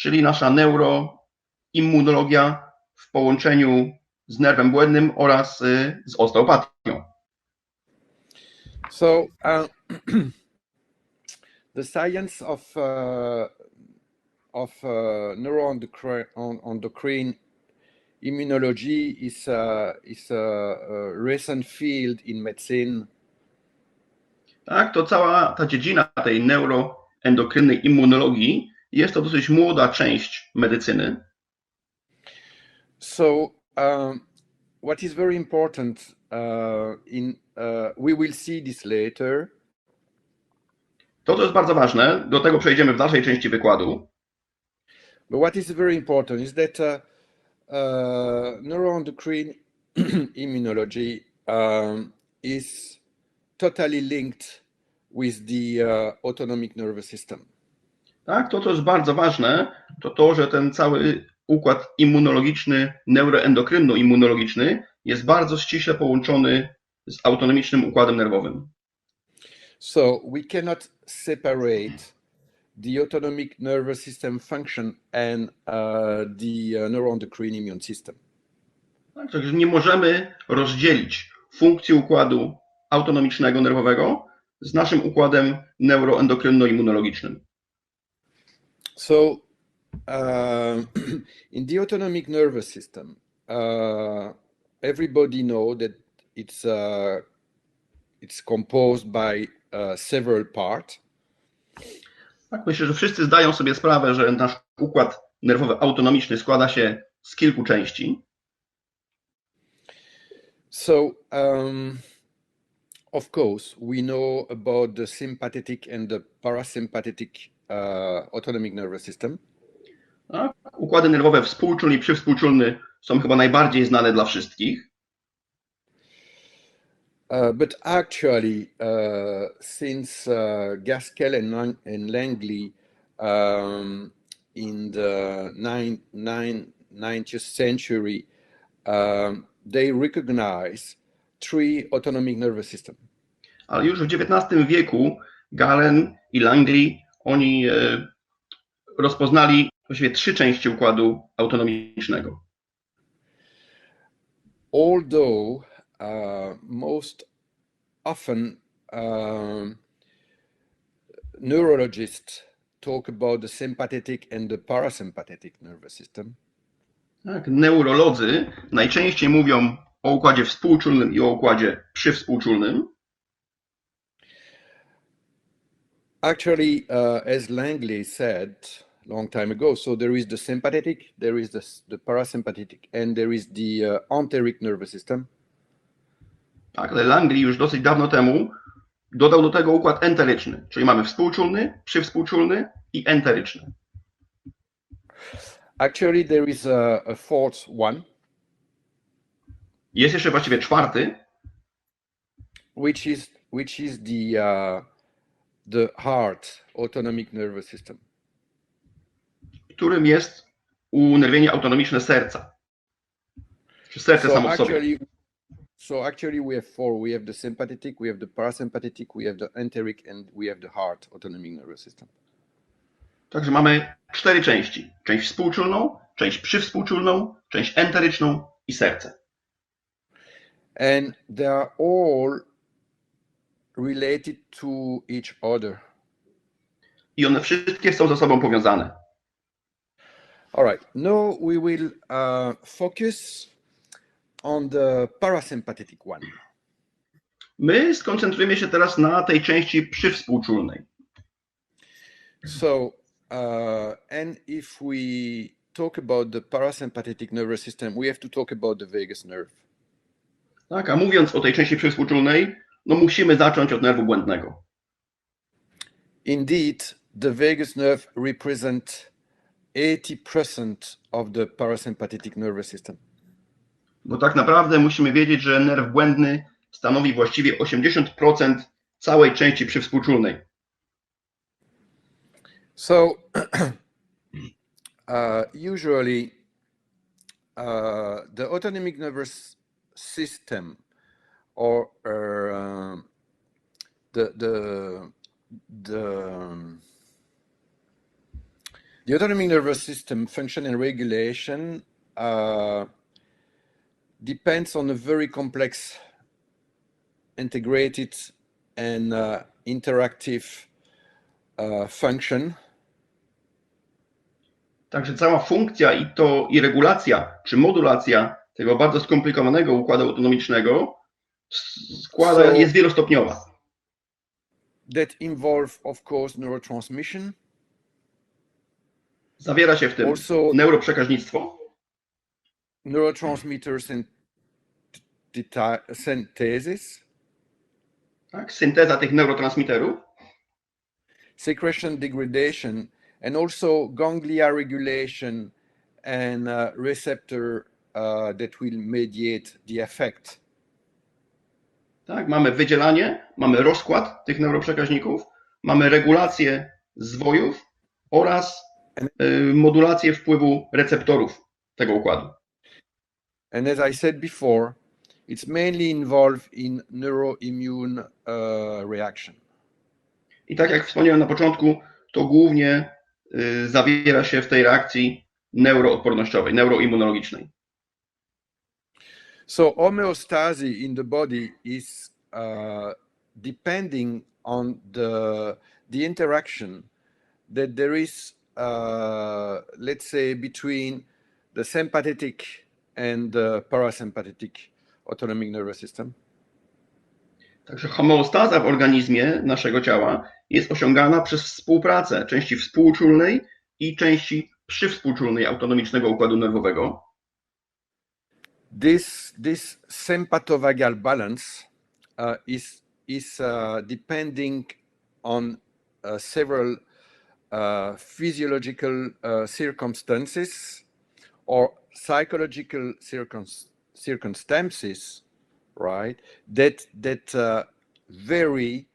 czyli nasza neuroimmunologia w połączeniu z nerwem błędnym oraz z osteopatią. So the science of neuroendocrine immunology is a recent field in medicine. Tak, to cała ta dziedzina tej neuroendokrynnej immunologii jest to dosyć młoda część medycyny. So what is very important we will see this later. To, co jest bardzo ważne, do tego przejdziemy w dalszej części wykładu. But what is very important is that neuroendocrine immunology is totally linked with the autonomic nervous system. Tak, to, co jest bardzo ważne, to to, że ten cały układ immunologiczny, neuroendokrynno-immunologiczny jest bardzo ściśle połączony z autonomicznym układem nerwowym. So we cannot separate the autonomic nervous system function and the neuroendocrine immune system. Tak, także nie możemy rozdzielić funkcji układu autonomicznego nerwowego z naszym układem neuroendokrynno-immunologicznym. So in the autonomic nervous system, everybody knows that it's composed by several parts. Tak, myślę, że wszyscy zdają sobie sprawę, że nasz układ nerwowy autonomiczny składa się z kilku części. So, of course, we know about the sympathetic and the parasympathetic autonomic nervous system. Tak, układy nerwowe współczulny i przywspółczulny są chyba najbardziej znane dla wszystkich. But actually, since Gaskell and Langley in the 19th century, they recognize three autonomic nervous system. Ale już w XIX wieku Galen i Langley, oni rozpoznali właściwie trzy części układu autonomicznego. Although most often neurologists talk about the sympathetic and the parasympathetic nervous system. Tak, neurolodzy najczęściej mówią o układzie współczulnym i o układzie przywspółczulnym. Actually, as Langley said long time ago, so there is the sympathetic, there is the parasympathetic, and there is the enteric nervous system. Tak, ale Langley już dosyć dawno temu dodał do tego układ enteryczny, czyli mamy współczulny, przywspółczulny i enteryczny. Actually, there is a fourth one. Jest jeszcze właściwie czwarty, which is the heart autonomic nervous system. Którym jest unerwienie autonomiczne serca. Czy serce samo w sobie. So actually we have four. We have the sympathetic, we have the parasympathetic, we have the enteric, and we have the heart autonomic nervous system. Także mamy cztery części. Część współczulną, część przywspółczulną, część enteryczną i serce. And they are all related to each other. I one wszystkie są ze sobą powiązane. All right. Now we will focus on the parasympathetic one. My skoncentrujemy się teraz na tej części przywspółczulnej. So, and if we talk about the parasympathetic nervous system, we have to talk about the vagus nerve. Tak, a mówiąc o tej części przywspółczulnej, no musimy zacząć od nerwu błędnego. Indeed, the vagus nerve represents 80% of the parasympathetic nervous system. Bo tak naprawdę musimy wiedzieć, że nerw błędny stanowi właściwie 80% całej części przywspółczulnej. So, usually, the autonomic nervous system, or The autonomic nervous system function and regulation depends on a very complex, integrated, and interactive function. Także cała funkcja i regulacja, czy modulacja tego bardzo skomplikowanego układu autonomicznego jest wielostopniowa. That involve, of course, neurotransmission. Zawiera się w tym Also, neuroprzekaźnictwo, neurotransmitter synthesis, tak? Synteza tych neurotransmiterów, secretion degradation, and also ganglia regulation and receptor that will mediate the effect. tak? Mamy wydzielanie, mamy rozkład tych neuroprzekaźników, mamy regulację zwojów oraz modulację wpływu receptorów tego układu. And as I said before, it's mainly involved in neuroimmune reaction. I tak jak wspomniałem na początku, to głównie zawiera się w tej reakcji neuroodpornościowej, neuroimmunologicznej. So homeostasis in the body is depending on the interaction that there is, let's say, between the sympathetic and the parasympathetic autonomic nervous system. Także homeostaza w organizmie naszego ciała jest osiągana przez współpracę części współczulnej i części przywspółczulnej autonomicznego układu nerwowego. This sympathovagal balance is depending on several physiological circumstances or psychological circumstances, right? That vary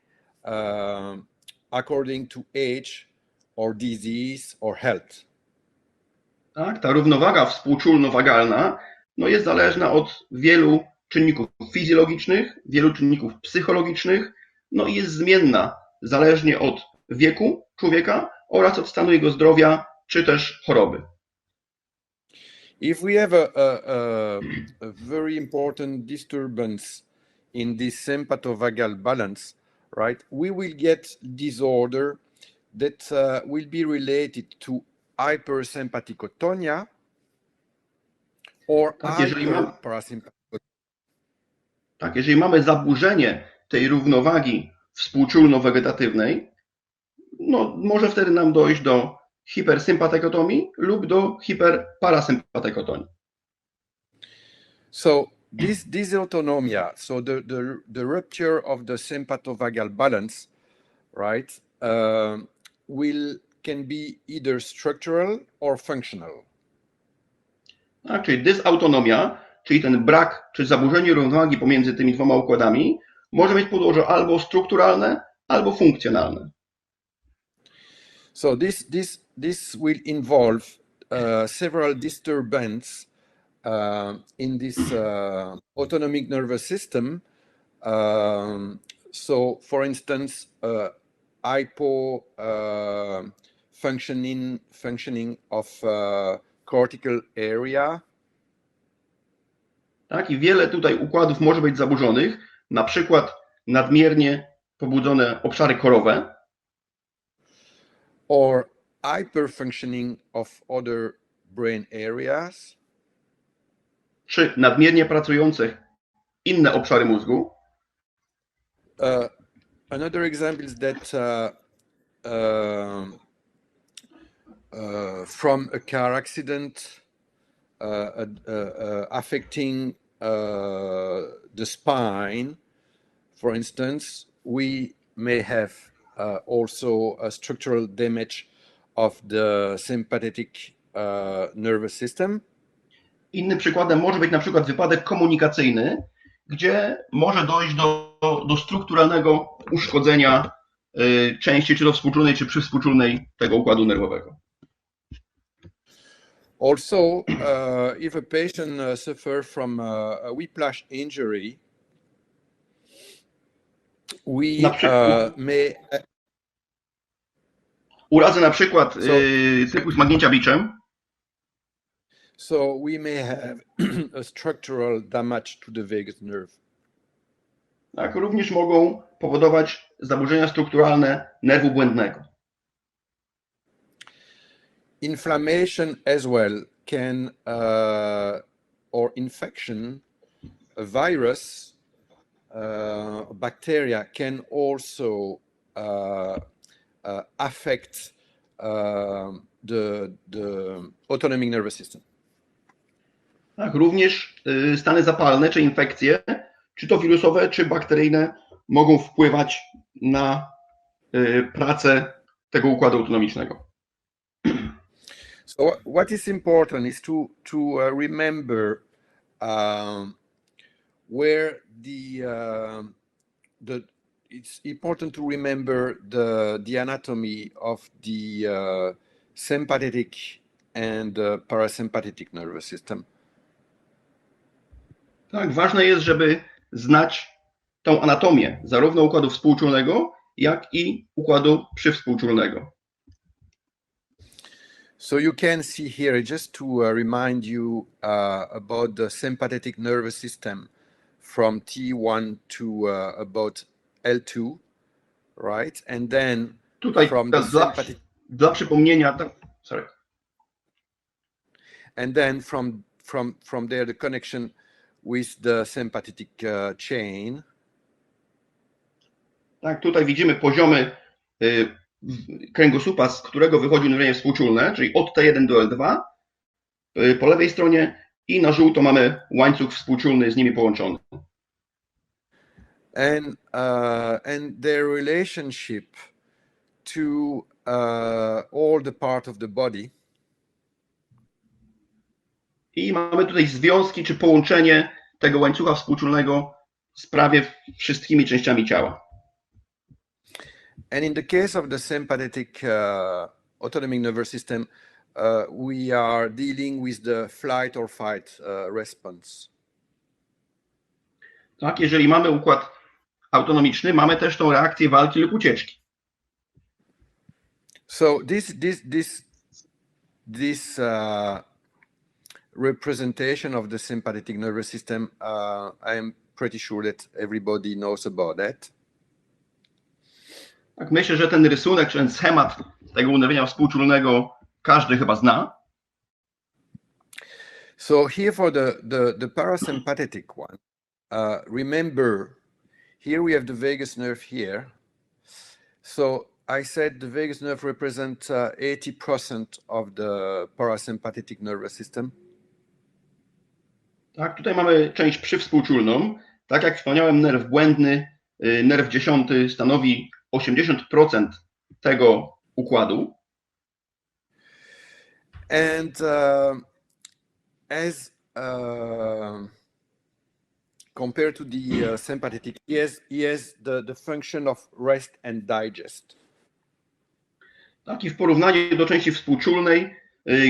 according to age or disease or health. Tak, ta równowaga współczulno-wagalna jest zależna od wielu czynników fizjologicznych, wielu czynników psychologicznych, i jest zmienna zależnie od wieku człowieka oraz od stanu jego zdrowia czy też choroby. If we have a very important disturbance in this sympathovagal balance, right, we will get disorder that will be related to hypersympathicotonia or hyperparasympathicotonia. Tak, jeżeli mamy zaburzenie tej równowagi współczulno-wegetatywnej, może wtedy nam dojść do hipersympatekotomii lub do hiperparasympatekotomii. So dysautonomia, so the rupture of the sympathovagal balance, right, can be either structural or functional. Tak, czyli dysautonomia, czyli ten brak czy zaburzenie równowagi pomiędzy tymi dwoma układami może mieć podłoże albo strukturalne, albo funkcjonalne. So this will involve several disturbances in this autonomic nervous system. So, for instance, functioning of cortical area. Tak, i wiele tutaj układów może być zaburzonych, na przykład nadmiernie pobudzone obszary korowe. Or hyperfunctioning of other brain areas. Czy nadmiernie pracujące inne obszary mózgu. Another example is that from a car accident affecting the spine, for instance, we may have also a structural damage of the sympathetic nervous system. Innym przykładem może być na przykład wypadek komunikacyjny, gdzie może dojść do strukturalnego uszkodzenia części czy to współczulnej, czy przywspółczulnej tego układu nerwowego. Also, if a patient suffers from a whiplash injury, we may... Urazy na przykład typu smagnięcia biczem. So we may have a structural damage to the vagus nerve. Tak, również mogą powodować zaburzenia strukturalne nerwu błędnego. Inflammation as well can, or infection, a virus, bacteria can also affect the autonomic nervous system. Tak, również stany zapalne czy infekcje, czy to wirusowe, czy bakteryjne, mogą wpływać na pracę tego układu autonomicznego. So what is important is to remember where it's important to remember the anatomy of the sympathetic and parasympathetic nervous system. Tak, ważne jest, żeby znać tą anatomię zarówno układu współczulnego, jak i układu przywspółczulnego. So you can see here, just to remind you about the sympathetic nervous system from T1 to about L2, right? And then tutaj from the sympathetic... Dla przypomnienia, sorry. And then from there, the connection with the sympathetic chain. Tak, tutaj widzimy poziomy kręgosłupa, z którego wychodzi uniesienie współczulne, czyli od T1 do L2 po lewej stronie i na żółto mamy łańcuch współczulny z nimi połączony. And their relationship to all the part of the body. I mamy tutaj związki czy połączenie tego łańcucha współczulnego z prawie wszystkimi częściami ciała. And in the case of the sympathetic autonomic nervous system, we are dealing with the flight or fight response. Tak, jeżeli mamy układ autonomiczny, mamy też tą reakcję walki lub ucieczki. So this representation of the sympathetic nervous system, I am pretty sure that everybody knows about that. Tak, myślę, że ten rysunek, czy ten schemat tego uniesienia współczulnego każdy chyba zna. So here for the parasympathetic one, remember, here we have the vagus nerve here. So I said the vagus nerve represents 80% of the parasympathetic nervous system. Tak, tutaj mamy część przywspółczulną. Tak jak wspomniałem, nerw błędny, nerw 10 stanowi 80% tego układu. And as compared to the sympathetic, he has the function of rest and digest. Tak, i w porównaniu do części współczulnej,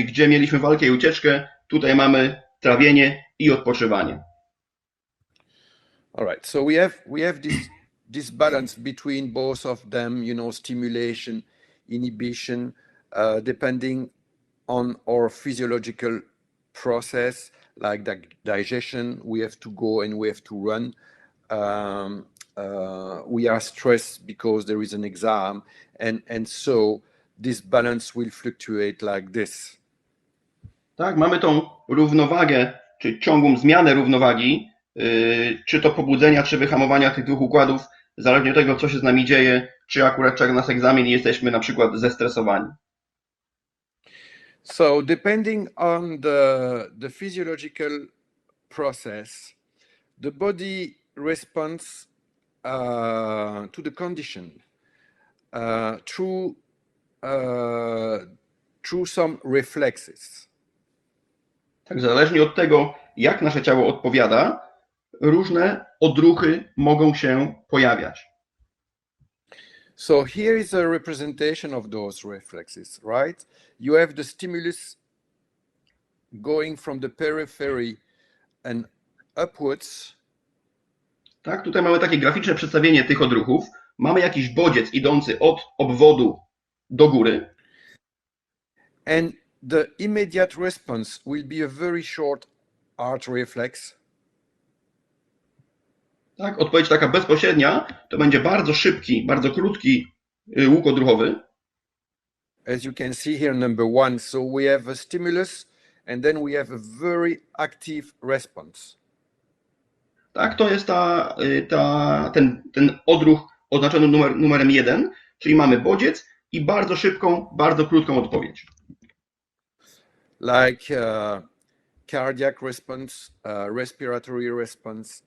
gdzie mieliśmy walkę i ucieczkę, tutaj mamy trawienie i odpoczywanie. All right, so we have this balance between both of them, you know, stimulation, inhibition, depending on our physiological process, like the digestion. We have to go and we have to run. We are stressed because there is an exam, and so this balance will fluctuate like this. Tak, mamy tą równowagę, czy ciągłą zmianę równowagi, czy to pobudzenia, czy wyhamowania tych dwóch układów, zależnie od tego, co się z nami dzieje, czy akurat czeka nas egzamin i jesteśmy na przykład zestresowani. So depending on the physiological process, the body responds to the condition through some reflexes. Tak, zależnie od tego, jak nasze ciało odpowiada, różne odruchy mogą się pojawiać. So here is a representation of those reflexes, right? You have the stimulus going from the periphery and upwards. Tak, tutaj mamy takie graficzne przedstawienie tych odruchów. Mamy jakiś bodziec idący od obwodu do góry. And the immediate response will be a very short arch reflex. Tak, odpowiedź taka bezpośrednia to będzie bardzo szybki, bardzo krótki łuk odruchowy. As you can see here, number one, so we have a stimulus and then we have a very active response. Tak, to jest ten odruch oznaczony numerem 1, czyli mamy bodziec i bardzo szybką, bardzo krótką odpowiedź. Like cardiac response, respiratory response,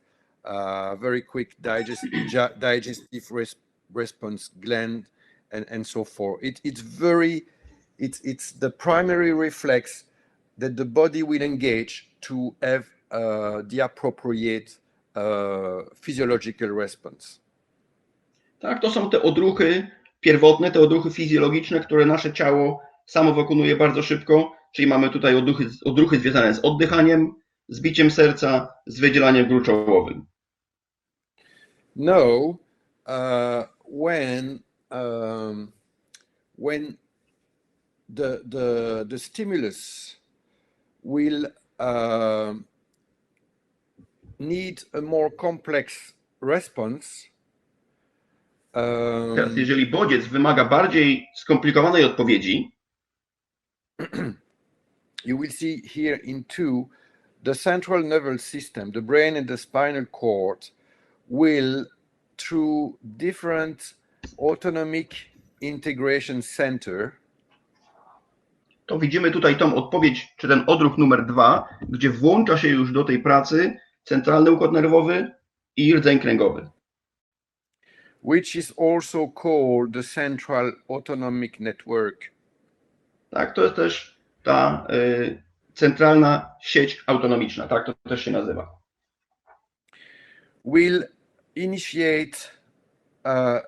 very quick digestive response gland, and so forth. It's the primary reflex that the body will engage to have the appropriate physiological response. Tak, to są te odruchy pierwotne, te odruchy fizjologiczne, które nasze ciało samo wykonuje bardzo szybko, czyli mamy tutaj odruchy związane z oddychaniem, z biciem serca, z wydzielaniem gruczołowym. No, when the stimulus will need a more complex response. Teraz, jeżeli bodziec wymaga bardziej skomplikowanej odpowiedzi, you will see here in two, the central nervous system, the brain and the spinal cord, will through different autonomic integration center. To widzimy tutaj tą odpowiedź, czy ten odruch numer 2, gdzie włącza się już do tej pracy centralny układ nerwowy i rdzeń kręgowy. Which is also called the central autonomic network. Tak, to jest też ta centralna sieć autonomiczna, tak to też się nazywa. Will initiate a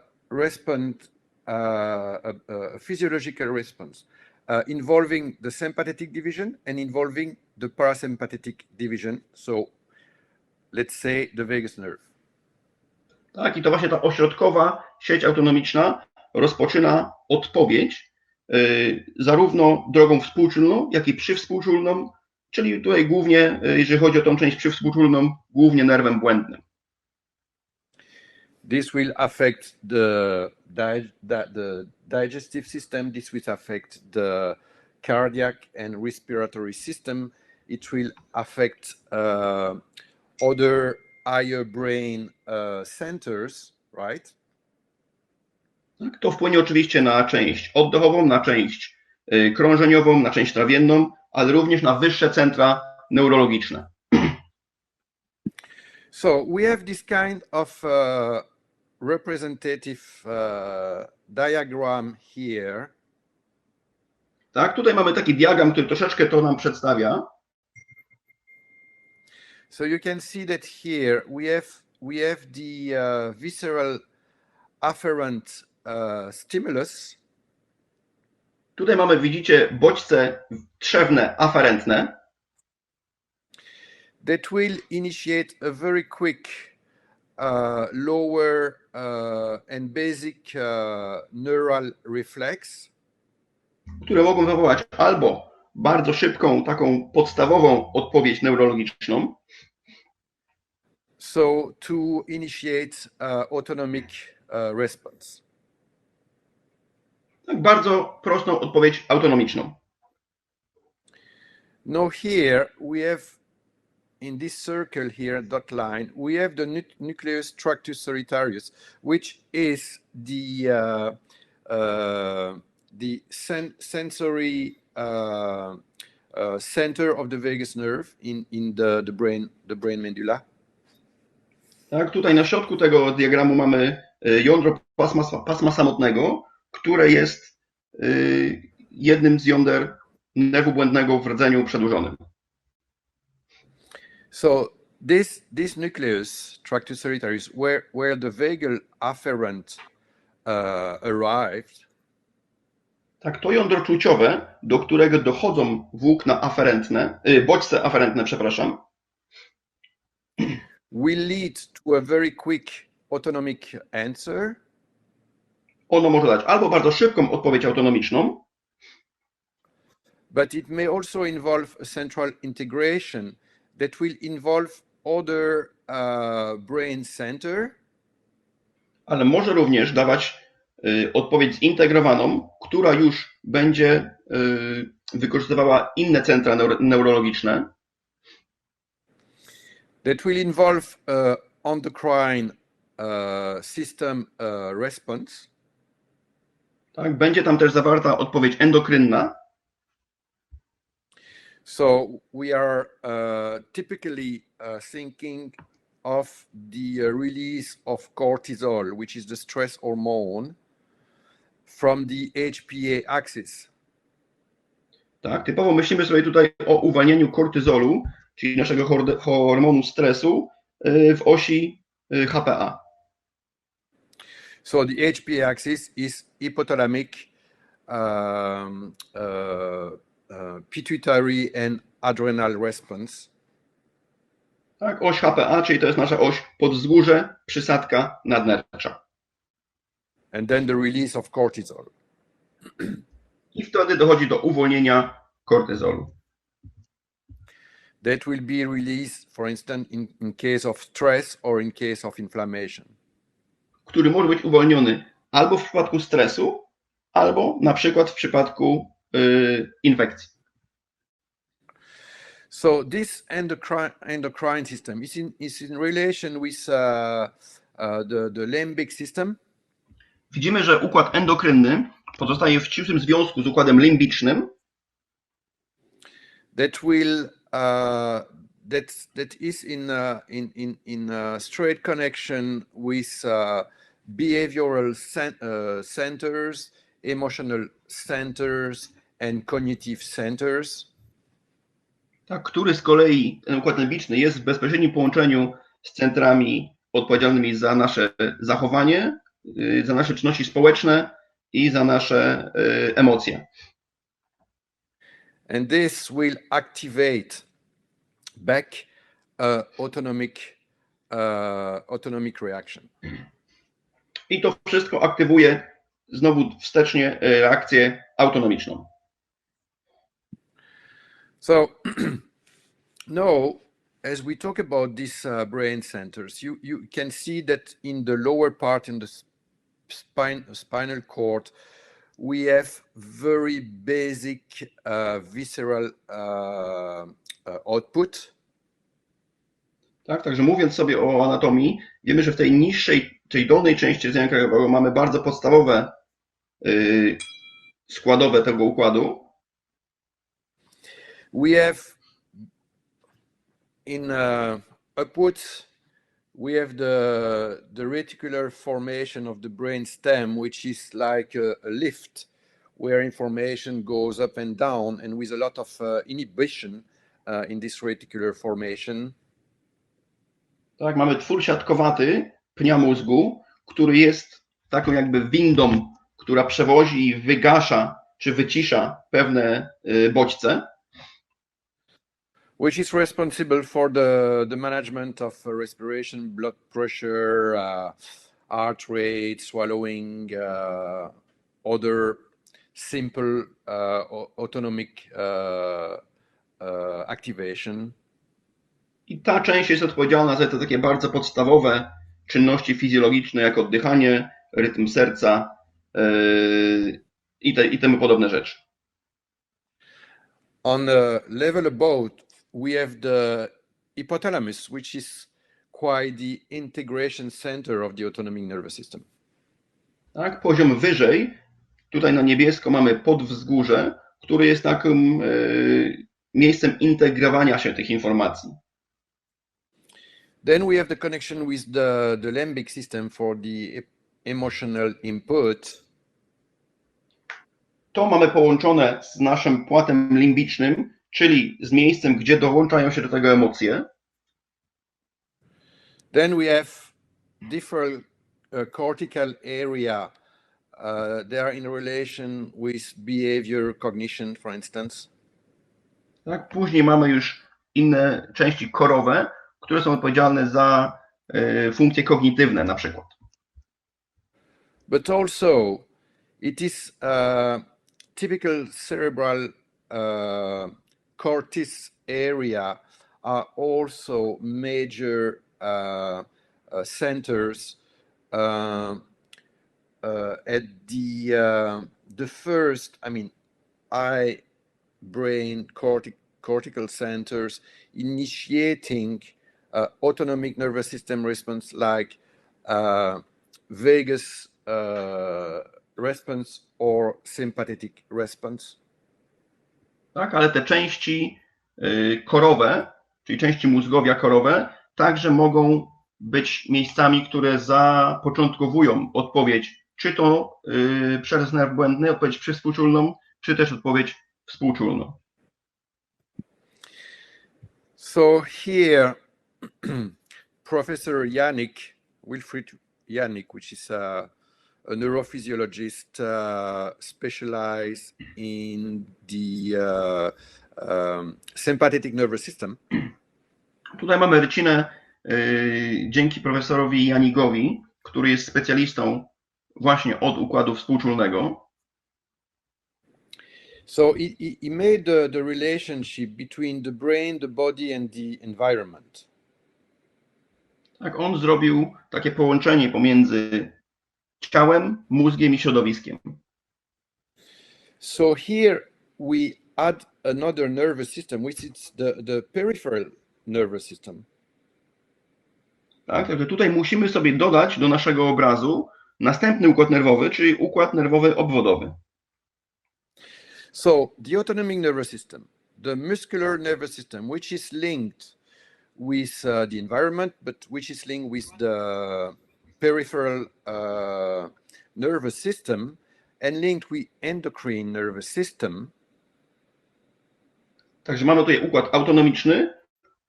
physiological response involving the sympathetic division and involving the parasympathetic division. So let's say the vagus nerve. Tak, i to właśnie ta ośrodkowa sieć autonomiczna rozpoczyna odpowiedź zarówno drogą współczulną, jak i przywspółczulną, czyli tutaj głównie, jeżeli chodzi o tą część przywspółczulną, głównie nerwem błędnym. This will affect the digestive system. This will affect the cardiac and respiratory system. It will affect other higher brain centers, right? Tak, to wpłynie oczywiście na część oddechową, na część krążeniową, na część trawienną, ale również na wyższe centra neurologiczne. So we have this kind of representative diagram here. Tak, tutaj mamy taki diagram, który troszeczkę to nam przedstawia. So you can see that here we have the visceral afferent stimulus. Tutaj mamy, widzicie, bodźce trzewne aferentne. That will initiate a very quick lower and basic neural reflex. Które mogą wywołać albo bardzo szybką, taką podstawową odpowiedź neurologiczną. So to initiate autonomic response. Tak, bardzo prostą odpowiedź autonomiczną. Now here we have in this circle here, dot line, we have the nucleus tractus solitarius, which is the sensory center of the vagus nerve in the brain medulla. Tak, tutaj na środku tego diagramu mamy jądro pasma samotnego, które jest jednym z jąder nerwu błędnego w rdzeniu przedłużonym. So this nucleus tractus solitarius, where the vagal afferent arrived. Tak, to jądro czuciowe, do którego dochodzą włókna aferentne, bodźce aferentne, przepraszam. Will lead to a very quick autonomic answer. Ono może dać albo bardzo szybką odpowiedź autonomiczną, but it may also involve a central integration that will involve other brain center. Ale może również dawać odpowiedź zintegrowaną, która już będzie wykorzystywała inne centra neurologiczne. That will involve endocrine system response. Tak, będzie tam też zawarta odpowiedź endokrynna. So we are typically thinking of the release of cortisol, which is the stress hormone, from the HPA axis. Tak, typowo myślimy sobie tutaj o uwalnianiu kortyzolu, czyli naszego hormonu stresu w osi HPA. So the HPA axis is hypothalamic, pituitary and adrenal response. Tak, oś HPA, czyli to jest nasza oś podzgórze, przysadka, nadnercza. And then the release of cortisol. I wtedy dochodzi do uwolnienia kortyzolu. That will be released, for instance, in case of stress or in case of inflammation. Który może być uwolniony albo w przypadku stresu, albo na przykład w przypadku infekcji. So this endocrine system is in relation with the limbic system. Widzimy, że układ endokrynny pozostaje w ścisłym związku z układem limbicznym. That will that is in straight connection with behavioral centers, emotional centers, and cognitive centers. Tak, który z kolei, ten układ limbiczny, jest w bezpośrednim połączeniu z centrami odpowiedzialnymi za nasze zachowanie, za nasze czynności społeczne i za nasze emocje. And this will activate back autonomic reaction. I to wszystko aktywuje znowu wstecznie reakcję autonomiczną. So now, as we talk about these brain centers, you can see that in the lower part, in the spinal cord, we have very basic visceral output. Tak, także mówiąc sobie o anatomii, wiemy, że w tej niższej, tej dolnej części rdzenia kraniowego mamy bardzo podstawowe składowe tego układu. We have in upwards, we have the reticular formation of the brain stem, which is like a lift where information goes up and down, and with a lot of inhibition in this reticular formation. Tak, mamy twór siatkowaty pnia mózgu, który jest taką jakby windą, która przewozi i wygasza czy wycisza pewne bodźce. Which is responsible for the management of respiration, blood pressure, heart rate, swallowing, other simple autonomic activation. I ta część jest odpowiedzialna za te takie bardzo podstawowe czynności fizjologiczne, jak oddychanie, rytm serca i temu podobne rzeczy. On the level above, we have the hypothalamus, which is quite the integration center of the autonomic nervous system. Tak, poziom wyżej, tutaj na niebiesko mamy podwzgórze, który jest takim miejscem integrowania się tych informacji. Then we have the connection with the limbic system for the emotional input. To mamy połączone z naszym płatem limbicznym, czyli z miejscem, gdzie dołączają się do tego emocje. Then we have different cortical area. They are in relation with behavior, cognition, for instance. Tak, później mamy już inne części korowe, które są odpowiedzialne za funkcje kognitywne na przykład. But also it is typical cerebral cortis area are also major centers at the first, eye brain cortical centers initiating autonomic nervous system response like vagus response or sympathetic response. Tak, ale te części korowe, czyli części mózgowia korowe, także mogą być miejscami, które zapoczątkowują odpowiedź, czy to przez nerw błędny, odpowiedź przywspółczulną, czy też odpowiedź współczulną. So here, Professor Wilfried Yannick, which is a neurophysiologist specialized in the sympathetic nervous system. Tutaj mamy rycinę dzięki profesorowi Janigowi, który jest specjalistą właśnie od układu współczulnego. So he made the relationship between the brain, the body and the environment. Tak, on zrobił takie połączenie pomiędzy ciałem, mózgiem i środowiskiem. So here we add another nervous system, which is the peripheral nervous system. Tak, także tutaj musimy sobie dodać do naszego obrazu następny układ nerwowy, czyli układ nerwowy obwodowy. So the autonomic nervous system, the muscular nervous system, which is linked with the environment, but which is linked with the peripheral nervous system and linked with endocrine nervous system. Także mamy tutaj układ autonomiczny,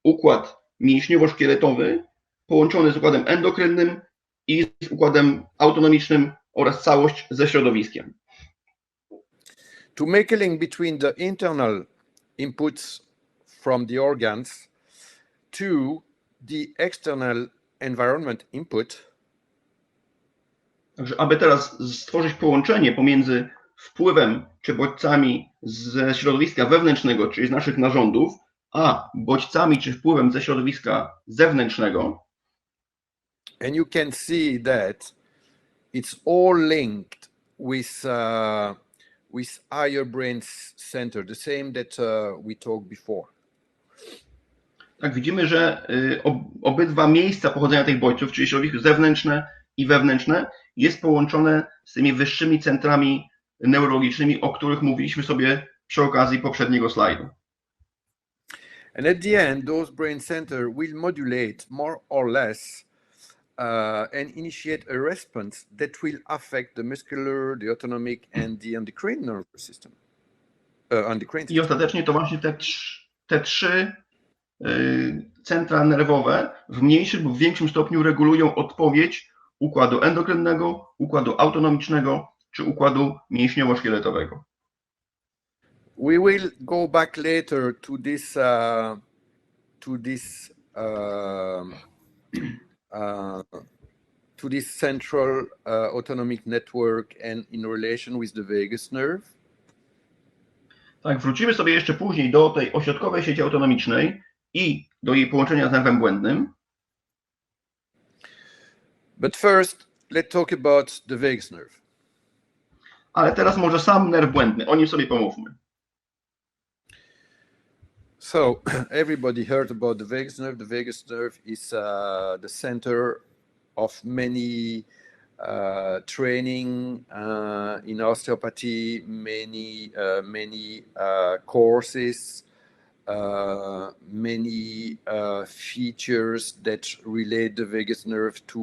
układ mięśniowo-szkieletowy, połączony z układem endokrynnym i z układem autonomicznym oraz całość ze środowiskiem. To make a link between the internal inputs from the organs to the external environment input. Także aby teraz stworzyć połączenie pomiędzy wpływem czy bodźcami ze środowiska wewnętrznego, czyli z naszych narządów, a bodźcami czy wpływem ze środowiska zewnętrznego. And you can see that it's all linked with higher brain center, the same that we talked before. Tak, widzimy, że obydwa miejsca pochodzenia tych bodźców, czyli środowisko zewnętrzne i wewnętrzne, jest połączone z tymi wyższymi centrami neurologicznymi, o których mówiliśmy sobie przy okazji poprzedniego slajdu. And at the end, those brain center will modulate more or less and initiate a response that will affect the muscular, the autonomic, and the endocrine nervous system. I ostatecznie to właśnie te trzy centra nerwowe w mniejszym lub większym stopniu regulują odpowiedź układu endokrynnego, układu autonomicznego czy układu mięśniowo-szkieletowego. We will go back later to this central autonomic network and in relation with the vagus nerve. Tak, wrócimy sobie jeszcze później do tej ośrodkowej sieci autonomicznej i do jej połączenia z nerwem błędnym. But first, let's talk about the vagus nerve. Ale teraz może sam nerw błędny, o nim sobie pomówmy. So everybody heard about the vagus nerve. The vagus nerve is the center of many training in osteopathy, many courses, many features that relate the vagus nerve to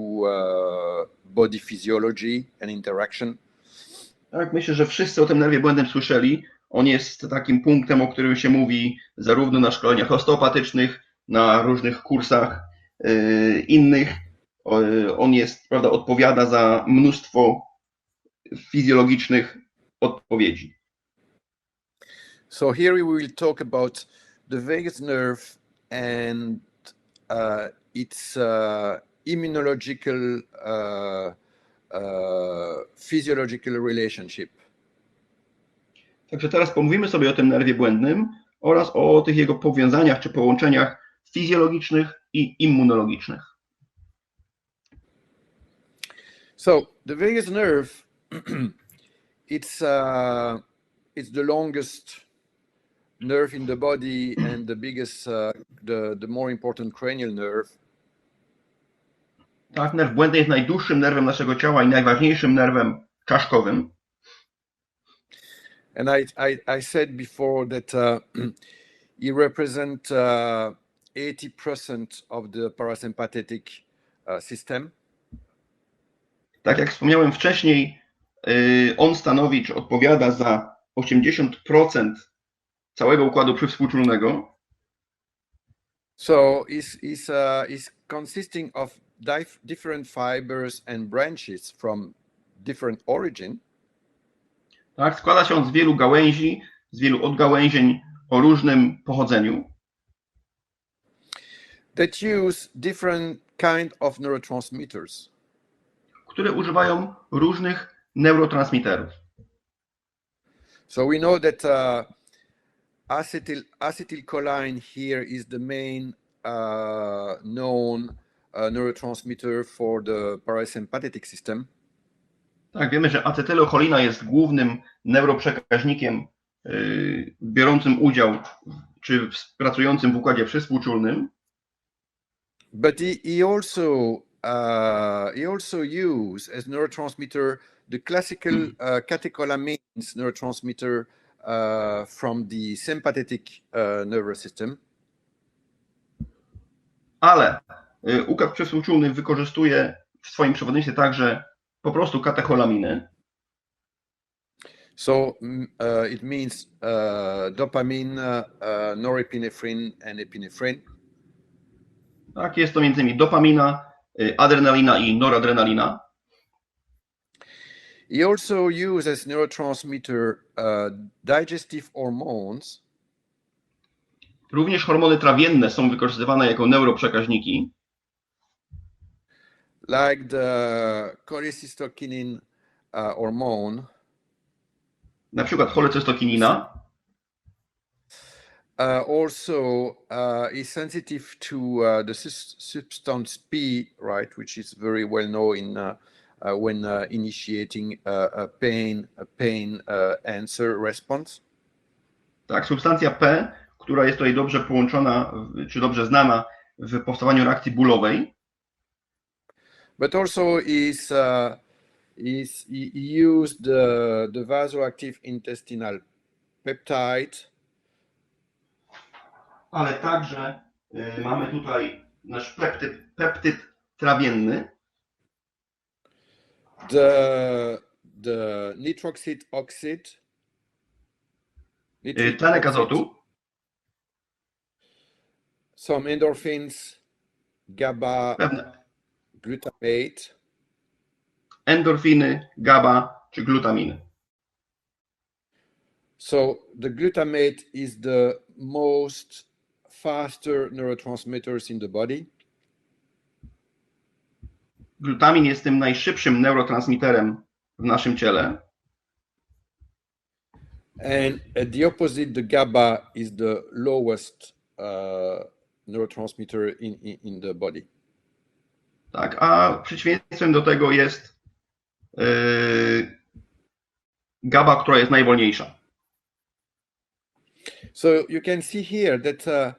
body physiology and interaction. Tak, myślę, że wszyscy o tym nerwie błędnym słyszeli. On jest takim punktem, o którym się mówi zarówno na szkoleniach osteopatycznych, na różnych kursach innych. On jest, prawda, odpowiada za mnóstwo fizjologicznych odpowiedzi. So here we will talk about the vagus nerve and its immunological, physiological relationship. Także teraz pomówimy sobie o tym nerwie błędnym oraz o tych jego powiązaniach czy połączeniach fizjologicznych i immunologicznych. So the vagus nerve, it's the longest nerve in the body and the biggest, the more important cranial nerve. Tak, nerw błędny jest najdłuższym nerwem naszego ciała i najważniejszym nerwem czaszkowym. And I said before that he represents 80% of the parasympathetic system. Tak jak wspomniałem wcześniej, on stanowi, czy odpowiada za 80% całego układu przywspółczulnego. So is consisting of different fibers and branches from different origin. Tak, składa się on z wielu gałęzi, z wielu odgałęzień o różnym pochodzeniu. That use different kind of neurotransmitters. Które używają różnych neurotransmiterów. So we know that acetylcholine here is the main known neurotransmitter for the parasympathetic system. Tak, wiemy, że acetylocholina jest głównym neuroprzekaźnikiem biorącym udział czy pracującym w układzie przywspółczulnym. But he also use as neurotransmitter the classical catecholamines neurotransmitter from the sympathetic nervous system. Ale układ przywspółczulny wykorzystuje w swoim przewodnictwie także po prostu katecholaminy. So it means dopamine, norepinephrine and epinephrine. Tak, jest to między innymi dopamina, adrenalina i noradrenalina. He also uses as neurotransmitter digestive hormones. Również hormony trawienne są wykorzystywane jako neuroprzekaźniki. Like the cholecystokinin hormone. Na przykład cholecystokinina. Also is sensitive to the substance P, right, which is very well known in when initiating a pain answer response. Tak, substancja P, która jest tutaj dobrze połączona, czy dobrze znana w powstawaniu reakcji bólowej. But also is used the vasoactive intestinal peptide. Ale także mamy tutaj nasz peptyd trawienny. The nitroxide oxide. Tlenek azotu. Some endorphins, GABA, glutamate. Endorfiny, GABA czy glutaminy. So the glutamate is the most faster neurotransmitters in the body. Glutamin jest tym najszybszym neurotransmiterem w naszym ciele. And at the opposite, the GABA is the lowest neurotransmitter in the body. Tak, a przeciwieństwem do tego jest GABA, która jest najwolniejsza. So you can see here that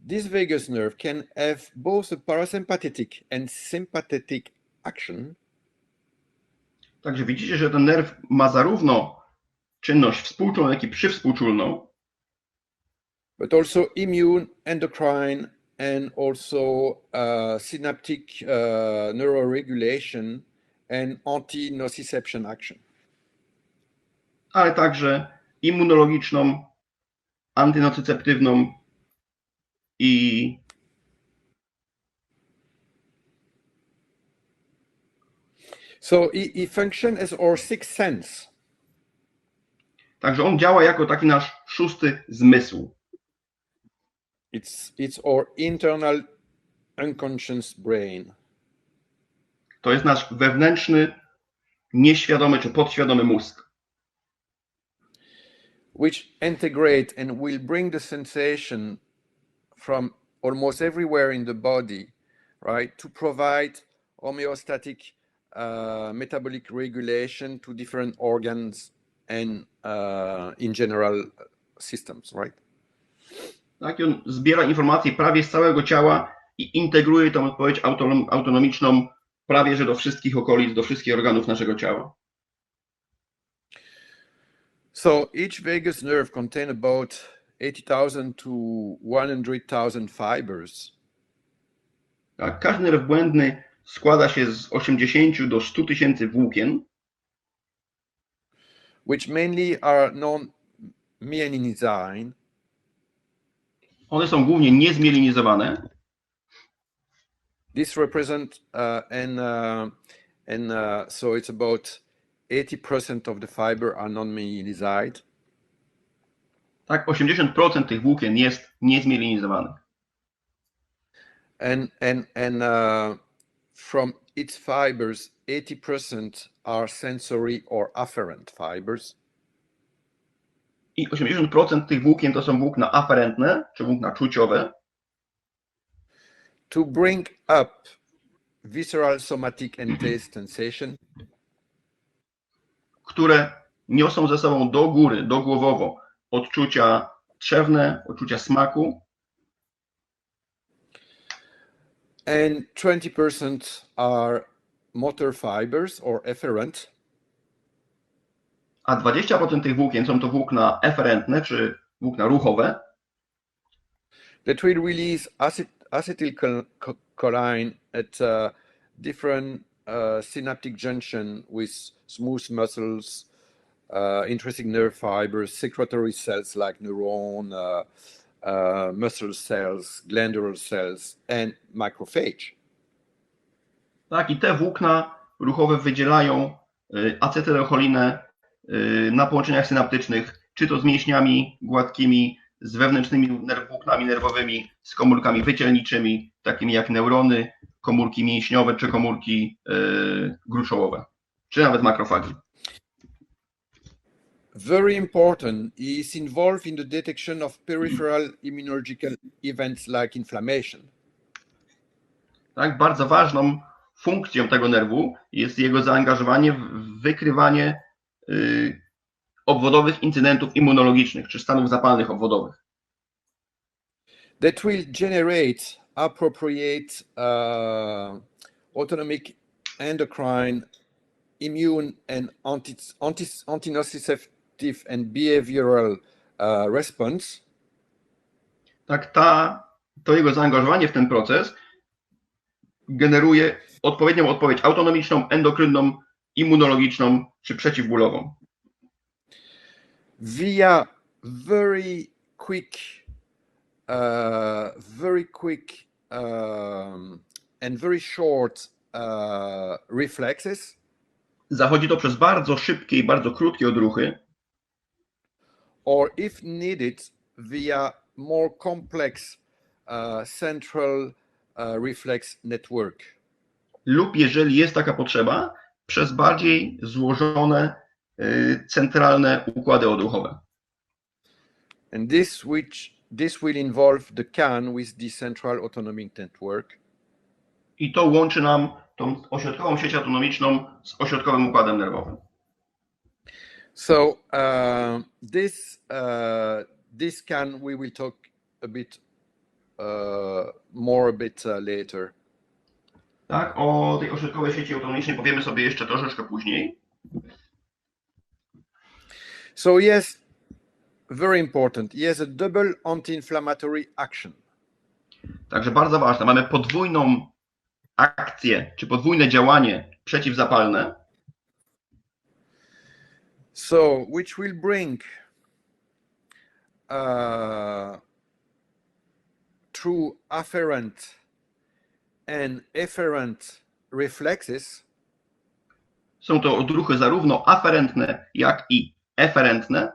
this vagus nerve can have both a parasympathetic and sympathetic action. Także widzicie, że ten nerw ma zarówno czynność współczulną, jak i przywspółczulną. But also immune, endocrine, and also synaptic neuroregulation and anti-nociception action. Ale także immunologiczną, antynocyceptywną i So he functions as our sixth sense. Także on działa jako taki nasz szósty zmysł. It's our internal unconscious brain. To jest nasz wewnętrzny, nieświadomy czy podświadomy mózg. which integrate and will bring the sensation from almost everywhere in the body, right, to provide homeostatic metabolic regulation to different organs and in general systems, right? Tak, i on zbiera informacje prawie z całego ciała i integruje tą odpowiedź autonomiczną prawie że do wszystkich okolic, do wszystkich organów naszego ciała. So each vagus nerve contains about 80,000 to 100,000 fibers. Tak, każdy nerw błędny składa się z 80 do 100 tysięcy włókien, which mainly are non-myelinized. One są głównie niezmielinizowane. This represent so it's about 80% of the fiber are non-myelinized. Tak, 80% tych włókien jest niezmielinizowanych. And from its fibers, 80% are sensory or afferent fibers. I 80% tych włókien to są włókna aferentne, czy włókna czuciowe. To bring up visceral, somatic and taste sensation. Które niosą ze sobą do góry, dogłowowo odczucia trzewne, odczucia smaku. And 20% are motor fibers or efferent. A 20% tych włókien są to włókna eferentne, czy włókna ruchowe. That will release acetylcholine at different synaptic junction with smooth muscles, intrinsic nerve fibers, secretory cells like neuron, muscle cells, glandular cells and macrophage. Tak, i te włókna ruchowe wydzielają acetylcholinę na połączeniach synaptycznych, czy to z mięśniami gładkimi, z wewnętrznymi włóknami nerwowymi, z komórkami wycielniczymi, takimi jak neurony, komórki mięśniowe, czy komórki gruczołowe, czy nawet makrofagi. Very important is involved in the detection of peripheral immunological events like inflammation. Tak, bardzo ważną funkcją tego nerwu jest jego zaangażowanie w wykrywanie obwodowych incydentów immunologicznych, czy stanów zapalnych obwodowych. That will generate appropriate autonomic endocrine immune and antinociceptive and behavioral response. Tak, to jego zaangażowanie w ten proces generuje odpowiednią odpowiedź autonomiczną, endokrynną, immunologiczną czy przeciwbólową. Via very quick and very short reflexes. Zachodzi to przez bardzo szybkie i bardzo krótkie odruchy. Or if needed, via more complex central reflex network. Lub jeżeli jest taka potrzeba, przez bardziej złożone centralne układy odruchowe. And this will involve the CAN with the central autonomic network. I to łączy nam tą ośrodkową sieć autonomiczną z ośrodkowym układem nerwowym. So this CAN we will talk a bit more later. Tak, o tej ośrodkowej sieci autonomicznej powiemy sobie jeszcze troszeczkę później. So yes, very important. Yes, a double anti-inflammatory action. Także bardzo ważne. Mamy podwójną akcję, czy podwójne działanie przeciwzapalne. So, which will bring through afferent and efferent reflexes. Są to odruchy zarówno aferentne, jak i eferentne.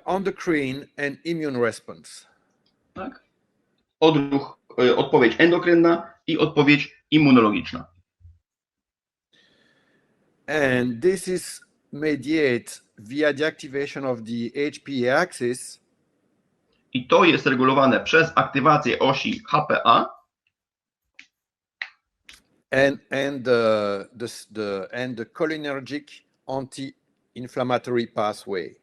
Endocrine and immune response. Tak. Odpowiedź endokrynna i odpowiedź immunologiczna. And this is mediate via the activation of the HPA axis. I to jest regulowane przez aktywację osi HPA and the cholinergic anti-inflammatory pathway.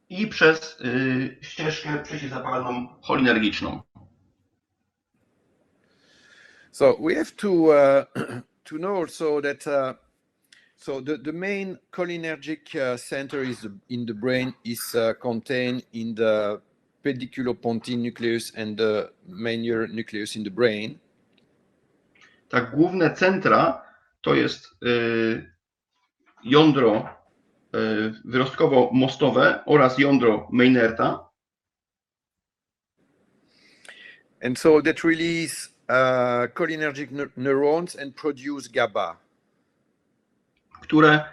I przez ścieżkę przeciwzapalną cholinergiczną. So we have to know also that so the main cholinergic center in the brain is contained in the pediculopontine nucleus and the Meinier nucleus in the brain. Tak, główne centra to jest jądro wyrostkowo-mostowe oraz jądro Meinerta. And so that release cholinergic neurons and produce GABA. Które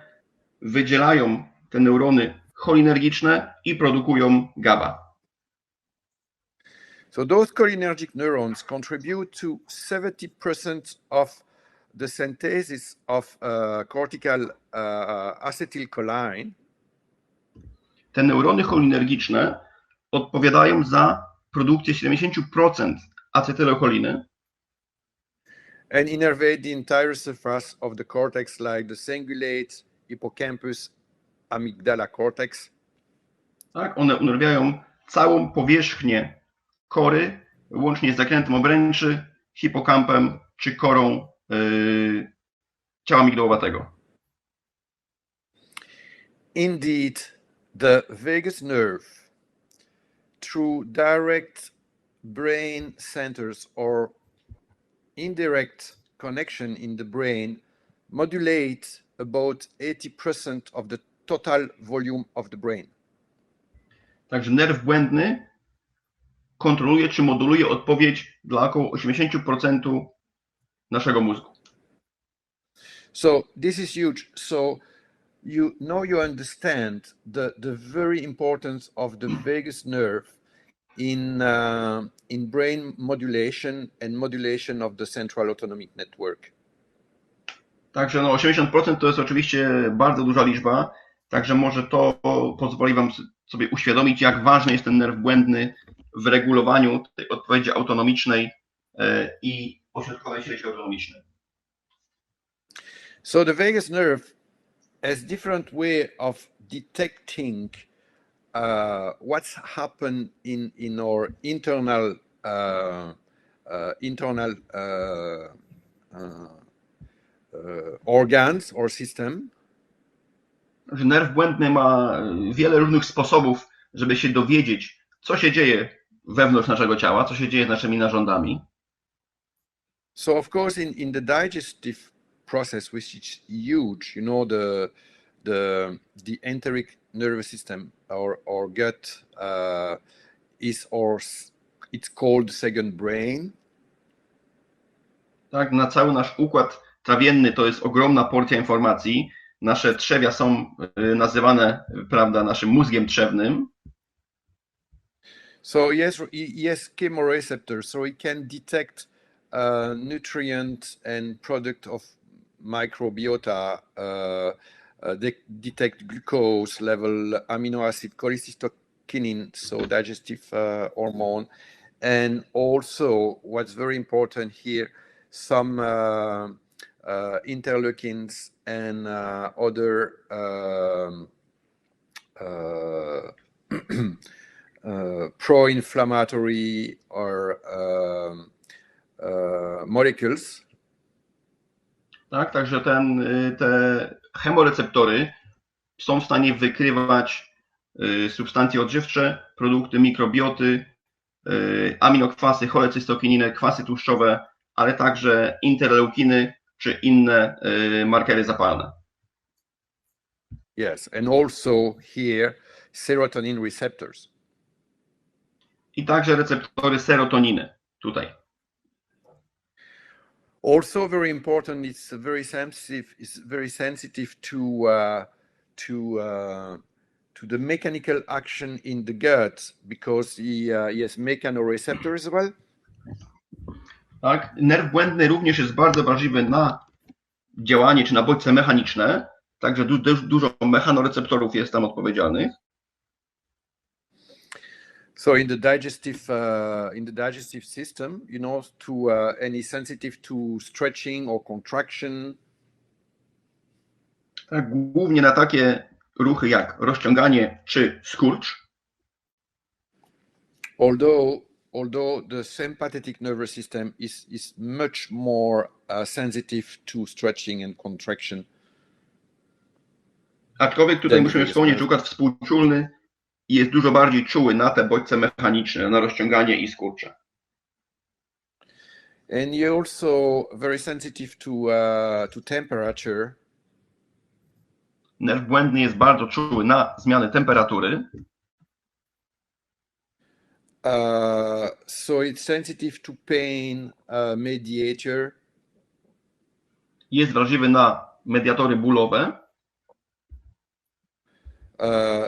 wydzielają te neurony cholinergiczne i produkują GABA. So those cholinergic neurons contribute to 70% of the synthesis of cortical acetylcholine. Te neurony cholinergiczne odpowiadają za produkcję 70% acetylocholiny. And innervate the entire surface of the cortex like the cingulate, hippocampus, amygdala cortex. Tak, one unerwiają całą powierzchnię kory, łącznie z zakrętem obręczy, hipokampem czy korą ciała migdałowatego. Indeed, the vagus nerve, through direct brain centers or indirect connection in the brain, modulate about 80% of the total volume of the brain. Także nerw błędny kontroluje czy moduluje odpowiedź dla około 80% naszego mózgu. So this is huge. So you understand the very importance of the vagus nerve in brain modulation and modulation of the central autonomic network. Także 80% to jest oczywiście bardzo duża liczba, także może to pozwoli Wam sobie uświadomić, jak ważny jest ten nerw błędny w regulowaniu tej odpowiedzi autonomicznej i ośrodkowej sieci autonomicznej. So the vagus nerve has different way of detecting what's happened in our internal organs or system. Nerw błędny ma wiele różnych sposobów, żeby się dowiedzieć, co się dzieje wewnątrz naszego ciała, co się dzieje z naszymi narządami. So of course in the digestive process, which is huge, you know, the enteric nervous system or gut it's called second brain. Tak, na cały nasz układ trawienny to jest ogromna porcja informacji. Nasze trzewia są nazywane, prawda, naszym mózgiem trzewnym. So yes, chemoreceptors, so it can detect nutrient and product of microbiota, they detect glucose level, amino acid, cholecystokinin, so digestive hormone, and also what's very important here, some interleukins and other pro-inflammatory or molecules. Tak, także te chemoreceptory są w stanie wykrywać substancje odżywcze, produkty mikrobioty, aminokwasy, cholecystokininę, kwasy tłuszczowe, ale także interleukiny czy inne markery zapalne. Yes, and also here serotonin receptors. I także receptory serotoniny tutaj. Also very important, it's very sensitive to the mechanical action in the gut because he has mechanoreceptors as well. Tak, nerw błędny również jest bardzo wrażliwy na działanie czy na bodźce mechaniczne, Także dużo mechanoreceptorów jest tam odpowiedzialnych. So in the digestive system, to any sensitive to stretching or contraction. Tak, głównie na takie ruchy jak rozciąganie czy skurcz. Although the sympathetic nervous system is much more sensitive to stretching and contraction. Aczkolwiek tutaj musimy wspomnieć, że układ współczulny jest dużo bardziej czuły na te bodźce mechaniczne, na rozciąganie i skurcze. And you're also very sensitive to temperature. Nerw błędny jest bardzo czuły na zmianę temperatury. So it's sensitive to pain mediator. Jest wrażliwy na mediatory bólowe.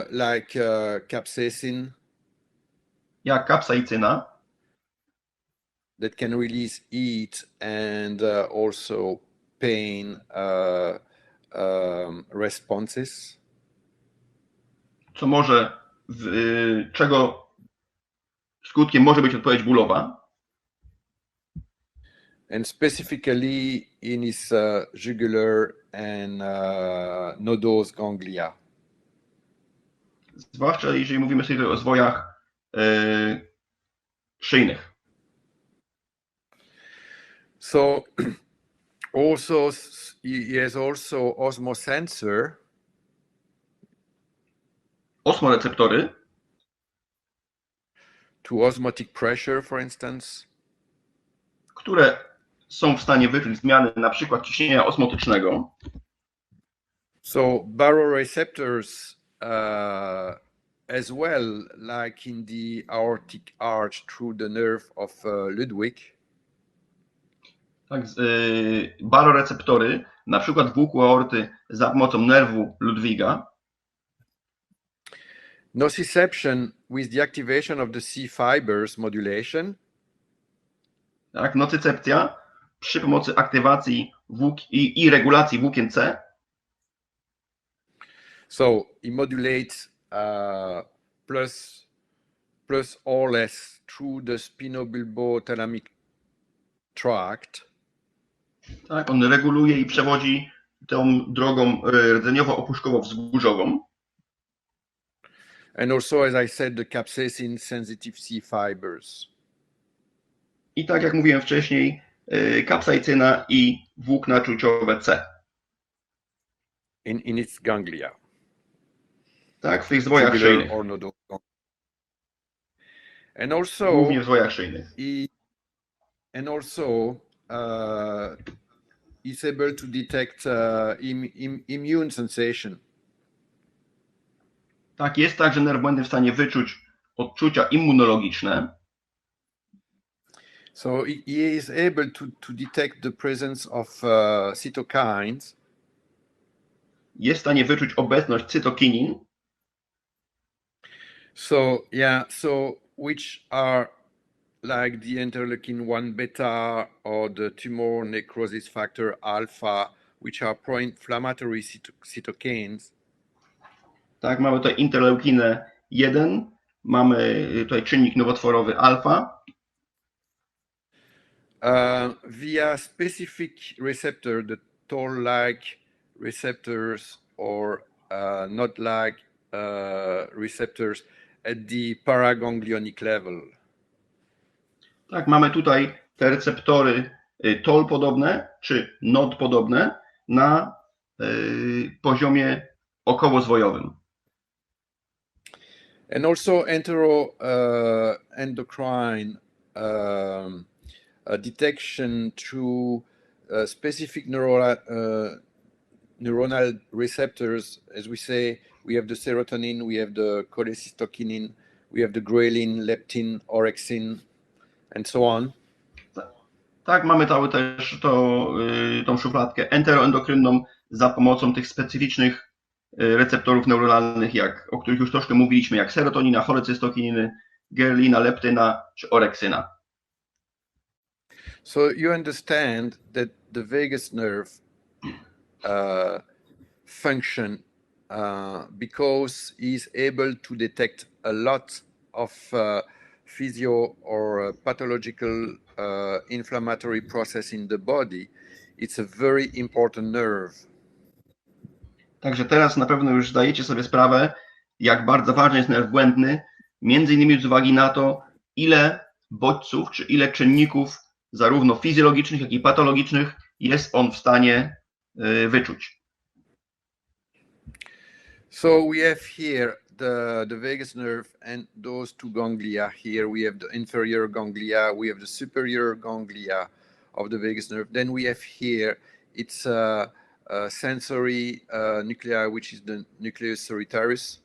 Like capsaicin. Jak kapsaicyna. That can release heat and also pain responses. Co może, czego skutkiem może być odpowiedź bólowa. And specifically in its jugular and nodose ganglia. Zwłaszcza jeżeli mówimy sobie o zwojach szyjnych. So also he has also osmosensor. Osmoreceptory. To osmotic pressure, for instance. Które są w stanie wyczuć zmiany na przykład ciśnienia osmotycznego. So baroreceptors as well, like in the aortic arch through the nerve of Ludwig. Tak, baroreceptory, na przykład wokół aorty za pomocą nerwu Ludwiga. Nociception with the activation of the C fibers modulation. Tak, nocycepcja przy pomocy aktywacji i regulacji włókien C. So it modulates plus or less through the spinobulbo-thalamic tract. Tak, on reguluje i przewodzi tą drogą rdzeniowo-opuszkowo-wzgórzową. And also, as I said, the capsaicin sensitive C fibers. I tak jak mówiłem wcześniej, kapsaicyna i włókna czuciowe C. In its ganglia. Tak, w tych zwojach szyjnych. And also, głównie w zwojach szyjnych. And also, is able to detect immune sensation. Tak, jest także nerw błędny w stanie wyczuć odczucia immunologiczne. So he is able to detect the presence of cytokines. Jest w stanie wyczuć obecność cytokinin. So which are like the interleukin-1 beta or the tumor necrosis factor alpha, which are pro-inflammatory cytokines. Tak, mamy tutaj interleukinę 1, mamy tutaj czynnik nowotworowy alfa. Via specific receptor, the toll-like receptors or not like receptors at the paraganglionic level. Tak, mamy tutaj te receptory toll podobne czy nod podobne na poziomie okołozwojowym. And also enteroendocrine detection through specific neuronal receptors. As we say, we have the serotonin, we have the cholecystokinin, we have the ghrelin, leptin, orexin, and so on. Tak, mamy cały też tą szufladkę enteroendokrynną za pomocą tych specyficznych receptorów neuronalnych, o których już troszkę mówiliśmy, jak serotonina, cholecystokininy, grelina, leptyna czy orexyna. So you understand that the vagus nerve function because he's able to detect a lot of physio or pathological inflammatory process in the body. It's a very important nerve. Także teraz na pewno już zdajecie sobie sprawę, jak bardzo ważny jest nerw błędny, między innymi z uwagi na to, ile bodźców czy ile czynników, zarówno fizjologicznych, jak i patologicznych, jest on w stanie wyczuć. So we have here the vagus nerve and those two ganglia. Here we have the inferior ganglia, we have the superior ganglia of the vagus nerve. Then we have here, it's sensory nuclei, which is the nucleus solitarius.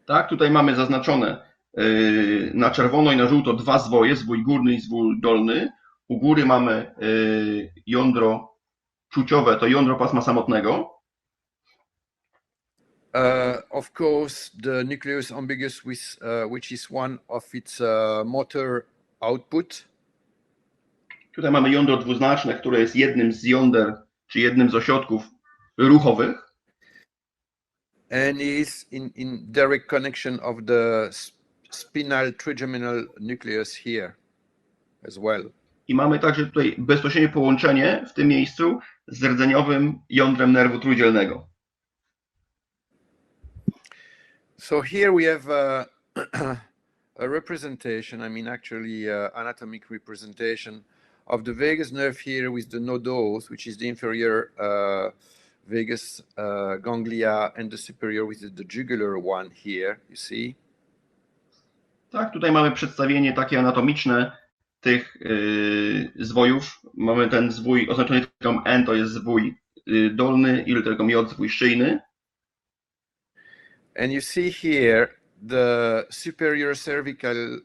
Tak, tutaj mamy zaznaczone na czerwono i na żółto dwa zwoje, zwój górny i zwój dolny. U góry mamy jądro czuciowe, to jądro pasma samotnego. Of course, the nucleus ambiguous, which is one of its motor output. Tutaj mamy jądro dwuznaczne, które jest jednym z jąder, czy jednym z ośrodków ruchowych. And is in direct connection of the spinal trigeminal nucleus here as well. I mamy także tutaj bezpośrednie połączenie w tym miejscu z rdzeniowym jądrem nerwu trójdzielnego. So here we have a representation, I mean actually anatomic representation of the vagus nerve here with the nodos, which is the inferior vagus ganglia, and the superior with the jugular one here, you see. Tak, tutaj mamy przedstawienie takie anatomiczne tych zwojów. Mamy ten zwój oznaczony literą N, to jest zwój dolny, i literą J, zwój szyjny. And you see here the superior cervical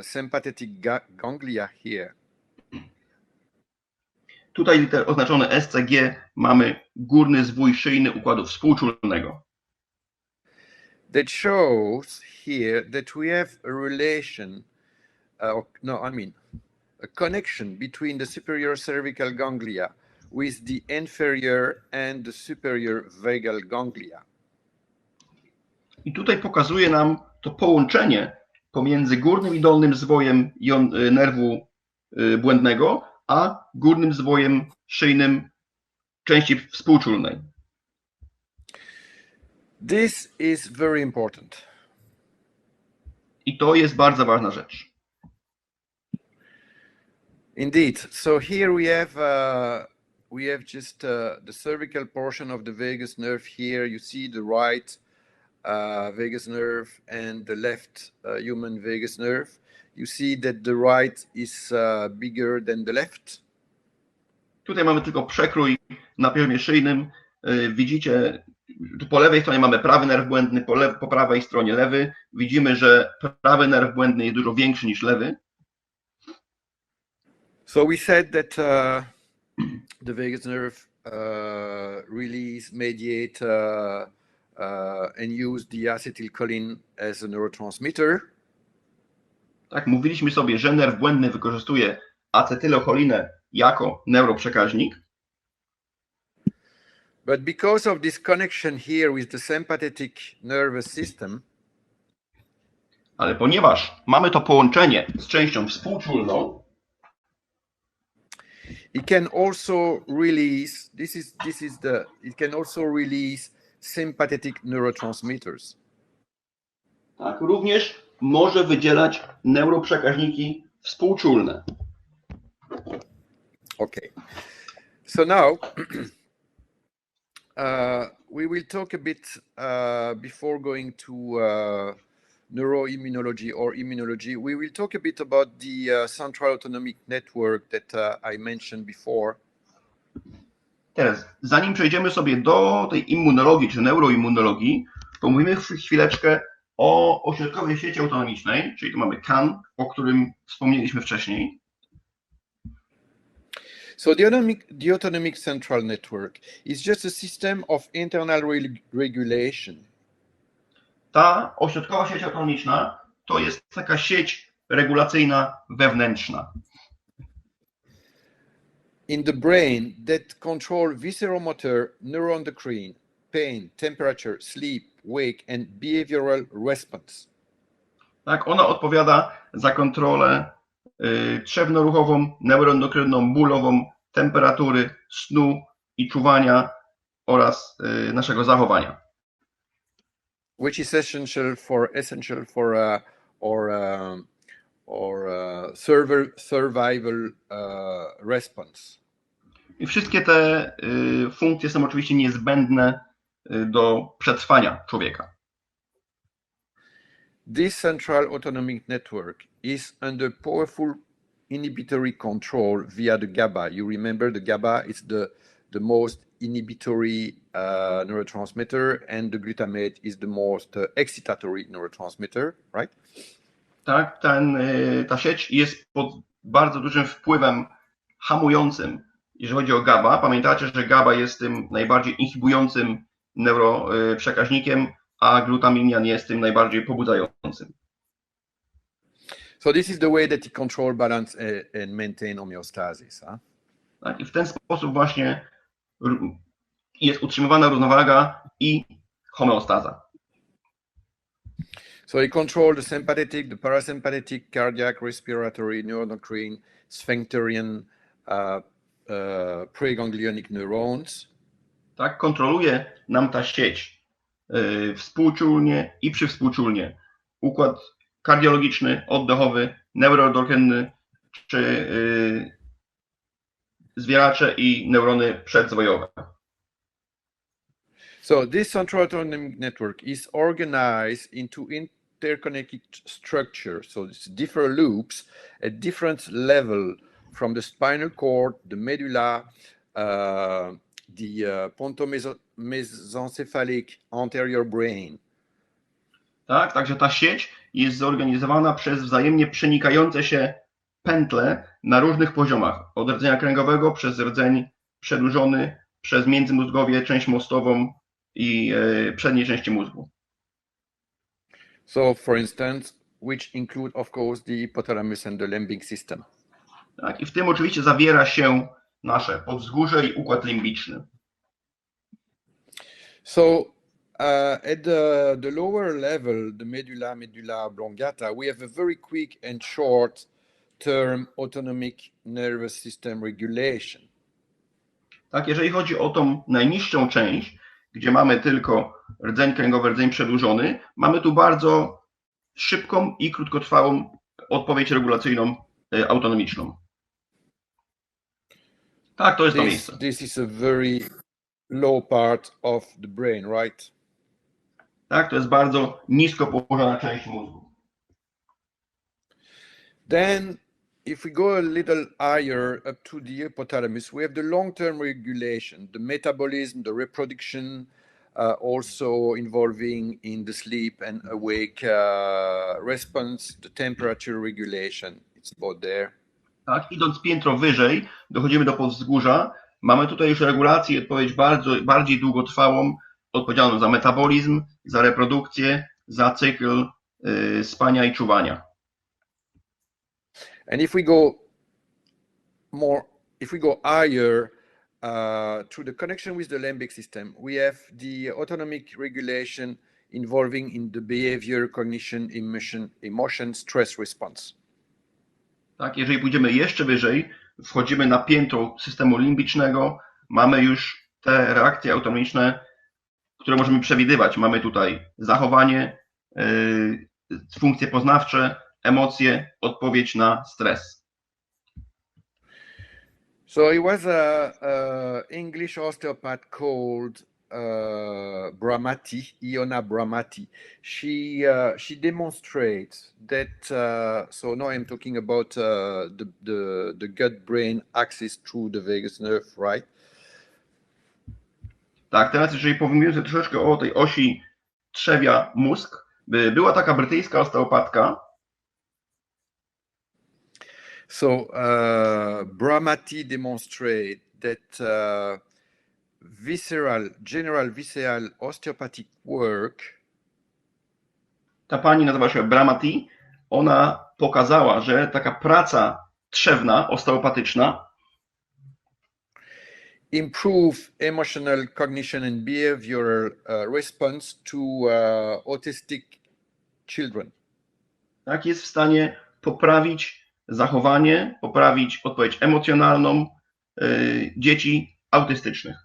sympathetic ganglia here. Tutaj oznaczone SCG mamy górny zwój szyjny układu współczulnego. That shows here that we have a relation, a connection between the superior cervical ganglia with the inferior and the superior vagal ganglia. I tutaj pokazuje nam to połączenie pomiędzy górnym i dolnym zwojem nerwu błędnego, a górnym zwojem szyjnym części współczulnej. This is very important. I to jest bardzo ważna rzecz. Indeed. So here we have just the cervical portion of the vagus nerve here. You see the right vagus nerve and the left human vagus nerve. You see that the right is bigger than the left. Tutaj mamy tylko przekrój na poziomie szyjnym. Widzicie, tu po lewej stronie mamy prawy nerw błędny, po prawej stronie lewy. Widzimy, że prawy nerw błędny jest dużo większy niż lewy. So we said that the vagus nerve mediate and use the acetylcholine as a neurotransmitter. Tak, mówiliśmy sobie, że nerw błędny wykorzystuje acetylocholinę jako neuroprzekaźnik. But because of this connection here with the sympathetic nervous system, ale ponieważ mamy to połączenie z częścią współczulną, it can also release it can also release sympathetic neurotransmitters. Tak, również może wydzielać neuroprzekaźniki współczulne. Okay. So now we will talk a bit before going to neuroimmunology or immunology. We will talk a bit about the central autonomic network that I mentioned before. Teraz, zanim przejdziemy sobie do tej immunologii czy neuroimmunologii, to mówimy chwileczkę o ośrodkowej sieci autonomicznej, czyli tu mamy CAN, o którym wspomnieliśmy wcześniej. So the autonomic central network is just a system of internal regulation. Ta ośrodkowa sieć autonomiczna to jest taka sieć regulacyjna wewnętrzna. in the brain that control visceromotor, neuroendocrine, pain, temperature, sleep, wake, and behavioral response. Tak, ona odpowiada za kontrolę trzewno-ruchową, neuroendokrynną, bólową, temperatury, snu i czuwania oraz naszego zachowania. Which is essential for survival response. I wszystkie te funkcje są oczywiście niezbędne do przetrwania człowieka. This central autonomic network is under powerful inhibitory control via the GABA. You remember the GABA is the most inhibitory neurotransmitter, and the glutamate is the most excitatory neurotransmitter, right? Tak, ta sieć jest pod bardzo dużym wpływem hamującym, jeżeli chodzi o GABA. Pamiętacie, że GABA jest tym najbardziej inhibującym neuroprzekaźnikiem, a glutaminian jest tym najbardziej pobudzającym. So this is the way that you control balance and maintain homeostasis. Huh? Tak, i w ten sposób właśnie jest utrzymywana równowaga i homeostaza. So you control the sympathetic, the parasympathetic, cardiac, respiratory, neuroendocrine, sphincterian, preganglionic neurons. Tak, kontroluje nam ta sieć współczulnie i przywspółczulnie. Układ kardiologiczny, oddechowy, neuroendokrynny, czy zwieracze i neurony przedzwojowe. So this central autonomic network is organized into interconnected structures. So it's different loops at different level from the spinal cord, the medulla, the pontomesencephalic anterior brain. Tak, także ta sieć jest zorganizowana przez wzajemnie przenikające się pętle na różnych poziomach. Od rdzenia kręgowego przez rdzeń przedłużony, przez międzymózgowie, część mostową i przedniej części mózgu. So, for instance, which include, of course, the hypothalamus and the limbic system. Tak, i w tym oczywiście zawiera się nasze poddźgórze i układ limbiczny. So, at the lower level, the medulla oblongata, we have a very quick and short-term autonomic nervous system regulation. Tak, jeżeli chodzi o tą najniższą część, gdzie mamy tylko rdzeń kręgowy, rdzeń przedłużony, mamy tu bardzo szybką i krótkotrwałą odpowiedź regulacyjną autonomiczną. Tak, to jest to miejsce. This is a very low part of the brain, right? Tak, to jest bardzo nisko położona część mózgu. Then, if we go a little higher up to the hypothalamus, we have the long-term regulation, the metabolism, the reproduction, also involving in the sleep and awake response, the temperature regulation. It's about there. Tak, idąc piętro wyżej, dochodzimy do poddźgórza. Mamy tutaj już regulację, odpowiedź bardziej długotrwałą, odpowiedzialną za metabolizm, za reprodukcję, za cykl spania i czuwania. And if we go higher through the connection with the limbic system, we have the autonomic regulation involving in the behavior, cognition, emotion, stress response. Tak, jeżeli pójdziemy jeszcze wyżej, wchodzimy na piętro systemu limbicznego, mamy już te reakcje autonomiczne, które możemy przewidywać. Mamy tutaj zachowanie, funkcje poznawcze, emocje, odpowiedź na stres. So it was a English osteopath called Bramati, Iona Bramati. She demonstrates that. So now I'm talking about the gut-brain axis through the vagus nerve, right? Tak, teraz jeżeli powiemy troszeczkę o tej osi trzewia-mózg, była taka brytyjska osteopatka. So Bramati demonstrate that general visceral osteopathic work. Ta pani nazywa się Bramati. Ona pokazała, że taka praca trzewna, osteopatyczna improve emotional cognition and behavioral response to autistic children. Tak, jest w stanie poprawić zachowanie, poprawić odpowiedź emocjonalną dzieci autystycznych.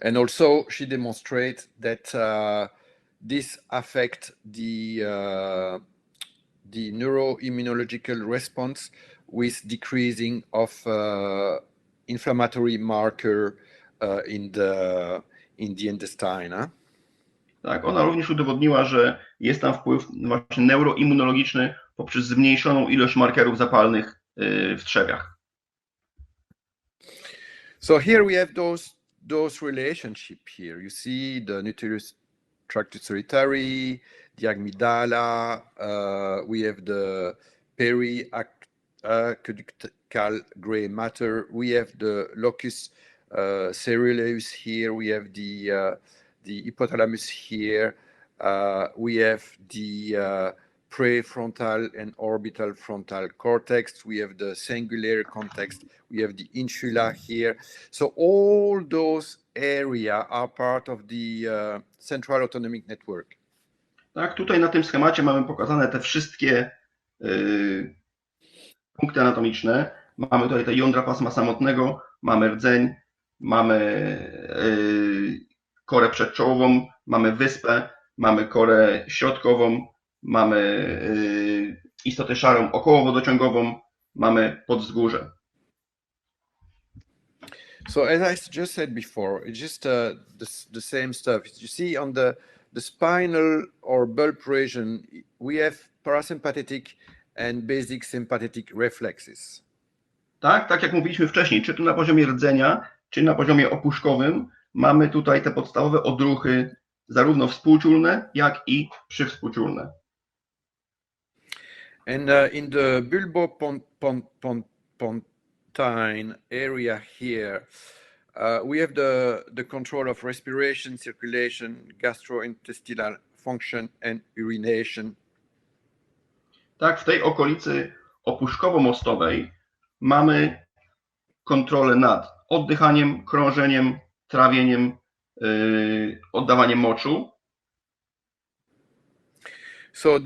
And also she demonstrates that this affects the neuroimmunological response with decreasing of inflammatory marker in the intestine. Tak, ona również udowodniła, że jest tam wpływ właśnie neuroimmunologiczny poprzez zmniejszoną ilość markerów zapalnych w trzewiach. So here we have those relationship here. You see the nucleus tractus solitary, the amygdala, we have the periaqueductal gray matter, we have the locus ceruleus here, we have the hypothalamus here, we have the prefrontal and orbital frontal cortex, we have the cingulate context, we have the insula here. So all those areas are part of the central autonomic network. Tak, tutaj na tym schemacie mamy pokazane te wszystkie punkty anatomiczne. Mamy tutaj te jądra pasma samotnego, mamy rdzeń, mamy korę przedczołową, mamy wyspę, mamy korę środkową, mamy istotę szarą okołowodociągową, mamy podzgórze. So as I just said before, it's just the same stuff. You see on the spinal or bulb region, we have parasympathetic and basic sympathetic reflexes. Tak jak mówiliśmy wcześniej, czy to na poziomie rdzenia, czy na poziomie opuszkowym, mamy tutaj te podstawowe odruchy, zarówno współczulne, jak i przywspółczulne. And in the bulbopontine area here, we have the control of respiration, circulation, gastrointestinal function, and urination. Tak, w tej okolicy opuszkowo-mostowej mamy kontrolę nad oddychaniem, krążeniem, trawieniem, oddawaniem moczu. So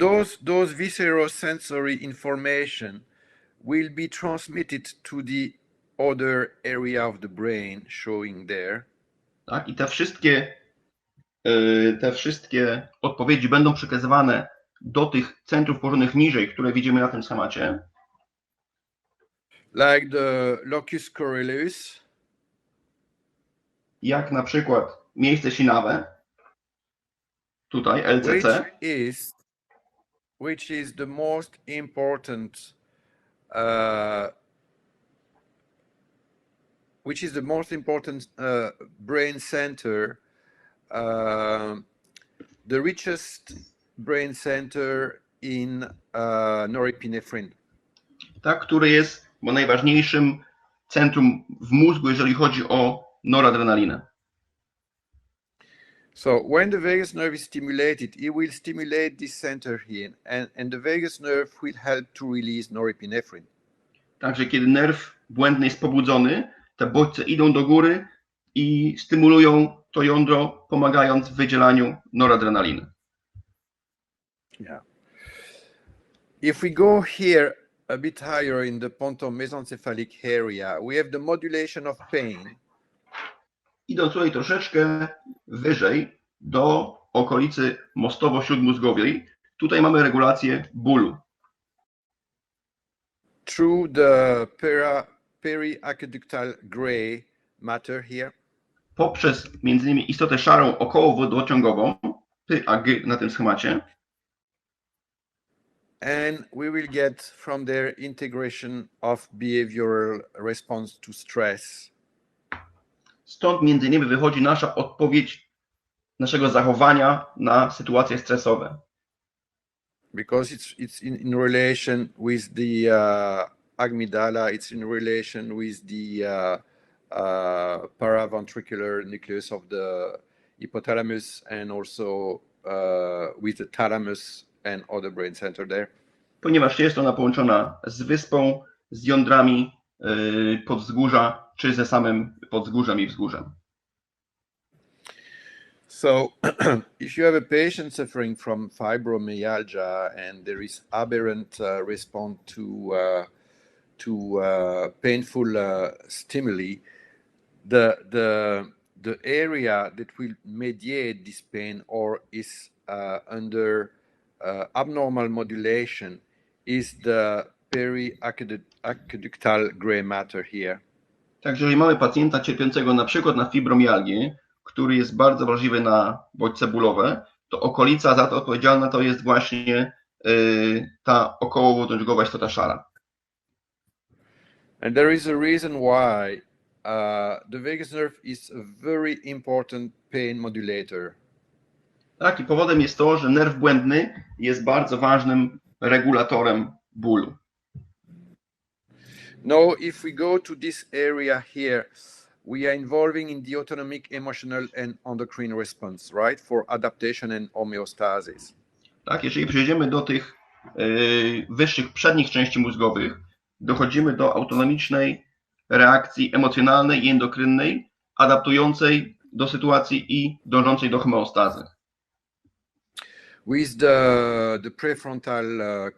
those viscerosensory information will be transmitted to the other area of the brain showing there. Tak, i te wszystkie odpowiedzi będą przekazywane do tych centrów położonych niżej, które widzimy na tym schemacie. Like the locus coeruleus. Jak na przykład miejsce sinawe. Tutaj LCC. Which is the most important brain center, the richest brain center in norepinephrine. Tak, który jest najważniejszym centrum w mózgu, jeżeli chodzi o noradrenalinę. So when the vagus nerve is stimulated, it will stimulate this center here, and the vagus nerve will help to release norepinephrine. Także kiedy nerw błędny jest pobudzony, te bodźce idą do góry i stymulują to jądro, pomagając w wydzielaniu noradrenaliny. Yeah. If we go here a bit higher in the pontomesencephalic area, we have the modulation of pain. Idąc tutaj troszeczkę wyżej do okolicy mostowo-śródmózgowej, tutaj mamy regulację bólu. Through the periaqueductal gray matter here. Poprzez między innymi istotę szarą okołowodociągową, PAG na tym schemacie. And we will get from there integration of behavioral response to stress. Stąd między innymi wychodzi nasza odpowiedź naszego zachowania na sytuacje stresowe. Because it's in relation with the amygdala, it's in relation with the paraventricular nucleus of the hypothalamus, and also with the thalamus and other brain center there. Ponieważ jest ona połączona z wyspą, z jądrami podzgórza czy ze samym podzgórzem i wzgórzem. So, if you have a patient suffering from fibromyalgia and there is aberrant response to painful stimuli, the area that will mediate this pain or is under abnormal modulation is the periaqueductal gray matter here. Także jeżeli mamy pacjenta cierpiącego na przykład na fibromialgię, który jest bardzo wrażliwy na bodźce bólowe, to okolica za to odpowiedzialna to jest właśnie ta okołowo-drążgowa istota szara. And there is a reason why the vagus nerve is a very important pain modulator. Tak, i powodem jest to, że nerw błędny jest bardzo ważnym regulatorem bólu. Now, if we go to this area here, we are involving in the autonomic, emotional, and endocrine response, right, for adaptation and homeostasis. Tak, jeżeli przejdziemy do tych wyższych przednich części mózgowych, dochodzimy do autonomicznej reakcji emocjonalnej i endokrynnej, adaptującej do sytuacji i dążącej do homeostazy. With the prefrontal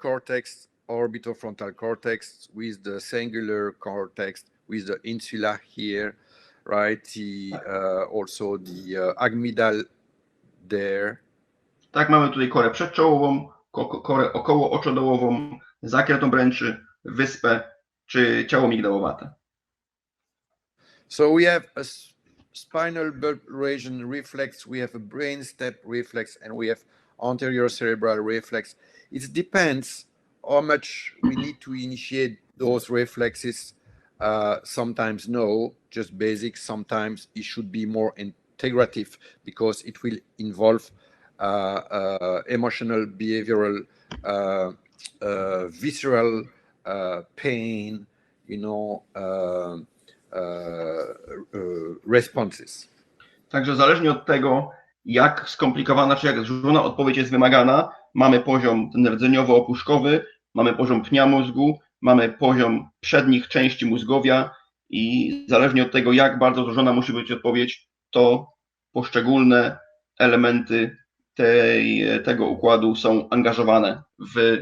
cortex, orbitofrontal cortex, with the singular cortex, with the insula here, right? Also the amygdala there. Tak, mamy tutaj korę przedczołową, korę okołooczodołową, zakręt obręczy, wyspę czy ciało migdałowate. So we have a spinal bulb region reflex, we have a brain step reflex, and we have anterior cerebral reflex. It depends how much we need to initiate those reflexes. Sometimes no, just basic. Sometimes it should be more integrative because it will involve emotional, behavioral, visceral pain, responses. Także zależnie od tego, jak skomplikowana czy jak złożona odpowiedź jest wymagana, mamy poziom rdzeniowo-opuszkowy, mamy poziom pnia mózgu, mamy poziom przednich części mózgowia i zależnie od tego, jak bardzo złożona musi być odpowiedź, to poszczególne elementy tego układu są angażowane w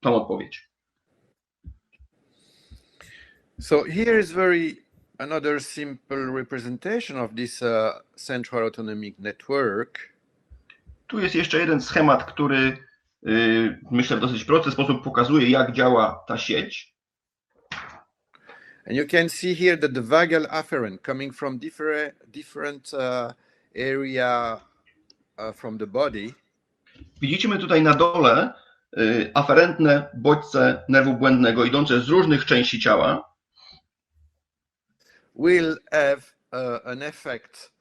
tą odpowiedź. So here is another simple representation of this central autonomic network. Tu jest jeszcze jeden schemat, który myślę w dosyć prosty sposób pokazuje, jak działa ta sieć. And you can see here that the vagal afferent coming from different area from the body. Widzimy tutaj na dole aferentne bodźce nerwu błędnego idące z różnych części ciała. Will have an effect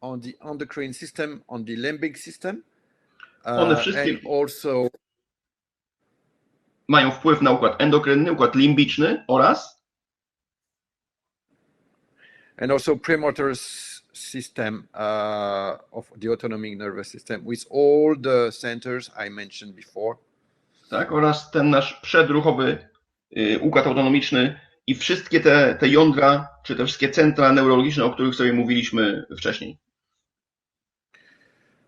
on the endocrine system, on the limbic system. One wszystkie and also mają wpływ na układ endokrynny, układ limbiczny oraz and also premotor system of the autonomic nervous system with all the centers I mentioned before. Tak, oraz ten nasz przedruchowy układ autonomiczny i wszystkie te jądra, czy te wszystkie centra neurologiczne, o których sobie mówiliśmy wcześniej.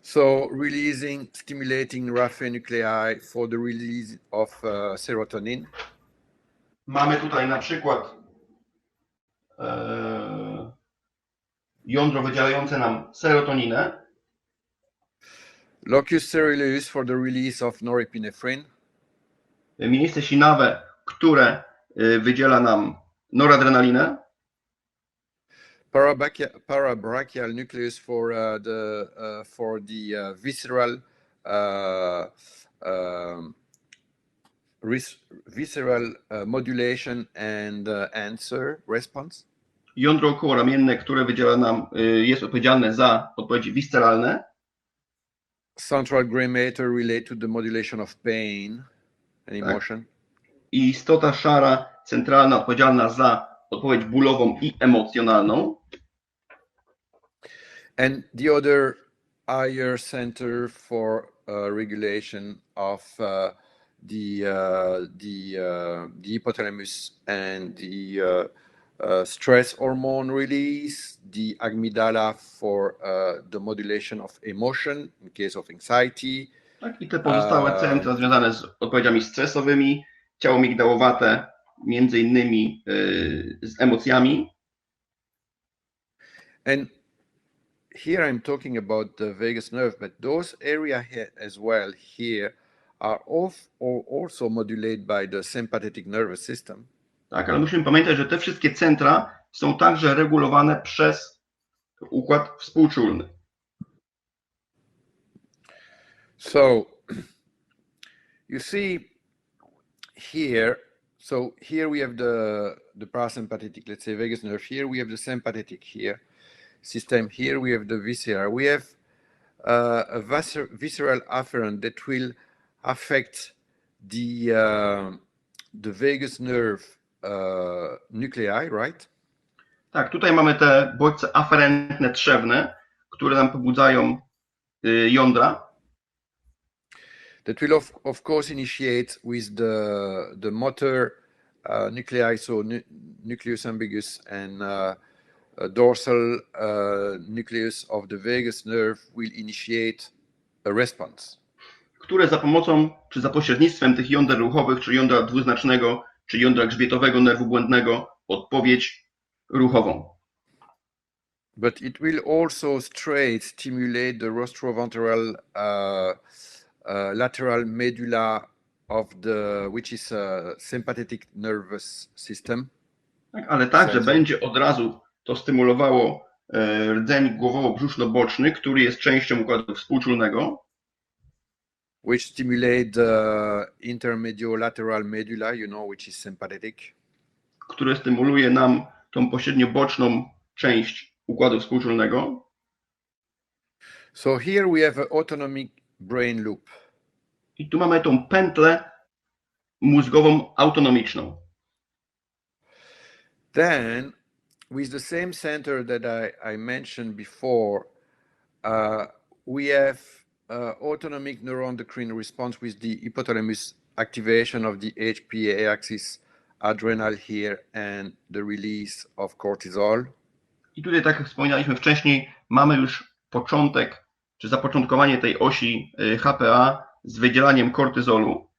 So stimulating raphe nuclei for the release of serotonin. Mamy tutaj na przykład jądro wydzielające nam serotoninę. Locus coeruleus for the release of norepinephrine. Miejsce sinawe, które wydziela nam noradrenalinę. Parabrachial nucleus for the visceral modulation and answer response. Jądro okołoramienne, które wydziela nam, jest odpowiedzialne za odpowiedzi visceralne. Central gray matter relate to the modulation of pain and emotion. Tak. I istota szara centralna odpowiedzialna za odpowiedź bólową i emocjonalną. And the other higher center for regulation of the hypothalamus and the stress hormone release, the amygdala for the modulation of emotion in case of anxiety. Tak, i te pozostałe centra związane z odpowiedziami stresowymi, ciało migdałowate, między innymi z emocjami. And here I'm talking about the vagus nerve, but those areas here as well here are also modulated by the sympathetic nervous system. Tak, ale musimy pamiętać, że te wszystkie centra są także regulowane przez układ współczulny. So you see here, so here we have the parasympathetic, let's say vagus nerve. Here we have the sympathetic here system. Here we have the viscera. We have a visceral afferent that will affect the vagus nerve nuclei, right? Tak, tutaj mamy te bodźce aferentne trzewne, które nam pobudzają jądra. That will of course initiate with the motor nuclei, so nucleus ambiguus and dorsal nucleus of the vagus nerve will initiate a response. Które za pomocą, czy za pośrednictwem tych jąder ruchowych, czy jądra dwuznacznego, czy jądra grzbietowego nerwu błędnego, odpowiedź ruchową. But it will also straight stimulate the rostroventral lateral medulla of which is a sympathetic nervous system. Tak, ale także będzie od razu to stymulowało rdzeń głowowo-brzuszno-boczny, który jest częścią układu współczulnego. Which stimulate the intermediolateral medulla, which is sympathetic. Które stymuluje nam tą pośrednio-boczną część układu współczulnego. So here we have an autonomic brain loop. I tu mamy tą pętlę mózgową autonomiczną. Then, with the same center that I mentioned before, we have autonomic neuroendocrine response with the hypothalamus activation of the HPA axis adrenal here and the release of cortisol. I tutaj, tak jak wspominaliśmy wcześniej, mamy już początek, czy zapoczątkowanie tej osi HPA z wydzielaniem kortyzolu.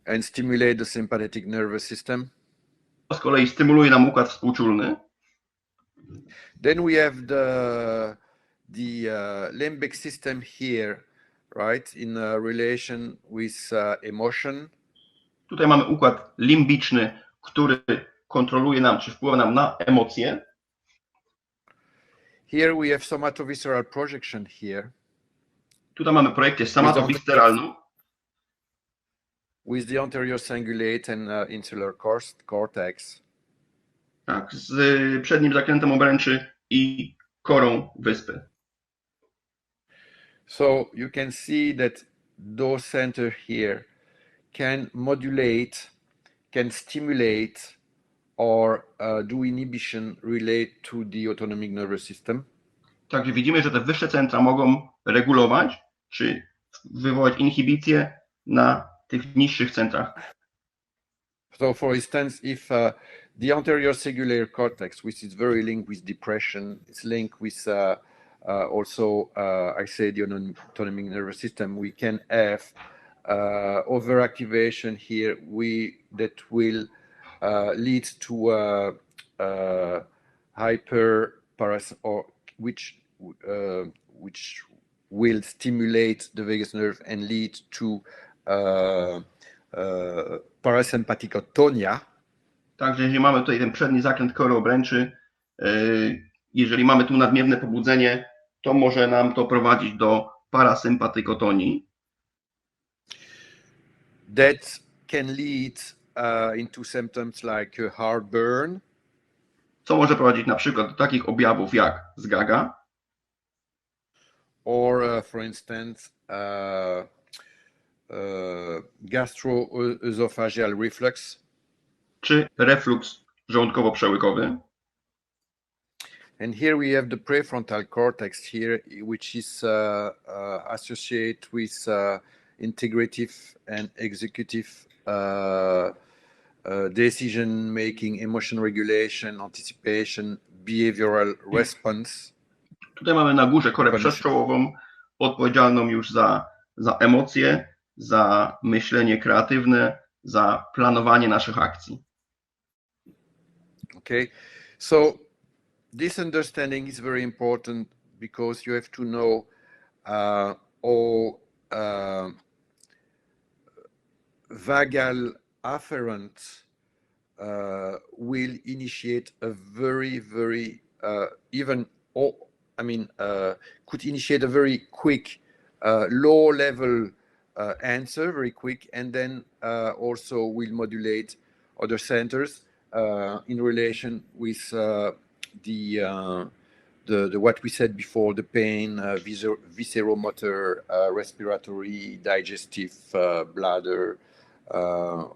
And stimulate the sympathetic nervous system. To z kolei stymuluje nam układ współczulny. Then we have the limbic system here, right, in relation with emotion. Tutaj mamy układ limbiczny, który kontroluje nam, czy wpływa nam na emocje. Here we have somatovisceral projection here. Tutaj mamy projekcję somatowisceralną. With the anterior cingulate and insular cortex. Tak, z przednim zakrętem obręczy i korą wyspy. So you can see that those centers here can modulate, can stimulate, or do inhibition relate to the autonomic nervous system. Także widzimy, że te wyższe centra mogą regulować, czy wywołać inhibicję na tych niższych centrach. So for instance, if the anterior cingulate cortex, which is very linked with depression, is linked with also, I say, the autonomic nervous system, we can have overactivation here that will lead to or which will stimulate the vagus nerve and lead to parasympatykotonia. Także jeżeli mamy tutaj ten przedni zakręt kory obręczy, jeżeli mamy tu nadmierne pobudzenie, to może nam to prowadzić do parasympatykotonii. That can lead into symptoms like heartburn. Co może prowadzić na przykład do takich objawów jak zgaga. Or for instance, gastroesophageal reflux. Czy refluks żołądkowo-przełykowy. And here we have the prefrontal cortex here, which is associated with integrative and executive decision making, emotion regulation, anticipation, behavioral response. Tutaj mamy na górze korę przezczołową, odpowiedzialną już za emocje, za myślenie kreatywne, za planowanie naszych akcji. Okay, so this understanding is very important because you have to know how vagal afferent will initiate a very could initiate a very quick low level answer, very quick, and then also will modulate other centers in relation with the what we said before, the pain, visceromotor, respiratory, digestive, bladder,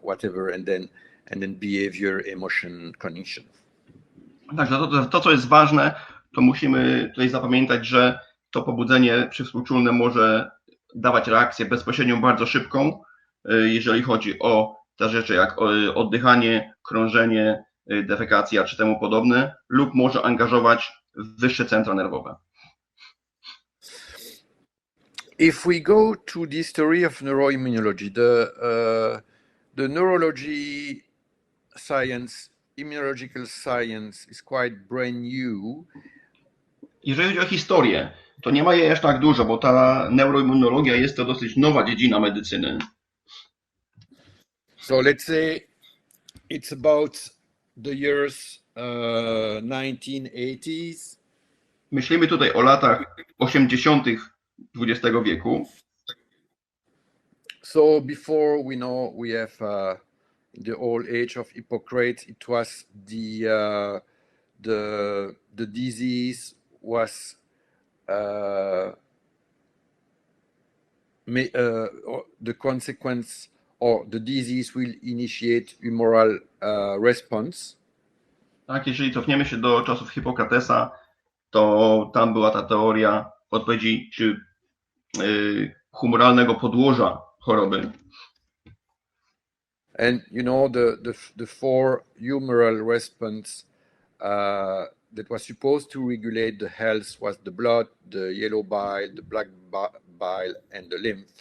whatever, and then behavior, emotion, cognition. Także to, co jest ważne, to musimy tutaj zapamiętać, że to pobudzenie przywspółczulne może dawać reakcję bezpośrednią, bardzo szybką, jeżeli chodzi o te rzeczy jak oddychanie, krążenie, defekacja czy temu podobne, lub może angażować wyższe centra nerwowe. If we go to the history of neuroimmunology, the neurology science, immunological science is quite brand new. Jeżeli chodzi o historię, to nie ma jej aż tak dużo, bo ta neuroimmunologia jest to dosyć nowa dziedzina medycyny. So let's say it's about the years 1980s. Myślimy tutaj o latach 80. XX wieku. So before we know we have the old age of Hippocrates, it was the disease was the consequence, or the disease will initiate humoral response. Tak, jeżeli cofniemy się do czasów Hipokratesa, to tam była ta teoria odpowiedzi czy humoralnego podłoża choroby. And you know the four humoral response that was supposed to regulate the health was the blood, the yellow bile, the black bile, and the lymph.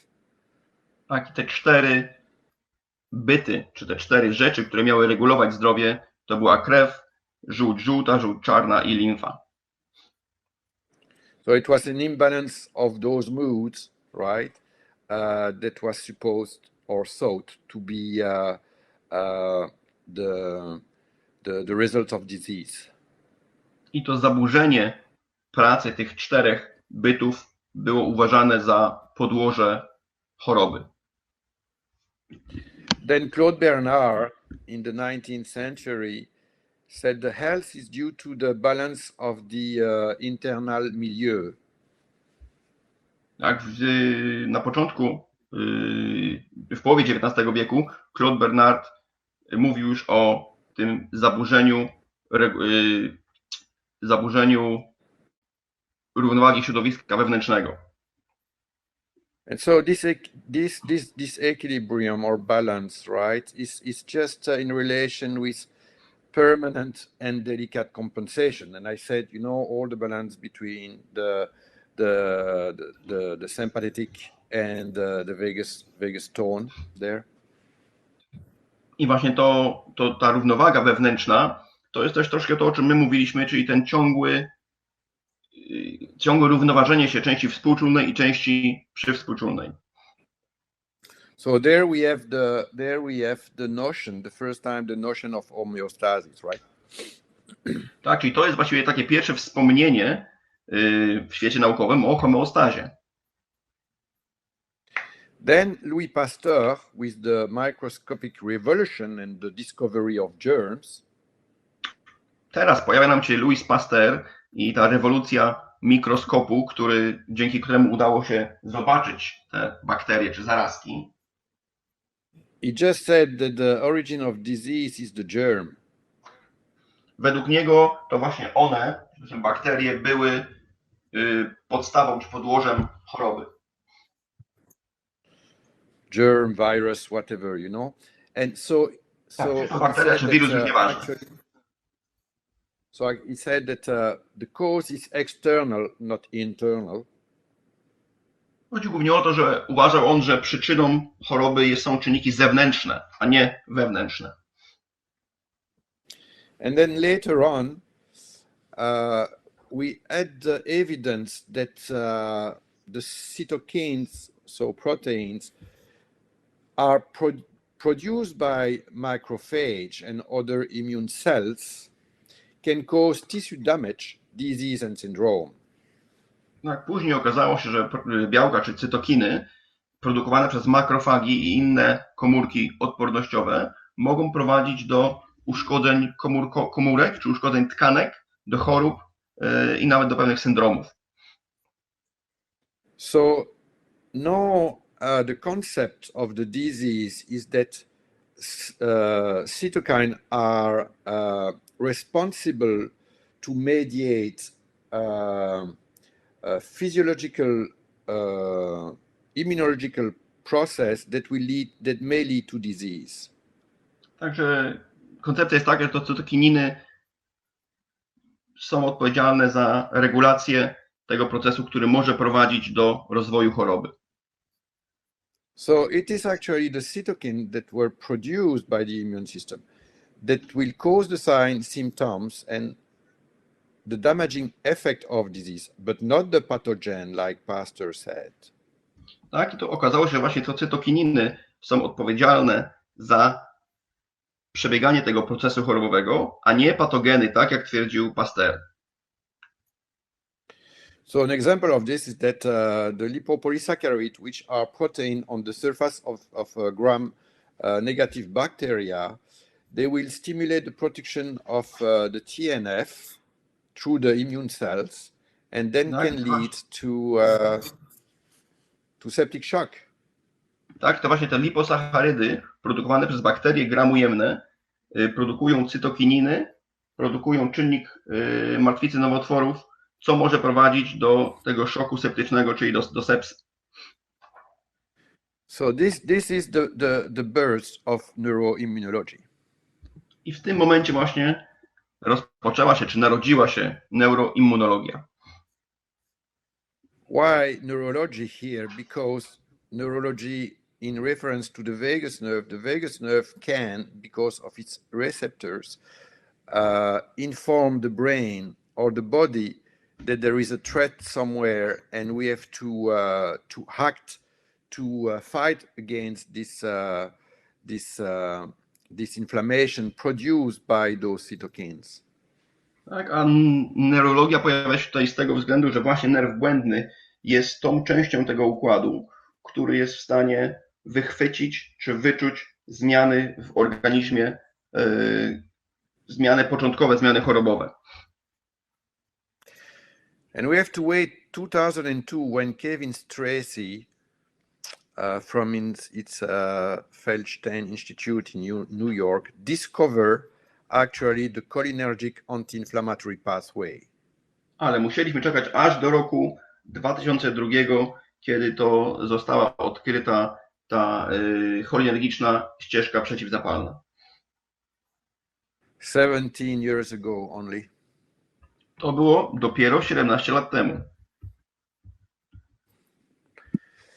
Tak, i te cztery byty, czy te cztery rzeczy, które miały regulować zdrowie, to była krew, żółć żółta, żółć czarna i limfa. So it was an imbalance of those moods, right? That was supposed or thought to be the result of disease. I to zaburzenie pracy tych czterech bytów było uważane za podłoże choroby. Then Claude Bernard in the 19th century said the health is due to the balance of the internal milieu. Tak, na początku, w połowie XIX wieku, Claude Bernard mówił już o tym zaburzeniu równowagi środowiska wewnętrznego. And so this equilibrium or balance, right, is just in relation with permanent and delicate compensation. And I said, you know, all the balance between the sympathetic and the vagus tone there. I właśnie ta równowaga wewnętrzna to jest też troszkę to, o czym my mówiliśmy, czyli ten ciągłe równoważenie się części współczulnej i części przywspółczulnej. So there we have the notion, the first time the notion of homeostasis, right? Tak, czyli to jest właściwie takie pierwsze wspomnienie w świecie naukowym o homeostazie. Then Louis Pasteur, with the microscopic revolution and the discovery of germs. Teraz pojawia nam się Louis Pasteur i ta rewolucja mikroskopu, dzięki któremu udało się zobaczyć te bakterie czy zarazki. He just said that the origin of disease is the germ. Według niego to właśnie one, bakterie, były podstawą czy podłożem choroby. Germ, virus, whatever, you know. And so Tak, So czy to he bakteria, said czy that wirus, już nieważne. he said that the cause is external, not internal. Chodzi głównie o to, że uważał on, że przyczyną choroby są czynniki zewnętrzne, a nie wewnętrzne. And then later on, we had the evidence that the cytokines, so proteins, are produced by macrophage and other immune cells, can cause tissue damage, disease and syndrome. Tak, później okazało się, że białka czy cytokiny produkowane przez makrofagi i inne komórki odpornościowe mogą prowadzić do uszkodzeń komórek czy uszkodzeń tkanek, do chorób i nawet do pewnych syndromów. So now the concept of the disease is that cytokines are responsible to mediate physiological, immunological process that may lead to disease. Także koncepcja jest taka, że to cytokininy są odpowiedzialne za regulację tego procesu, który może prowadzić do rozwoju choroby. So it is actually the cytokine that were produced by the immune system that will cause the signs, symptoms, and the damaging effect of disease, but not the pathogen, like Pasteur said. Tak, i to okazało się, że właśnie to cytokininy są odpowiedzialne za przebieganie tego procesu chorobowego, a nie patogeny, tak jak twierdził Pasteur. So an example of this is that the lipopolysaccharide, which are protein on the surface of gram-negative bacteria, they will stimulate the production of the TNF through the immune cells, and then can lead to septic shock. Tak, to właśnie te liposaccharydy produkowane przez bakterie gramujemne produkują cytokininy, produkują czynnik martwicy nowotworów, co może prowadzić do tego szoku septycznego, czyli do sepsy. So this is the birth of neuroimmunology. I w tym momencie właśnie rozpoczęła się, czy narodziła się neuroimmunologia. Why neurology here? Because neurology in reference to the vagus nerve can, because of its receptors, inform the brain or the body that there is a threat somewhere, and we have to act to fight against this inflammation produced by those cytokines. Tak, a neurologia pojawia się tutaj z tego względu, że właśnie nerw błędny jest tą częścią tego układu, który jest w stanie wychwycić czy wyczuć zmiany w organizmie, zmiany początkowe, zmiany chorobowe. And we have to wait 2002 when Kevin Tracy from its Feldstein Institute in New York discovered actually the cholinergic anti-inflammatory pathway. Ale musieliśmy czekać aż do roku 2002, kiedy to została odkryta ta cholinergiczna ścieżka przeciwzapalna. 17 years ago only. To było dopiero 17 lat temu.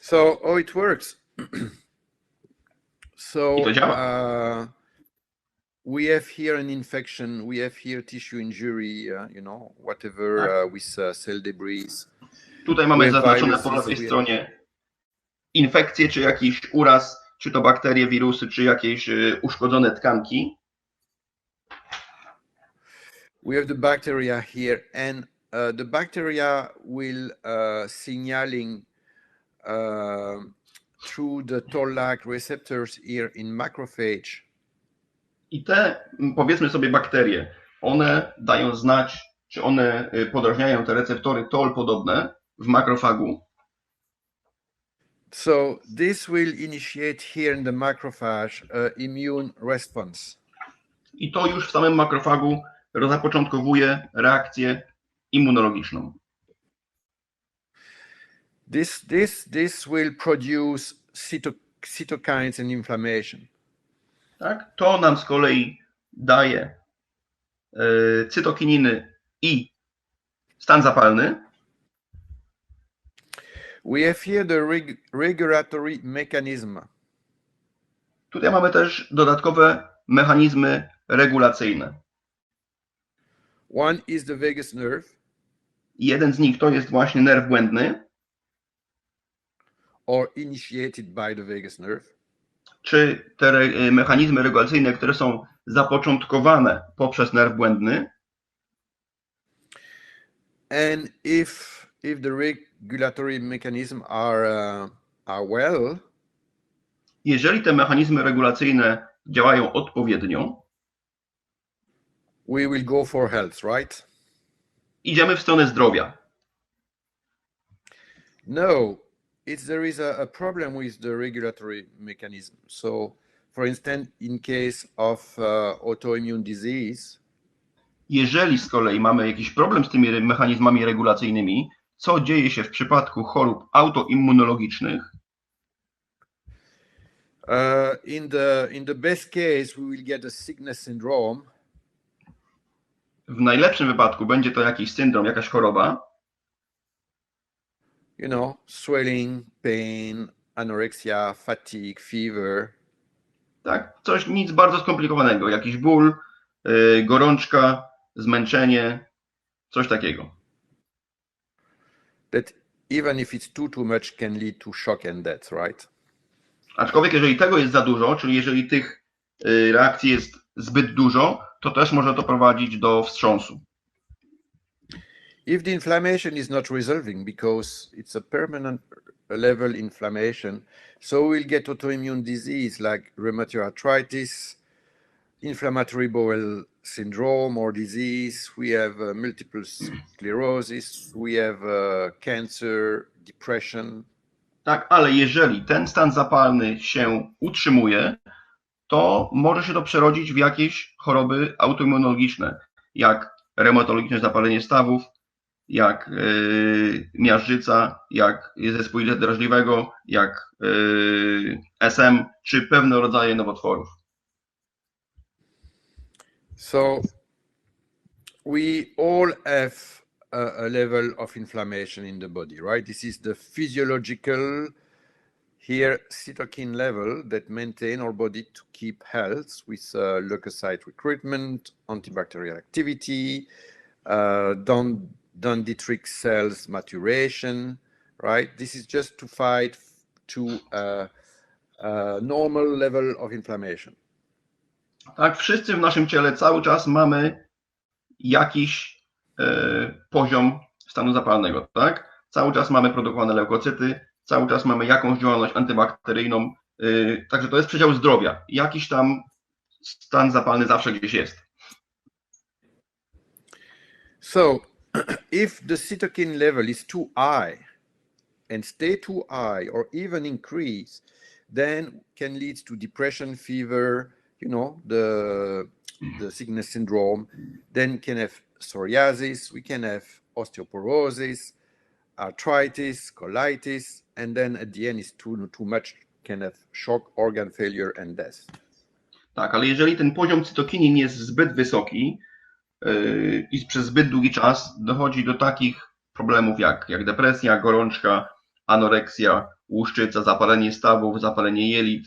So how it works? So I to działa. we have here an infection, we have here tissue injury, whatever, with cell debris. Tutaj mamy zaznaczone po lewej stronie infekcje, czy jakiś uraz, czy to bakterie, wirusy, czy jakieś uszkodzone tkanki. We have the bacteria here, and the bacteria will signaling through the toll-like receptors here in macrophage. I te, powiedzmy sobie, bakterie, one dają znać, czy one podrażniają te receptory TOL podobne w makrofagu. So this will initiate here in the macrophage immune response. I to już w samym makrofagu zapoczątkowuje reakcję immunologiczną. This will produce cytokines and inflammation. Tak? To nam z kolei daje cytokininy i stan zapalny. We have here the regulatory mechanism. Tutaj mamy też dodatkowe mechanizmy regulacyjne. One is the vagus nerve. Jeden z nich to jest właśnie nerw błędny, or initiated by the vagus nerve. Czy te mechanizmy regulacyjne, które są zapoczątkowane poprzez nerw błędny. And if the regulatory mechanism are well, jeżeli te mechanizmy regulacyjne działają odpowiednio, we will go for health, right? Idziemy w stronę zdrowia. No, there is a problem with the regulatory mechanism. So, for instance, in case of autoimmune disease, jeżeli z kolei mamy jakiś problem z tymi mechanizmami regulacyjnymi, co dzieje się w przypadku chorób autoimmunologicznych? In the best case, we will get a sickness syndrome. W najlepszym wypadku będzie to jakiś syndrom, jakaś choroba. You know, swelling, pain, anorexia, fatigue, fever. Tak, nic bardzo skomplikowanego, jakiś ból, gorączka, zmęczenie, coś takiego. That even if it's too much can lead to shock and death, right? Aczkolwiek jeżeli tego jest za dużo, czyli jeżeli tych reakcji jest zbyt dużo, to też może to prowadzić do wstrząsu. If the inflammation is not resolving because it's a permanent level inflammation, so we'll get autoimmune disease like rheumatoid arthritis, inflammatory bowel syndrome or disease, we have multiple sclerosis, we have cancer, depression. Tak, ale jeżeli ten stan zapalny się utrzymuje, to może się to przerodzić w jakieś choroby autoimmunologiczne, jak reumatologiczne zapalenie stawów, jak miażdżyca, jak zespół jelita drażliwego, jak SM, czy pewne rodzaje nowotworów. So we all have a level of inflammation in the body, right? This is the physiological here cytokine level that maintain our body to keep health with leukocyte recruitment, antibacterial activity, dendritic cells maturation, right? This is just to fight to a normal level of inflammation. Tak, wszyscy w naszym ciele cały czas mamy jakiś poziom stanu zapalnego, tak? Cały czas mamy produkowane leukocyty, cały czas mamy jakąś działalność antybakteryjną, także to jest przedział zdrowia. Jakiś tam stan zapalny zawsze gdzieś jest. So, if the cytokine level is too high and stay too high or even increase, then can lead to depression, fever, you know, the sickness syndrome. Then can have psoriasis, we can have osteoporosis, arthritis, colitis, and then at the end is too much, can have shock, organ failure and death. Tak, ale jeżeli ten poziom cytokinin jest zbyt wysoki i przez zbyt długi czas dochodzi do takich problemów jak depresja, gorączka, anoreksja, łuszczyca, zapalenie stawów, zapalenie jelit.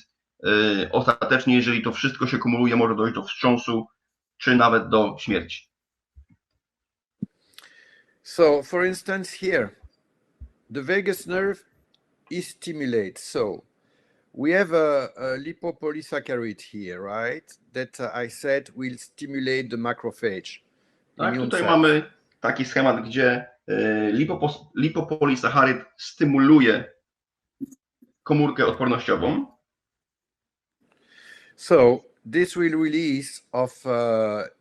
Ostatecznie, jeżeli to wszystko się kumuluje, może dojść do wstrząsu, czy nawet do śmierci. So, for instance, here, the vagus nerve is stimulated. So, we have a lipopolysaccharide here, right? That I said will stimulate the macrophage. Tak, tutaj mamy taki schemat, gdzie lipopolisacharyd stymuluje komórkę odpornościową. So this will release of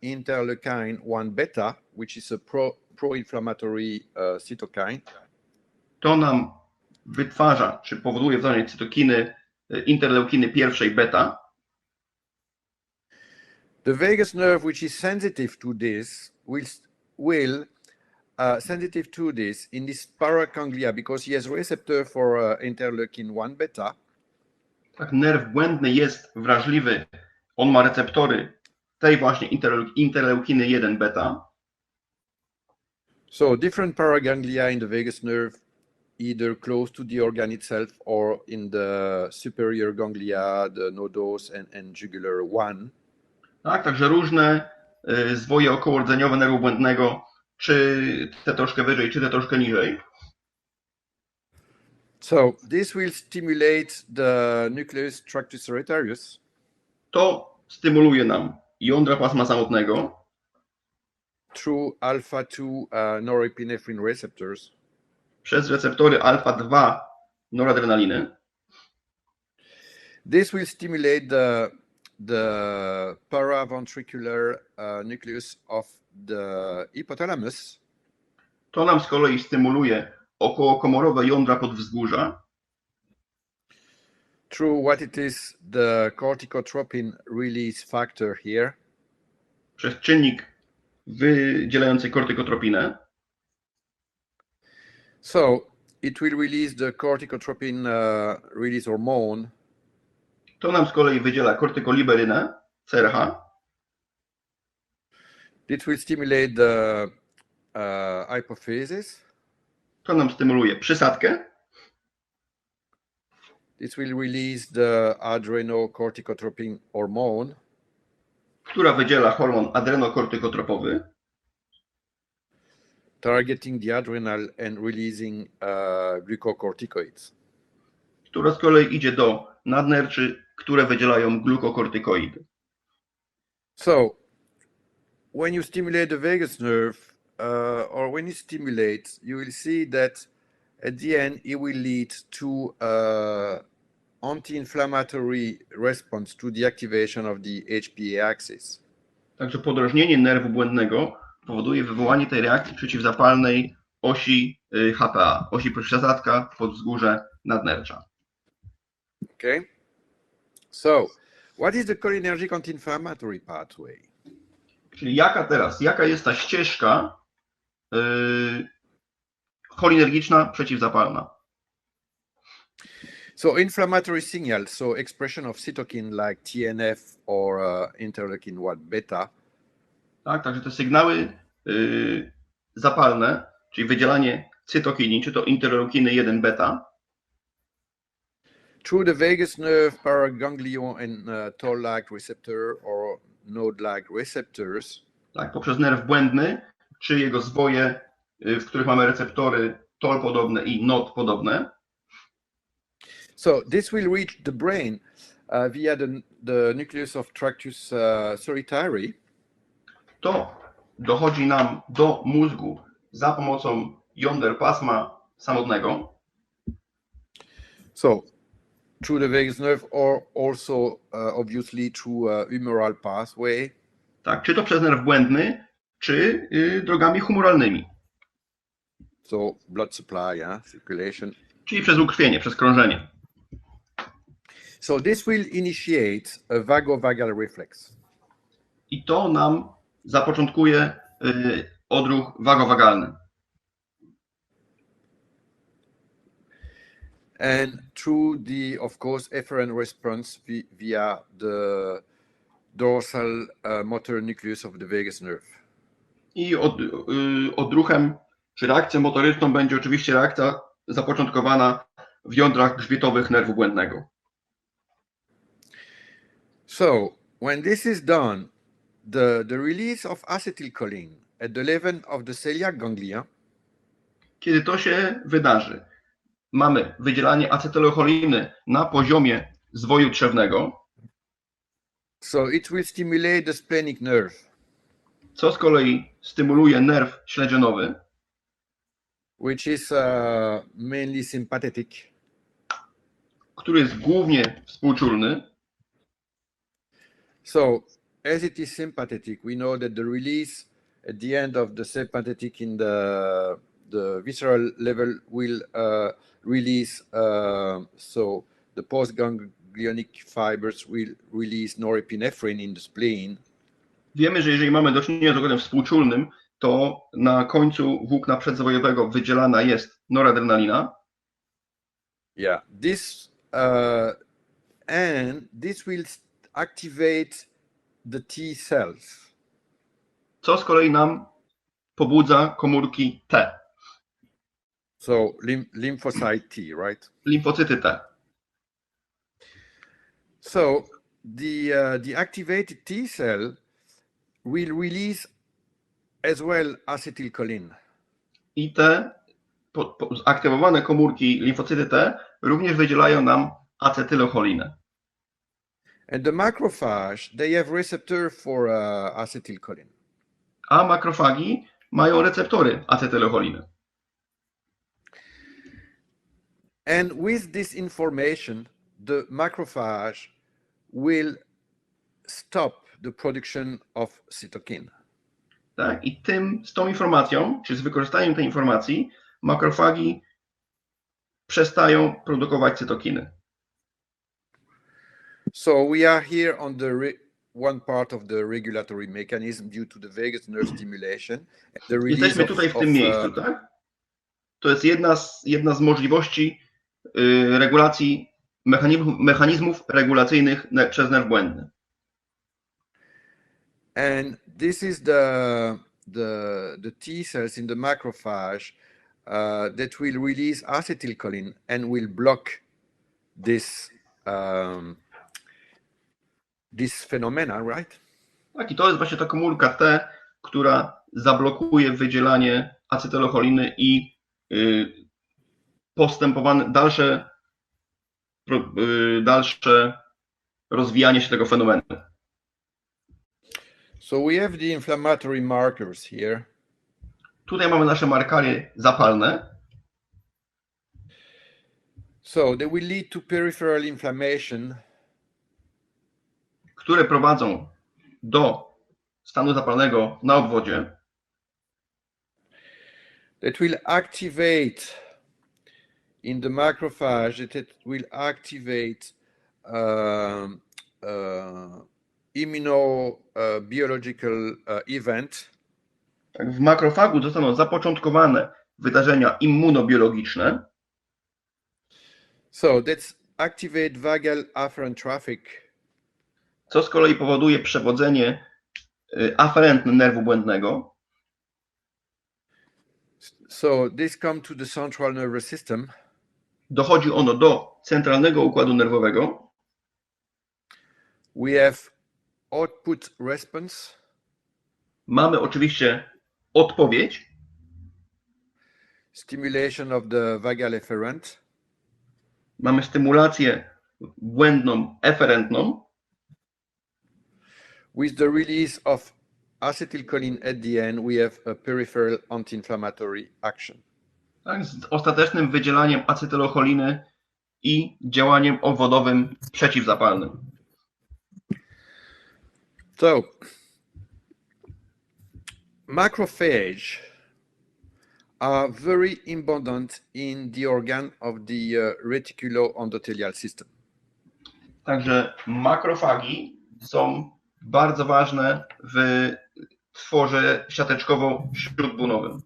interleukin 1 beta, which is a pro-inflammatory cytokine. To nam wytwarza, czy powoduje wytwarzanie cytokiny, interleukiny pierwszej beta. The vagus nerve, which is sensitive to this, will sensitive to this in this paraganglia because he has receptor for interleukin 1 beta. Tak, nerw błędny jest wrażliwy On ma receptory tej właśnie interleukiny 1 beta. So different paraganglia in the vagus nerve, either close to the organ itself or in the superior ganglia, the nodos and jugular 1. Tak, także różne zwoje okołordzeniowe nerwu błędnego, czy te troszkę wyżej, czy te troszkę niżej. So this will stimulate the nucleus tractus solitarius. To stymuluje nam jądra pasma samotnego Through alpha-2 norepinephrine receptors. przez receptory alfa-2 noradrenaliny. This will stimulate the paraventricular nucleus of the hypothalamus. To nam z kolei stymuluje okołokomorowe jądra podwzgórza. Through what it is the corticotropin release factor here. Przez czynnik wydzielający kortykotropinę. So it will release the corticotropin release hormone. To nam z kolei wydziela kortykoliberynę, CRH. It will stimulate the hypophysis. To nam stymuluje przysadkę. It will release the adrenocorticotropin hormone. Która wydziela hormon adrenokortykotropowy. Targeting the adrenal and releasing glucocorticoids. Która z kolei idzie do nadnerczy, które wydzielają glukokortykoidy. So, when you stimulate the vagus nerve, or when you stimulate, you will see that at the end it will lead to anti-inflammatory response to the activation of the HPA axis. Także podrażnienie nerwu błędnego powoduje wywołanie tej reakcji przeciwzapalnej osi HPA, osi przysadka, podwzgórze, nadnercza. Okay. So, what is the cholinergic anti-inflammatory pathway? Czyli jaka jest ta ścieżka cholinergiczna przeciwzapalna? So inflammatory signals, so expression of cytokine like TNF or interleukin 1 beta. Tak, także te sygnały zapalne, czyli wydzielanie cytokinii, czy to interleukiny 1 beta, through the vagus nerve paraganglion and toll-like receptor or node-like receptors. Tak, poprzez nerw błędny, czy jego zwoje, w których mamy receptory toll-podobne i node-podobne. So this will reach the brain via the nucleus of tractus solitari. To dochodzi nam do mózgu za pomocą jąder pasma samotnego. So through the vagus nerve or also obviously through humoral pathway. Tak, czy to przez nerw błędny, czy drogami humoralnymi. So blood supply, circulation. Czyli przez ukrwienie, przez krążenie. So this will initiate a vagovagal reflex. I to nam zapoczątkuje odruch wagowagalny. And through the, of course, efferent response via the dorsal motor nucleus of the vagus nerve. I odruchem, czy reakcją motoryczną będzie oczywiście reakcja zapoczątkowana w jądrach grzbietowych nerwu błędnego. So when this is done, the release of acetylcholine at the level of the celiac ganglia. Kiedy to się wydarzy, mamy wydzielanie acetylcholiny na poziomie zwoju trzewnego. So it will stimulate the splenic nerve. Co z kolei stymuluje nerw śledzionowy. Which is mainly sympathetic. Który jest głównie współczulny. So as it is sympathetic, we know that the release at the end of the sympathetic in the visceral level will release, so the postganglionic fibers will release norepinephrine in the spleen. Wiemy, że jeżeli mamy do czynienia z układem współczulnym, to na końcu włókna przedzwojowego wydzielana jest noradrenalina. Yeah, this and this will activate the T cells? Co z kolei nam pobudza komórki T? So lymphocyte T, right? Limfocyty T. So the activated T cell will release as well acetylcholine. I te zaktywowane komórki limfocyty T również wydzielają nam acetylocholinę. And the macrophage, they have receptor for acetylcholine. A makrofagi mają receptory acetylocholiny. And with this information, the macrophage will stop the production of cytokine. Tak? I z tą informacją, czy z wykorzystaniem tej informacji, makrofagi przestają produkować cytokiny. So we are here on the one part of the regulatory mechanism due to the vagus nerve stimulation. And the release Jesteśmy tutaj w tym miejscu, tak? To jest jedna z możliwości regulacji mechanizmów regulacyjnych przez nerw błędny. And this is the T cells in the macrophage that will release acetylcholine and will block this this phenomena, right? Tak, i to jest właśnie ta komórka T, która zablokuje wydzielanie acetylocholiny i dalsze rozwijanie się tego fenomenu. So we have the inflammatory markers here. Tutaj mamy nasze markery zapalne. So they will lead to peripheral inflammation, które prowadzą do stanu zapalnego na obwodzie. That will activate in the macrophage, that will activate immunobiological event. W makrofagu zostaną zapoczątkowane wydarzenia immunobiologiczne. So that's activate vagal afferent traffic. Co z kolei powoduje przewodzenie aferentne nerwu błędnego. So this come to the central nervous system. Dochodzi ono do centralnego układu nerwowego. We have output response. Mamy oczywiście odpowiedź. Stimulation of the vagal efferent. Mamy stymulację błędną, eferentną. With the release of acetylcholine at the end, we have a peripheral anti-inflammatory action. Tak, z ostatecznym wydzielaniem acetylocholiny i działaniem obwodowym przeciwzapalnym. So, macrophage are very important in the organ of the reticuloendothelial system. Także makrofagi są bardzo ważne w tworze siateczkowo-śródbłonowym.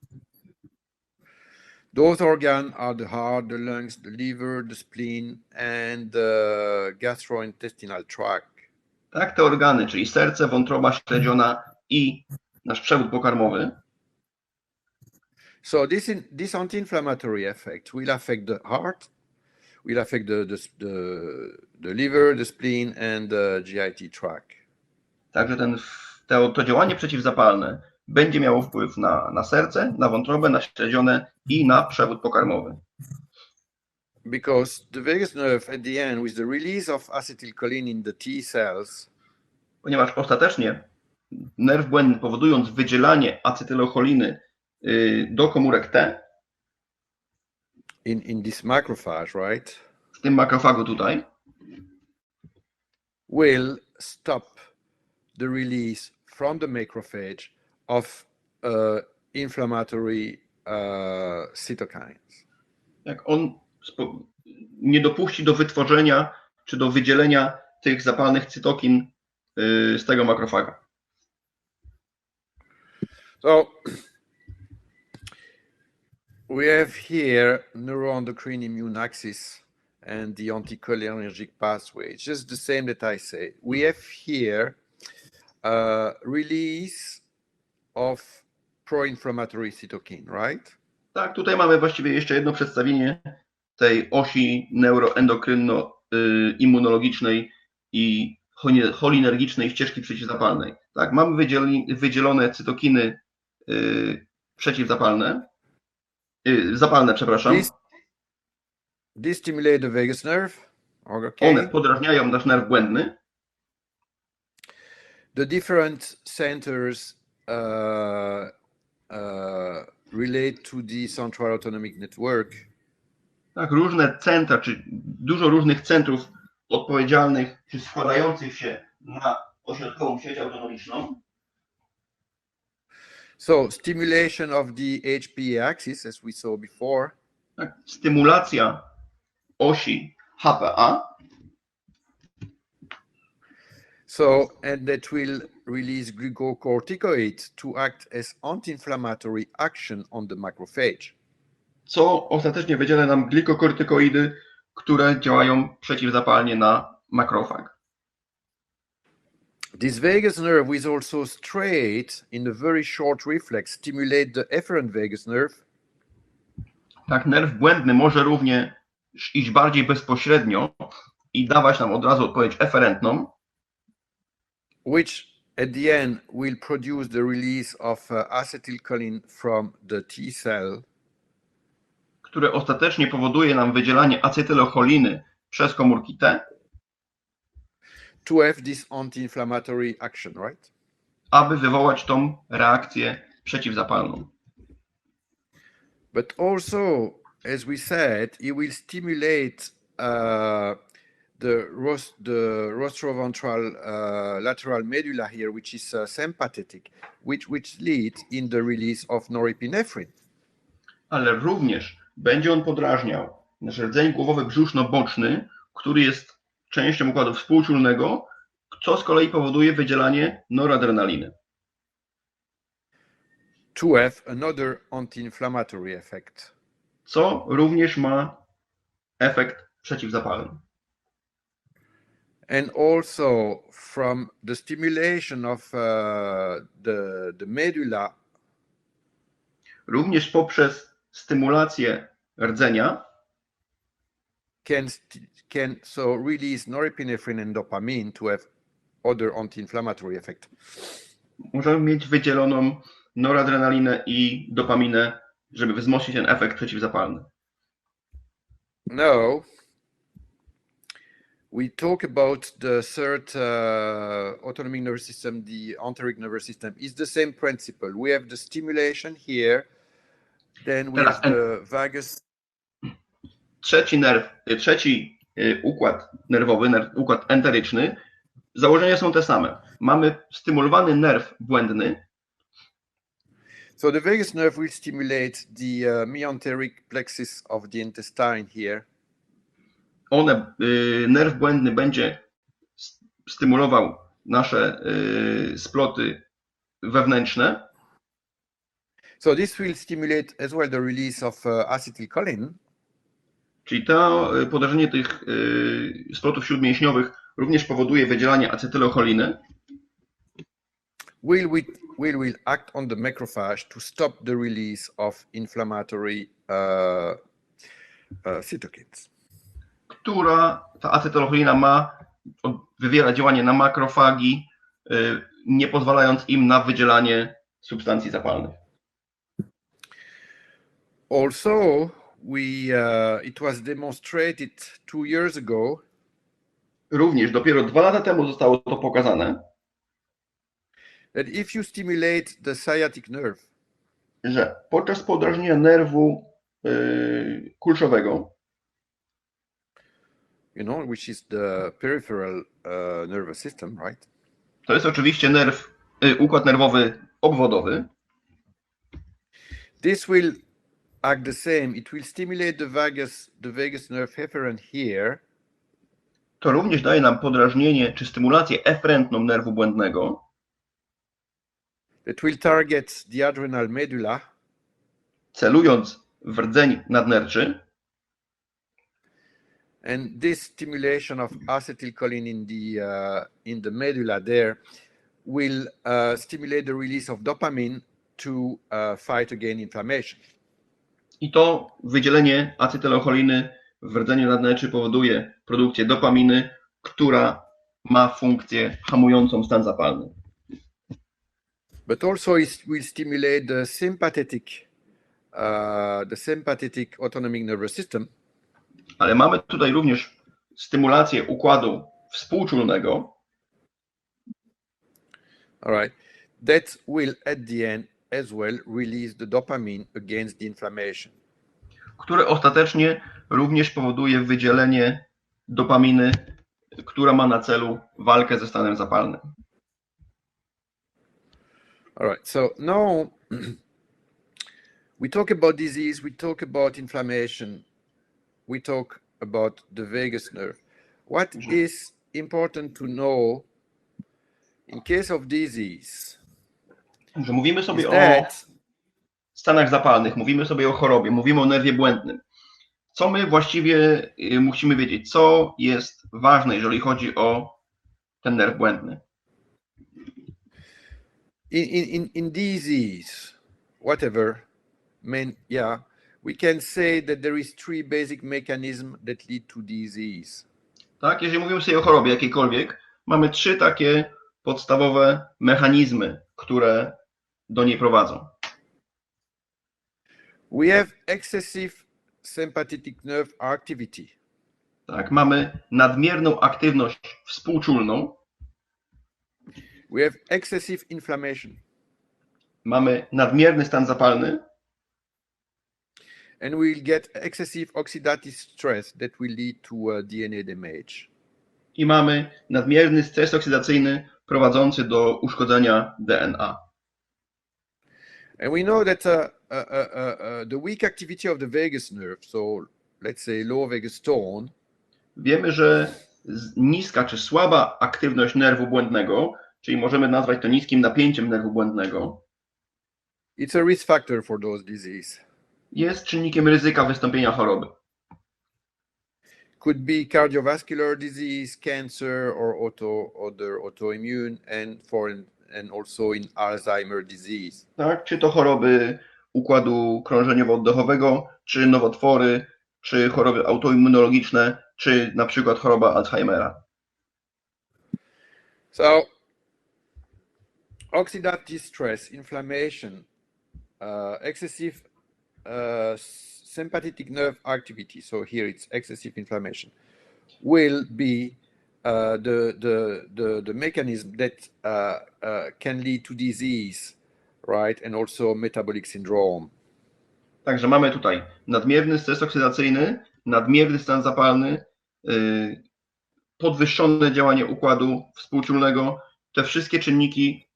Those organs are the heart, the lungs, the liver, the spleen, and the gastrointestinal tract. Tak, te organy, czyli serce, wątroba śledziona i nasz przewód pokarmowy. So this anti-inflammatory effect will affect the heart, will affect the liver, the spleen, and the GIT tract. Także to działanie przeciwzapalne będzie miało wpływ na serce, na wątrobę, na śledzione i na przewód pokarmowy. Because the vagus nerve at the end, with the release of acetylcholine in the T cells, ponieważ ostatecznie nerw błędny, powodując wydzielanie acetylocholiny do komórek T, in this macrophage, right? W tym makrofagu tutaj, will stop the release from the macrophage of inflammatory cytokines. jak on nie dopuści do wytworzenia czy do wydzielenia tych zapalnych cytokin z tego makrofaga. So we have here neuroendocrine immune axis and the anticholinergic pathway. It's just the same that I say. We have here release of pro-inflammatory cytokine, right? Tak, tutaj mamy właściwie jeszcze jedno przedstawienie tej osi neuroendokrynno-immunologicznej i cholinergicznej ścieżki przeciwzapalnej. Tak, mamy wydzielone cytokiny przeciwzapalne, zapalne, przepraszam. These stimulate the vagus nerve. Okay. One podrażniają nasz nerw błędny. The different centers relate to the central autonomic network. Tak, różne centra, czy dużo różnych centrów odpowiedzialnych, czy składających się na ośrodkową sieć autonomiczną. So stimulation of the HPA axis, as we saw before. Tak, stymulacja osi HPA. So, and that will release glucocorticoids to act as anti-inflammatory action on the macrophage. Co ostatecznie wydziela nam glikokortykoidy, które działają przeciwzapalnie na makrofag. This vagus nerve is also straight in a very short reflex stimulate the efferent vagus nerve. Tak, nerw błędny może również iść bardziej bezpośrednio i dawać nam od razu odpowiedź eferentną, which at the end will produce the release of acetylcholine from the T cell, które ostatecznie powoduje nam wydzielanie acetylocholiny przez komórki T, to have this anti-inflammatory action, right? aby wywołać tą reakcję przeciwzapalną. But also, as we said, it will stimulate the rostroventral lateral medulla here, which is sympathetic, which leads in the release of norepinephrine. Ale również będzie on podrażniał nasz rdzeń głowowy brzuszno-boczny, który jest częścią układu współczulnego, co z kolei powoduje wydzielanie noradrenaliny. To have another anti-inflammatory effect. Co również ma efekt przeciwzapalny. And also from the stimulation of the medulla. Również poprzez stymulację rdzenia can so release norepinephrine and dopamine to have other anti-inflammatory effect. Możemy mieć wydzieloną noradrenalinę i dopaminę, żeby wzmocnić ten efekt przeciwzapalny. Now, we talk about the third autonomic nervous system, the enteric nervous system. It's the same principle. We have the stimulation here, then we have the vagus. Trzeci układ nerwowy, układ enteryczny, założenia są te same. Mamy stymulowany nerw błędny. So the vagus nerve will stimulate the mesenteric plexus of the intestine here. Nerw błędny będzie stymulował nasze sploty wewnętrzne. So this will stimulate as well the release of acetylcholine. Czyli to podarzenie tych splotów śródmięśniowych również powoduje wydzielanie acetylocholiny. Will act on the macrophage to stop the release of inflammatory cytokines. Która ta acetylocholina wywiera działanie na makrofagi, nie pozwalając im na wydzielanie substancji zapalnych. Also, it was demonstrated 2 years ago. Również dopiero 2 lata temu zostało to pokazane, that if you stimulate the sciatic nerve, że podczas podrażnienia nerwu kulszowego, which is the peripheral nervous system, right? To jest oczywiście układ nerwowy obwodowy. This will act the same. It will stimulate the vagus nerve efferent here. To również daje nam podrażnienie czy stymulację efferentną nerwu błędnego. That will target the adrenal medulla. Celując w rdzeń nadnerczy. And this stimulation of acetylcholine in the medulla there will stimulate the release of dopamine to fight against inflammation. I to wydzielenie acetylcholiny w rdzeniu nadnerczy powoduje produkcję dopaminy, która ma funkcję hamującą stan zapalny. But also it will stimulate the sympathetic autonomic nervous system. Ale mamy tutaj również stymulację układu współczulnego. All right. That will at the end as well release the dopamine against the inflammation. Które ostatecznie również powoduje wydzielenie dopaminy, która ma na celu walkę ze stanem zapalnym. All right. So now we talk about disease, we talk about inflammation, we talk about the vagus nerve. What is important to know in case of disease? Że mówimy sobie o stanach zapalnych, mówimy sobie o chorobie, mówimy o nerwie błędnym. Co my właściwie musimy wiedzieć? Co jest ważne, jeżeli chodzi o ten nerw błędny? In disease, whatever, we can say that there is three basic mechanisms that lead to disease. Tak, jeżeli mówimy sobie o chorobie jakiejkolwiek, mamy trzy takie podstawowe mechanizmy, które do niej prowadzą. We have excessive sympathetic nerve activity. Tak, mamy nadmierną aktywność współczulną. We have excessive inflammation. Mamy nadmierny stan zapalny. And we'll get excessive oxidative stress that will lead to DNA damage. I mamy nadmierny stres oksydacyjny prowadzący do uszkodzenia DNA. And we know that the weak activity of the vagus nerve, so let's say low vagus tone, wiemy, że niska czy słaba aktywność nerwu błędnego, czyli możemy nazwać to niskim napięciem nerwu błędnego, it's a risk factor for those disease. Jest czynnikiem ryzyka wystąpienia choroby. Could be cardiovascular disease, cancer, or other autoimmune, and also in Alzheimer disease. Tak, czy to choroby układu krążeniowo-oddechowego, czy nowotwory, czy choroby autoimmunologiczne, czy na przykład choroba Alzheimera. So, oxidative stress, inflammation, excessive sympathetic nerve activity, so here it's excessive inflammation, will be the mechanism that can lead to disease, right, and also metabolic syndrome. Także mamy tutaj nadmierny stres oksydacyjny, nadmierny stan zapalny, podwyższone działanie układu współczulnego. Te wszystkie czynniki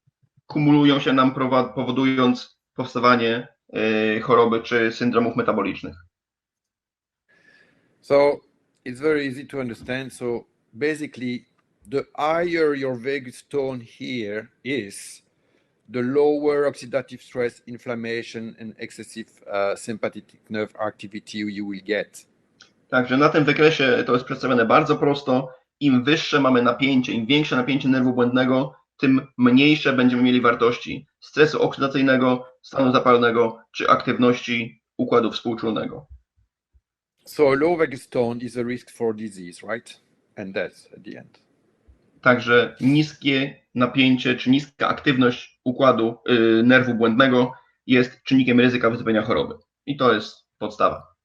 kumulują się nam, powodując powstawanie choroby czy syndromów metabolicznych. So it's very easy to understand. So basically, the higher your vagus tone here is, the lower oxidative stress, inflammation, and excessive sympathetic nerve activity you will get. Także na tym wykresie to jest przedstawione bardzo prosto. Im wyższe mamy napięcie, im większe napięcie nerwu błędnego, tym mniejsze będziemy mieli wartości stresu oksydacyjnego, stanu zapalnego czy aktywności układu współczulnego. So low vagus tone is a risk for disease, right? And death at the end. Także niskie napięcie czy niska aktywność układu nerwu błędnego jest czynnikiem ryzyka wystąpienia choroby. I to jest podstawa.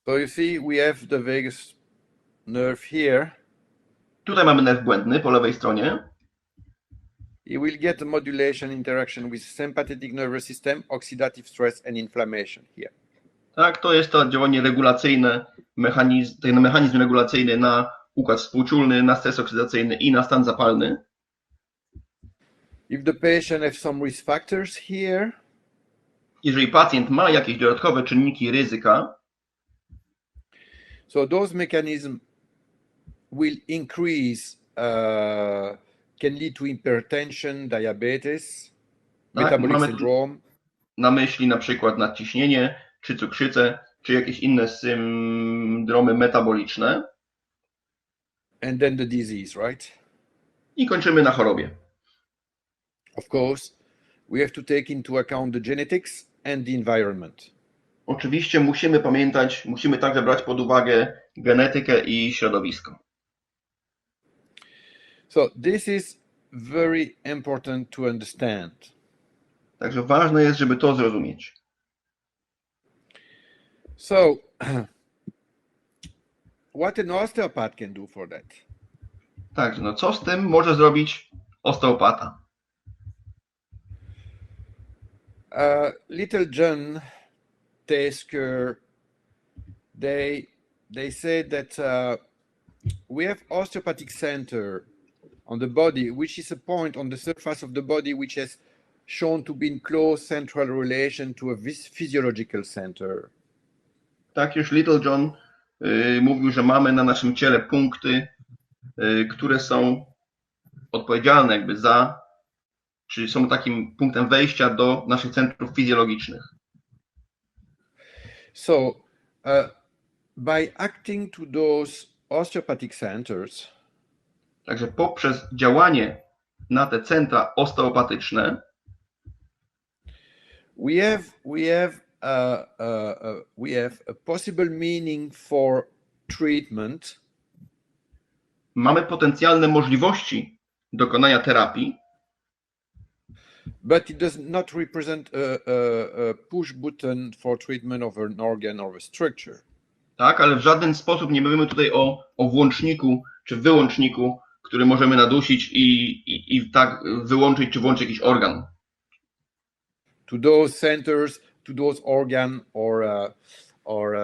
So you see, we have the vagus nerve here. Tutaj mamy nerw błędny po lewej stronie. You will get a modulation interaction with sympathetic nervous system, oxidative stress and inflammation here. Tak, to jest to działanie regulacyjne, ten mechanizm regulacyjny na układ współczulny, na stres oksydacyjny i na stan zapalny. If the patient has some risk factors here, jeżeli pacjent ma jakieś dodatkowe czynniki ryzyka, so those mechanisms will increase, can lead to hypertension, diabetes, metabolic syndrome. Na myśli na przykład nadciśnienie czy cukrzycę, czy jakieś inne syndromy metaboliczne. And then the disease, right? I kończymy na chorobie. Of course, we have to take into account the genetics and the environment. Oczywiście musimy pamiętać, musimy także brać pod uwagę genetykę i środowisko. So this is very important to understand. Także ważne jest, żeby to zrozumieć. So, what an osteopath can do for that? Także, no co z tym może zrobić osteopata? Little John Tasker, they say that we have osteopathic center on the body, which is a point on the surface of the body which has shown to be in close central relation to a physiological center. Tak już Little John mówił, że mamy na naszym ciele punkty, które są odpowiedzialne jakby za, czyli są takim punktem wejścia do naszych centrów fizjologicznych. So, by acting to those osteopathic centers, także poprzez działanie na te centra osteopatyczne we have a possible meaning for treatment. Mamy potencjalne możliwości dokonania terapii, but it does not represent a push button for treatment of an organ or a structure. Tak, ale w żaden sposób nie mówimy tutaj o włączniku czy wyłączniku, który możemy nadusić i tak wyłączyć czy włączyć jakiś organ. To those centers, to those organ or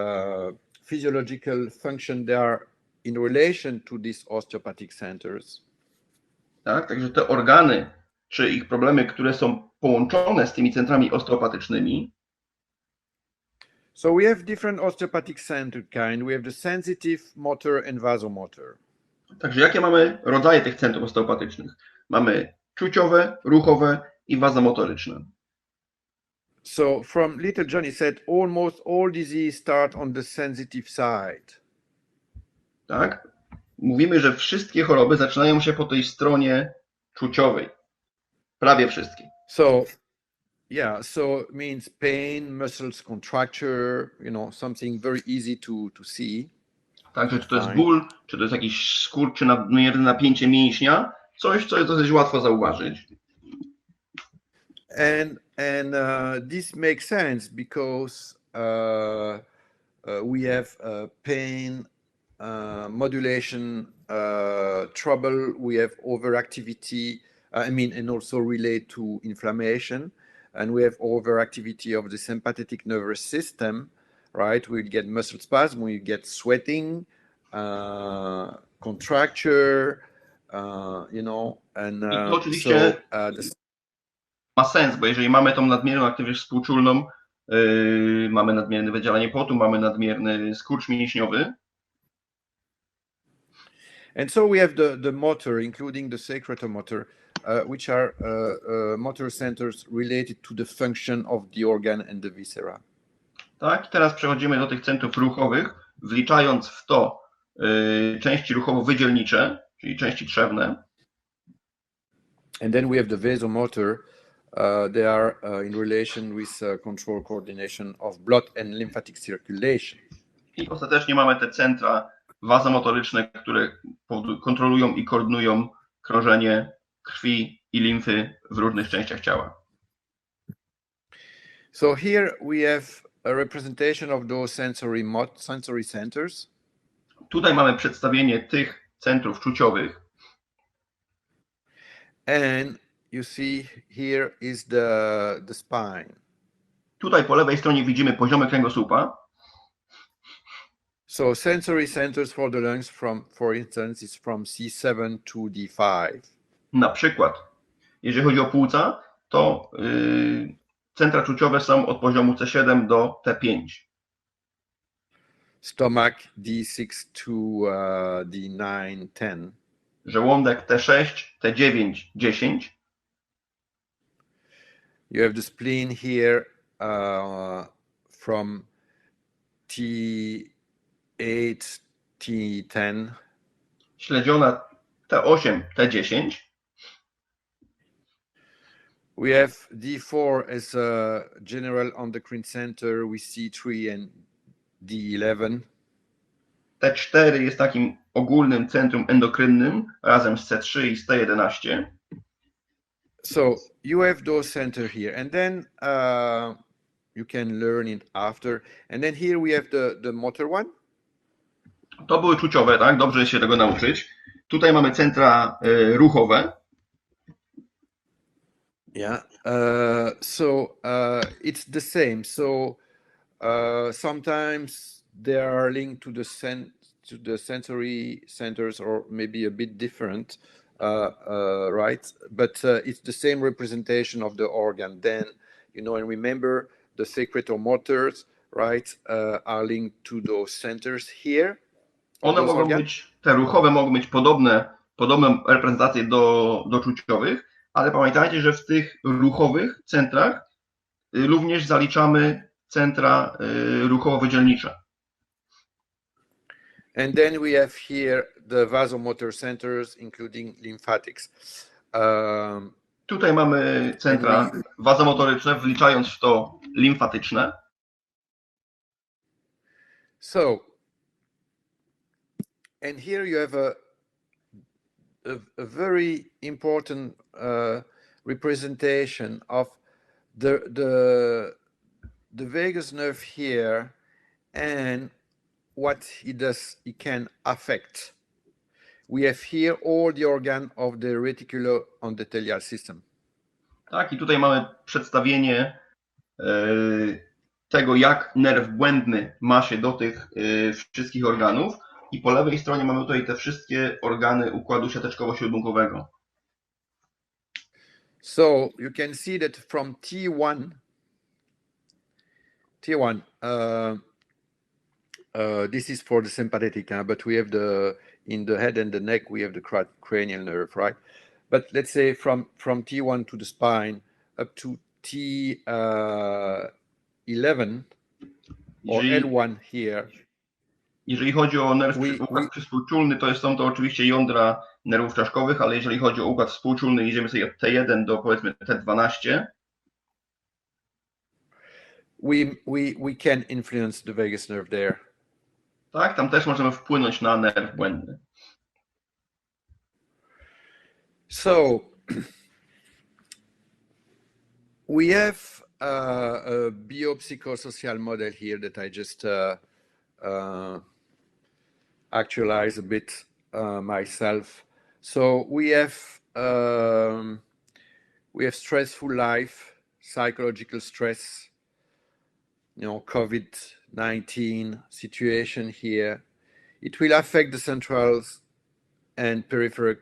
physiological function, they are in relation to these osteopathic centers. Tak, także te organy czy ich problemy, które są połączone z tymi centrami osteopatycznymi. So we have different osteopathic center kind. We have the sensitive, motor and vasomotor. Także jakie mamy rodzaje tych centrów osteopatycznych? Mamy czuciowe, ruchowe i wazomotoryczne. So from Little John he said almost all disease start on the sensitive side. Tak? Mówimy, że wszystkie choroby zaczynają się po tej stronie czuciowej. Prawie wszystkie. So yeah, so it means pain, muscles contracture, something very easy to see. Także czy to jest ból, czy to jest jakiś skurcz, czy nadmierne napięcie mięśnia, coś, co jest dosyć łatwo zauważyć. And this makes sense because we have pain modulation trouble, we have overactivity, and also relate to inflammation, and we have overactivity of the sympathetic nervous system, right? We get muscle spasm, we get sweating, contracture, and I to oczywiście ma sens, bo jeżeli mamy tą nadmierną aktywność współczulną, mamy nadmierne wydzielanie potu, mamy nadmierny skurcz mięśniowy. And so we have the motor, including the secretomotor, which are motor centers related to the function of the organ and the viscera. Tak, i teraz przechodzimy do tych centrów ruchowych, wliczając w to części ruchowo-wydzielnicze, czyli części trzewne. And then we have the vasomotor. They are in relation with control coordination of blood and lymphatic circulation. I ostatecznie mamy te centra wazomotoryczne, które kontrolują i koordynują krążenie krwi i limfy w różnych częściach ciała. So here we have a representation of those sensory centers. Tutaj mamy przedstawienie tych centrów czuciowych. And you see here is the spine. Tutaj po lewej stronie widzimy poziomy kręgosłupa. So sensory centers for the lungs, for instance, is from C7 to D5. Na przykład, jeżeli chodzi o płuca, to centra czuciowe są od poziomu C7 do T5. Stomach D6 to D9, 10. Żołądek T6, T9, 10. You have the spleen here from T8, T10. Śledziona T8, T10. We have D4 as a general endocrine center with C3 and D11. T4 jest takim ogólnym centrum endokrynnym razem z C3 i z T11. So you have those center here, and then you can learn it after. And then here we have the motor one. To były czuciowe, tak? Dobrze jest się tego nauczyć. Tutaj mamy centra ruchowe. Yeah. So it's the same. So sometimes they are linked to the sensory centers, or maybe a bit different, right? But it's the same representation of the organ. Then, you know, and remember the secretomotors, right, are linked to those centers here. One mogą być, te ruchowe mogą mieć podobne reprezentacje do czuciowych, ale pamiętajcie, że w tych ruchowych centrach również zaliczamy centra ruchowo-wydzielnicze. And then we have here the vasomotor centers, including lymphatics. Tutaj mamy centra wazomotoryczne, wliczając w to limfatyczne. So, and here you have a very important representation of the vagus nerve here and what it does, it can affect. We have here all the organ of the reticuloendothelial system. Tak, i tutaj mamy przedstawienie tego, jak nerw błędny ma się do tych wszystkich organów. I po lewej stronie mamy tutaj te wszystkie organy układu siateczkowo-śródbunkowego. So you can see that from T1, this is for the sympathetic, but we have in the head and the neck, we have the cranial nerve, right? But let's say from T1 to the spine up to T11 or L1 here. Jeżeli chodzi o układ przyspółczulny, są to oczywiście jądra nerwów czaszkowych, ale jeżeli chodzi o układ współczulny, idziemy sobie od T1 do powiedzmy T12. We can influence the vagus nerve there. Tak, tam też możemy wpłynąć na nerw błędny. So we have a biopsychosocial model here that I just actualize a bit myself. So we have stressful life, psychological stress, you know, COVID-19 situation here. It will affect the central and peripheral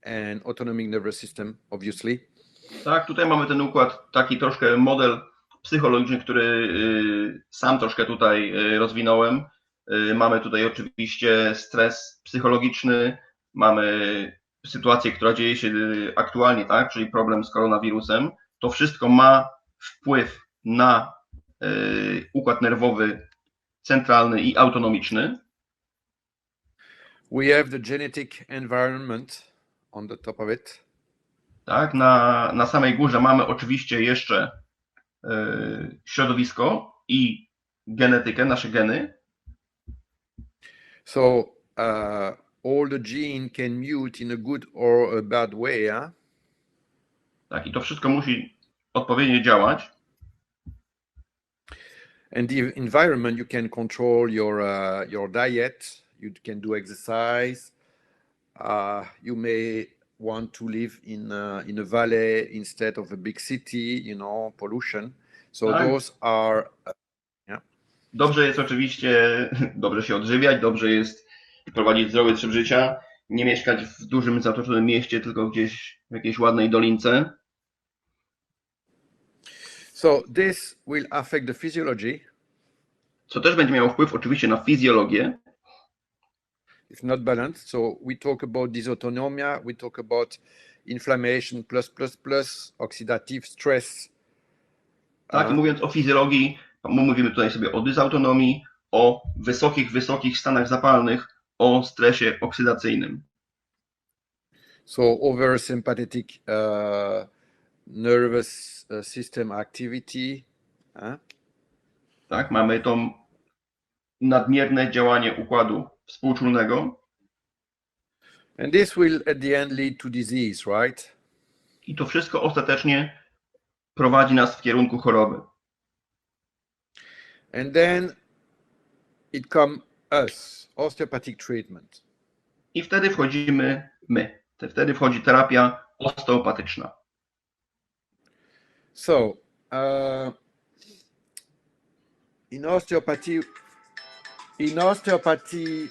and autonomic nervous system, obviously. Tak, tutaj mamy ten układ, taki troszkę model psychologiczny, który sam troszkę tutaj rozwinąłem. Mamy tutaj oczywiście stres psychologiczny, mamy sytuację, która dzieje się aktualnie, tak, czyli problem z koronawirusem. To wszystko ma wpływ na układ nerwowy centralny i autonomiczny. We have the genetic environment on the top of it. Tak, na samej górze mamy oczywiście jeszcze środowisko i genetykę, nasze geny. So all the gene can mute in a good or a bad way, yeah? Tak, i to wszystko musi odpowiednio działać. And the environment, you can control your diet, you can do exercise, you may want to live in a valley instead of a big city, you know, pollution. So tak. Those are, yeah. Dobrze jest oczywiście, dobrze się odżywiać, dobrze jest prowadzić zdrowy tryb życia, nie mieszkać w dużym, zatoczonym mieście, tylko gdzieś w jakiejś ładnej dolince. So this will affect the physiology. Co też będzie miało wpływ oczywiście na fizjologię. If not balanced, so we talk about dysautonomia, we talk about inflammation plus oxidative stress. Tak, mówiąc o fizjologii, mówimy tutaj sobie o dysautonomii, o wysokich stanach zapalnych, o stresie oksydacyjnym. So oversympathetic nervous system activity. Tak, mamy to nadmierne działanie układu współczulnego. And this will at the end lead to disease, right? I to wszystko ostatecznie prowadzi nas w kierunku choroby. And then it comes us, osteopathic treatment. I wtedy wchodzimy my. Wtedy wchodzi terapia osteopatyczna. So, in osteopathy, In osteopathy,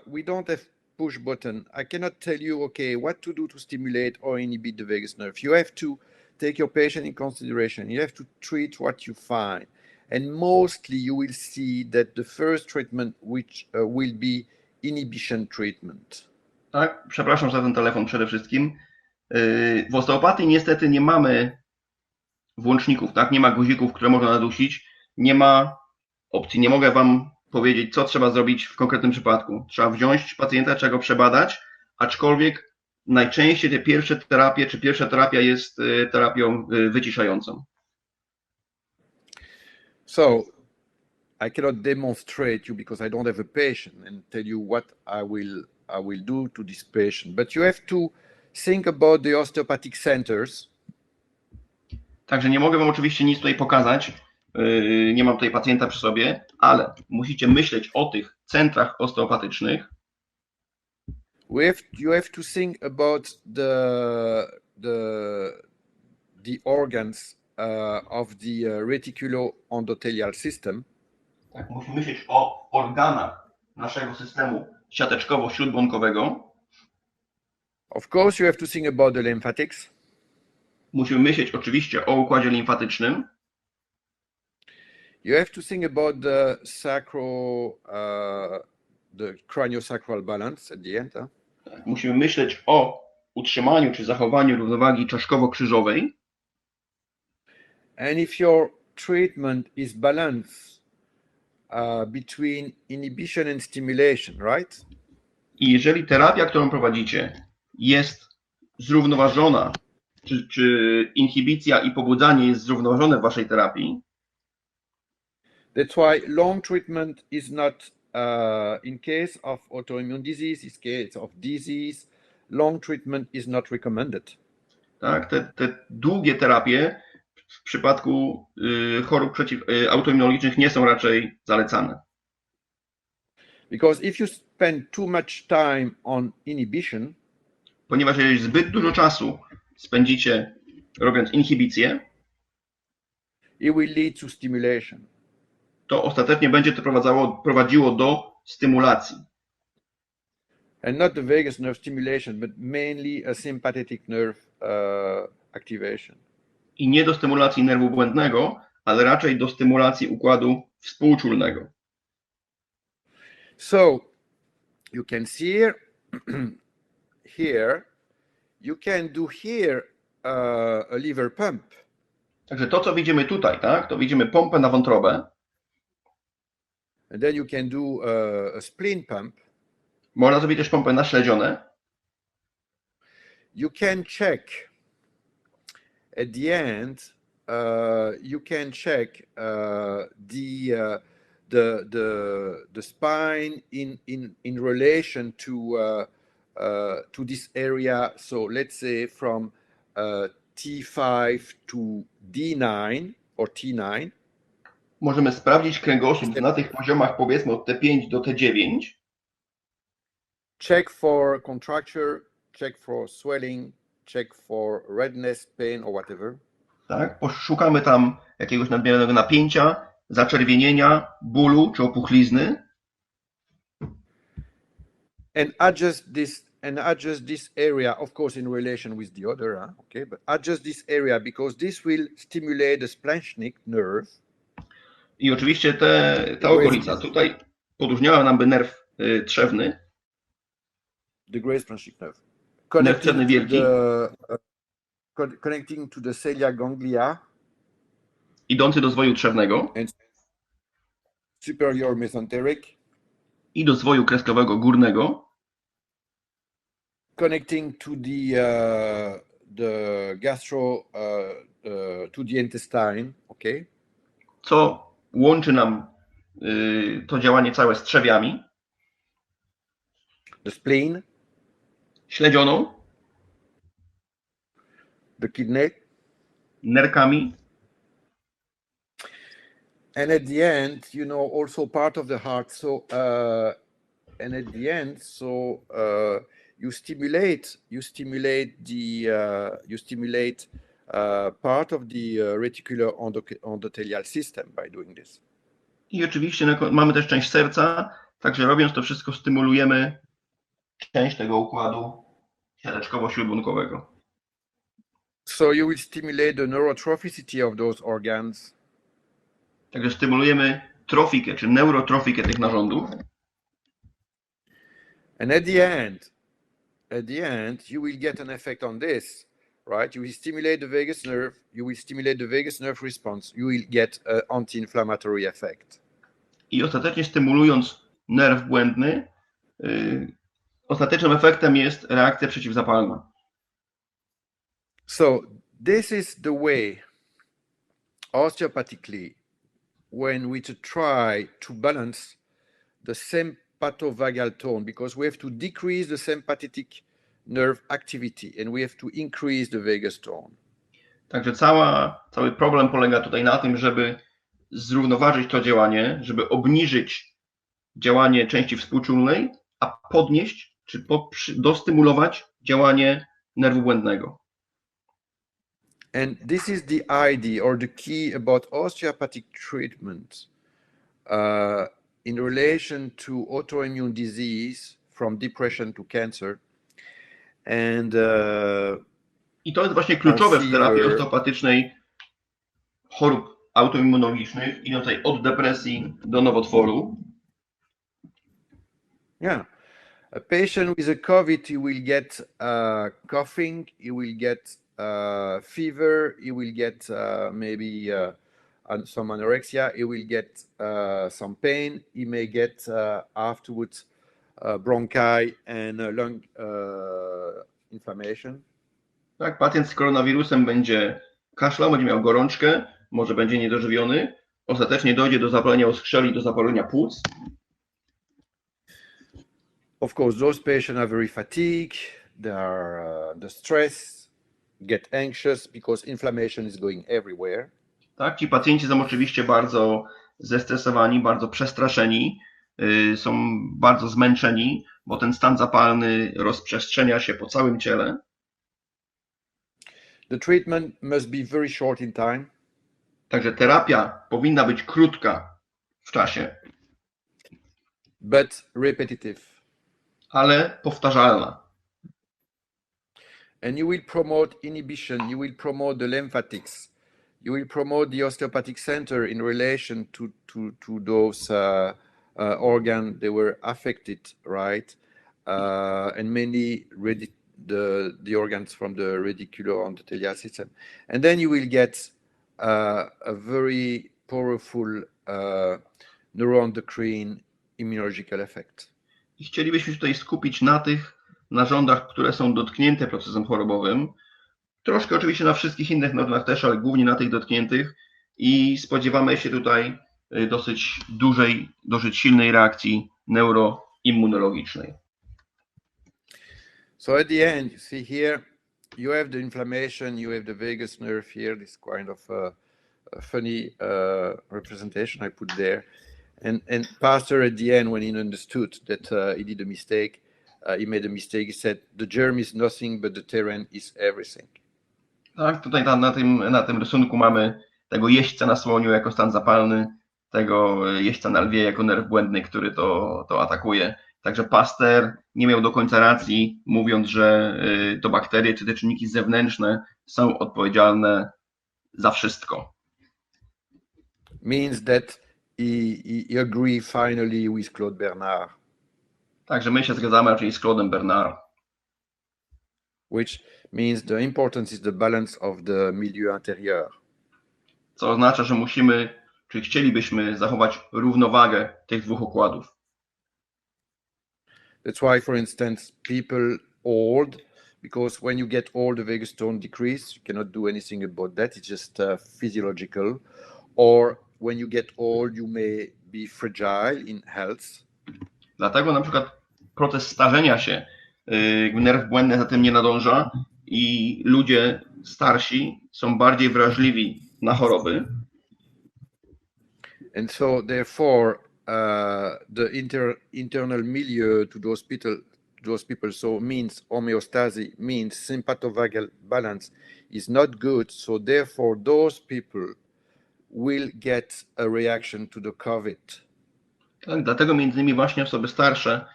we don't have push button. I cannot tell you, okay, what to do to stimulate or inhibit the vagus nerve. You have to take your patient in consideration. You have to treat what you find. And mostly you will see that the first treatment which will be inhibition treatment. Tak, przepraszam za ten telefon przede wszystkim. W osteopatii niestety nie mamy włączników, tak? Nie ma guzików, które można nadusić. Nie ma opcji. Nie mogę Wam powiedzieć, co trzeba zrobić w konkretnym przypadku. Trzeba wziąć pacjenta, trzeba go przebadać, aczkolwiek najczęściej te pierwsze terapie, czy pierwsza terapia jest terapią wyciszającą. So, I cannot demonstrate you because I don't have a patient and tell you what I will do to this patient, but you have to think about the osteopathic centers. Także nie mogę Wam oczywiście nic tutaj pokazać, nie mam tutaj pacjenta przy sobie, ale musicie myśleć o tych centrach osteopatycznych. You have to think about the organs of the reticuloendothelial system. Tak, musimy myśleć o organach naszego systemu siateczkowo-śródbłonkowego. Of course, you have to think about the lymphatics. Musimy myśleć oczywiście o układzie limfatycznym. You have to think about the the craniosacral balance at the end. Tak, musimy myśleć o utrzymaniu czy zachowaniu równowagi czaszkowo-krzyżowej. And if your treatment is balanced between inhibition and stimulation, right? I jeżeli terapia, którą prowadzicie, jest zrównoważona, czy inhibicja i pobudzanie jest zrównoważone w waszej terapii, that's why long treatment is not, in case of autoimmune disease, in case of disease, long treatment is not recommended. tak, te długie terapie w przypadku chorób autoimmunologicznych nie są raczej zalecane. Because if you spend too much time on inhibition, ponieważ jeżeli zbyt dużo czasu spędzicie robiąc inhibicję, it will lead to stimulation. To ostatecznie będzie to prowadziło do stymulacji. And not the vagus nerve stimulation, but mainly a sympathetic nerve activation. I nie do stymulacji nerwu błędnego, ale raczej do stymulacji układu współczulnego. So, you can see here, you can do here a liver pump. Także to, co widzimy tutaj, tak, to widzimy pompę na wątrobę. And then you can do a spleen pump. Można zrobić też pompę na śledzionę. You can check at the end. You can check the spine in relation to this area. So let's say from T5 to D9 or T9. Możemy sprawdzić kręgosłup na tych poziomach, powiedzmy od T5 do T9. Check for contracture, check for swelling, check for redness, pain or whatever. Tak, poszukamy tam jakiegoś nadmiernego napięcia, zaczerwienienia, bólu czy opuchlizny. And adjust this area, of course, in relation with the other, okay? But adjust this area because this will stimulate the splanchnic nerve. I oczywiście ta okolica tutaj podróżniała nam by nerw trzewny. The great splanchnic nerve. Nerw trzewny wielki. connecting to the cilia ganglia idący do zwoju trzewnego and superior mesenteric, i do zwoju kreskowego górnego, connecting to the gastro to the intestine, okay? co łączy nam to działanie całe z trzewiami, The spleen, śledzioną, the kidney, nerkami, and at the end, you know, also part of the heart. So, and at the end, so you stimulate part of the reticular endothelial system by doing this. i oczywiście mamy też część serca, także robiąc to wszystko stymulujemy część tego układu siateczkowo-ślubunkowego. So you will stimulate the neurotrophicity of those organs. Także stymulujemy trofikę, czy neurotrofikę tych narządów. And at the end, you will get an effect on this, right? You will stimulate the vagus nerve, you will stimulate the vagus nerve response, you will get an anti-inflammatory effect. I ostatecznie stymulując nerw błędny, ostatecznym efektem jest reakcja przeciwzapalna. So this is the way, osteopathically, when we try to balance the sympathovagal tone, because we have to decrease the sympathetic nerve activity and we have to increase the vagus tone. Także cały problem polega tutaj na tym, żeby zrównoważyć to działanie, żeby obniżyć działanie części współczulnej, a podnieść czy dostymulować działanie nerwu błędnego. And this is the idea or the key about osteopathic treatment in relation to autoimmune disease from depression to cancer. And i to jest właśnie kluczowe w terapii osteopatycznej chorób autoimmunologicznych, idącej od depresji do nowotworu. Yeah. A patient with a COVID, he will get coughing, he will get fever, he will get maybe some anorexia, he will get some pain, he may get afterwards bronchi and lung inflammation. Tak, pacjent z koronawirusem będzie kaszlał, będzie miał gorączkę, może będzie niedożywiony, ostatecznie dojdzie do zapalenia oskrzeli, do zapalenia płuc. Of course, those patients are very fatigued, they are the stress, get anxious because inflammation is going everywhere. Tak, ci pacjenci są oczywiście bardzo zestresowani, bardzo przestraszeni, są bardzo zmęczeni, bo ten stan zapalny rozprzestrzenia się po całym ciele. The treatment must be very short in time. Także terapia powinna być krótka w czasie, but repetitive. Ale powtarzalna. And you will promote inhibition, you will promote the lymphatics, you will promote the osteopathic center in relation to those organs that were affected, right? And mainly the organs from the radicular endothelial system. And then you will get a very powerful neuroendocrine immunological effect. I chcielibyśmy się tutaj skupić na tych narządach, które są dotknięte procesem chorobowym. Troszkę oczywiście na wszystkich innych narządach też, ale głównie na tych dotkniętych. I spodziewamy się tutaj dosyć silnej reakcji neuroimmunologicznej. So at the end, you see here, you have the inflammation, you have the vagus nerve here, this kind of a funny representation I put there. And Pastor at the end, when he understood that he did a mistake, he made a mistake, he said, the germ is nothing, but the terrain is everything. Tak, tutaj na tym rysunku mamy tego jeźdźca na słoniu jako stan zapalny, tego jeźdźca na lwie jako nerw błędny, który to atakuje. Także Pasteur nie miał do końca racji, mówiąc, że to bakterie czy te czynniki zewnętrzne są odpowiedzialne za wszystko. Means that he agree finally with Claude Bernard. Także my się zgadzamy raczej z Claudem Bernard. Which means the importance is the balance of the milieu intérieur. Co oznacza, że musimy, czy chcielibyśmy zachować równowagę tych dwóch układów. That's why, for instance, people old, because when you get old, the vagus tone decrease. You cannot do anything about that. It's just physiological. Or when you get old, you may be fragile in health. Dlatego na przykład proces starzenia się, nerw błędny za tym nie nadąża i ludzie starsi są bardziej wrażliwi na choroby. And so, therefore, the internal milieu to those people, so means homeostasis, means sympathovagal balance is not good. So, therefore, those people will get a reaction to the COVID. Tak, dlatego między innymi właśnie osoby starsze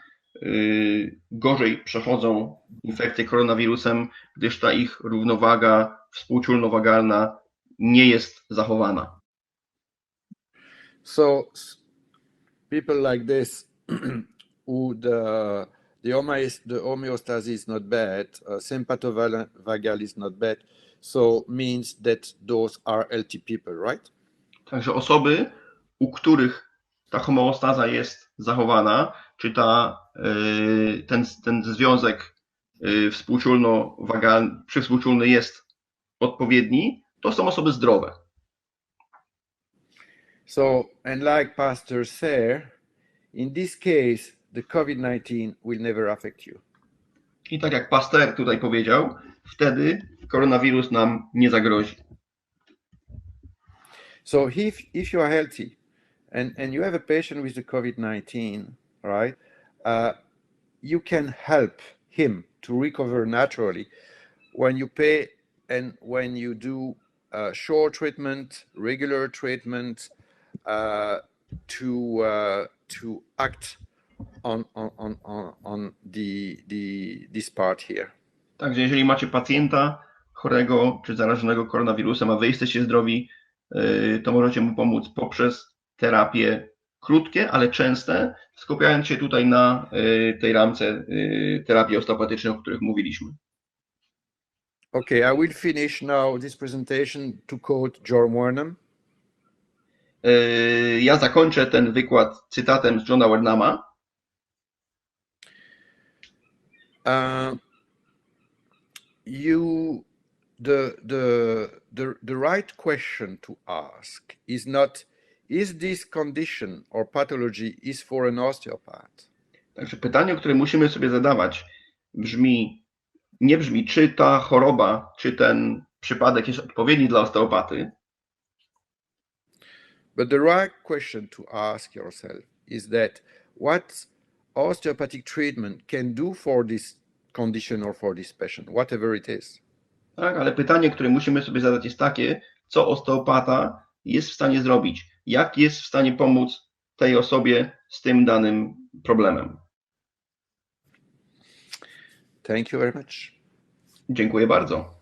gorzej przechodzą infekcję koronawirusem, gdyż ta ich równowaga współczulnowagalna nie jest zachowana. So people like this, who the homeostasis is not bad, sympathovagal is not bad, so means that those are healthy people, right? Także osoby, u których ta homeostaza jest zachowana, czy ten związek współczulny jest odpowiedni, to są osoby zdrowe. So, and like Pastor said, in this case, the COVID-19 will never affect you. I tak jak Pasteur tutaj powiedział, wtedy koronawirus nam nie zagrozi. So if you are healthy and you have a patient with the COVID-19, right, you can help him to recover naturally when you pay and when you do short treatment, regular treatment, to act on this part here. Także jeżeli macie pacjenta chorego czy zarażonego koronawirusem, a wy jesteście zdrowi, to możecie mu pomóc poprzez terapie krótkie, ale częste, skupiając się tutaj na tej ramce terapii osteopatycznych, o których mówiliśmy. Okay, I will finish now this presentation to quote John Wernham. Ja zakończę ten wykład cytatem z Johna Wernhama. The right question to ask is not, is this condition or pathology is for an osteopath? Także pytanie, które musimy sobie zadawać, nie brzmi, czy ta choroba, czy ten przypadek jest odpowiedni dla osteopaty. But the right question to ask yourself is that what osteopathic treatment can do for this condition or for this patient, whatever it is. Tak, ale pytanie, które musimy sobie zadać, jest takie, co osteopata jest w stanie zrobić, jak jest w stanie pomóc tej osobie z tym danym problemem. Thank you very much. Dziękuję bardzo.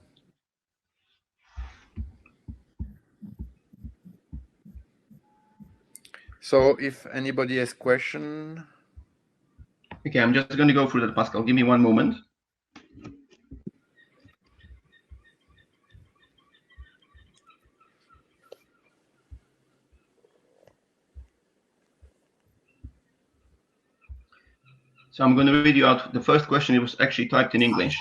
So if anybody has question. Okay, I'm just going to go through that, Pascal. Give me one moment. So I'm going to read you out the first question. It was actually typed in English.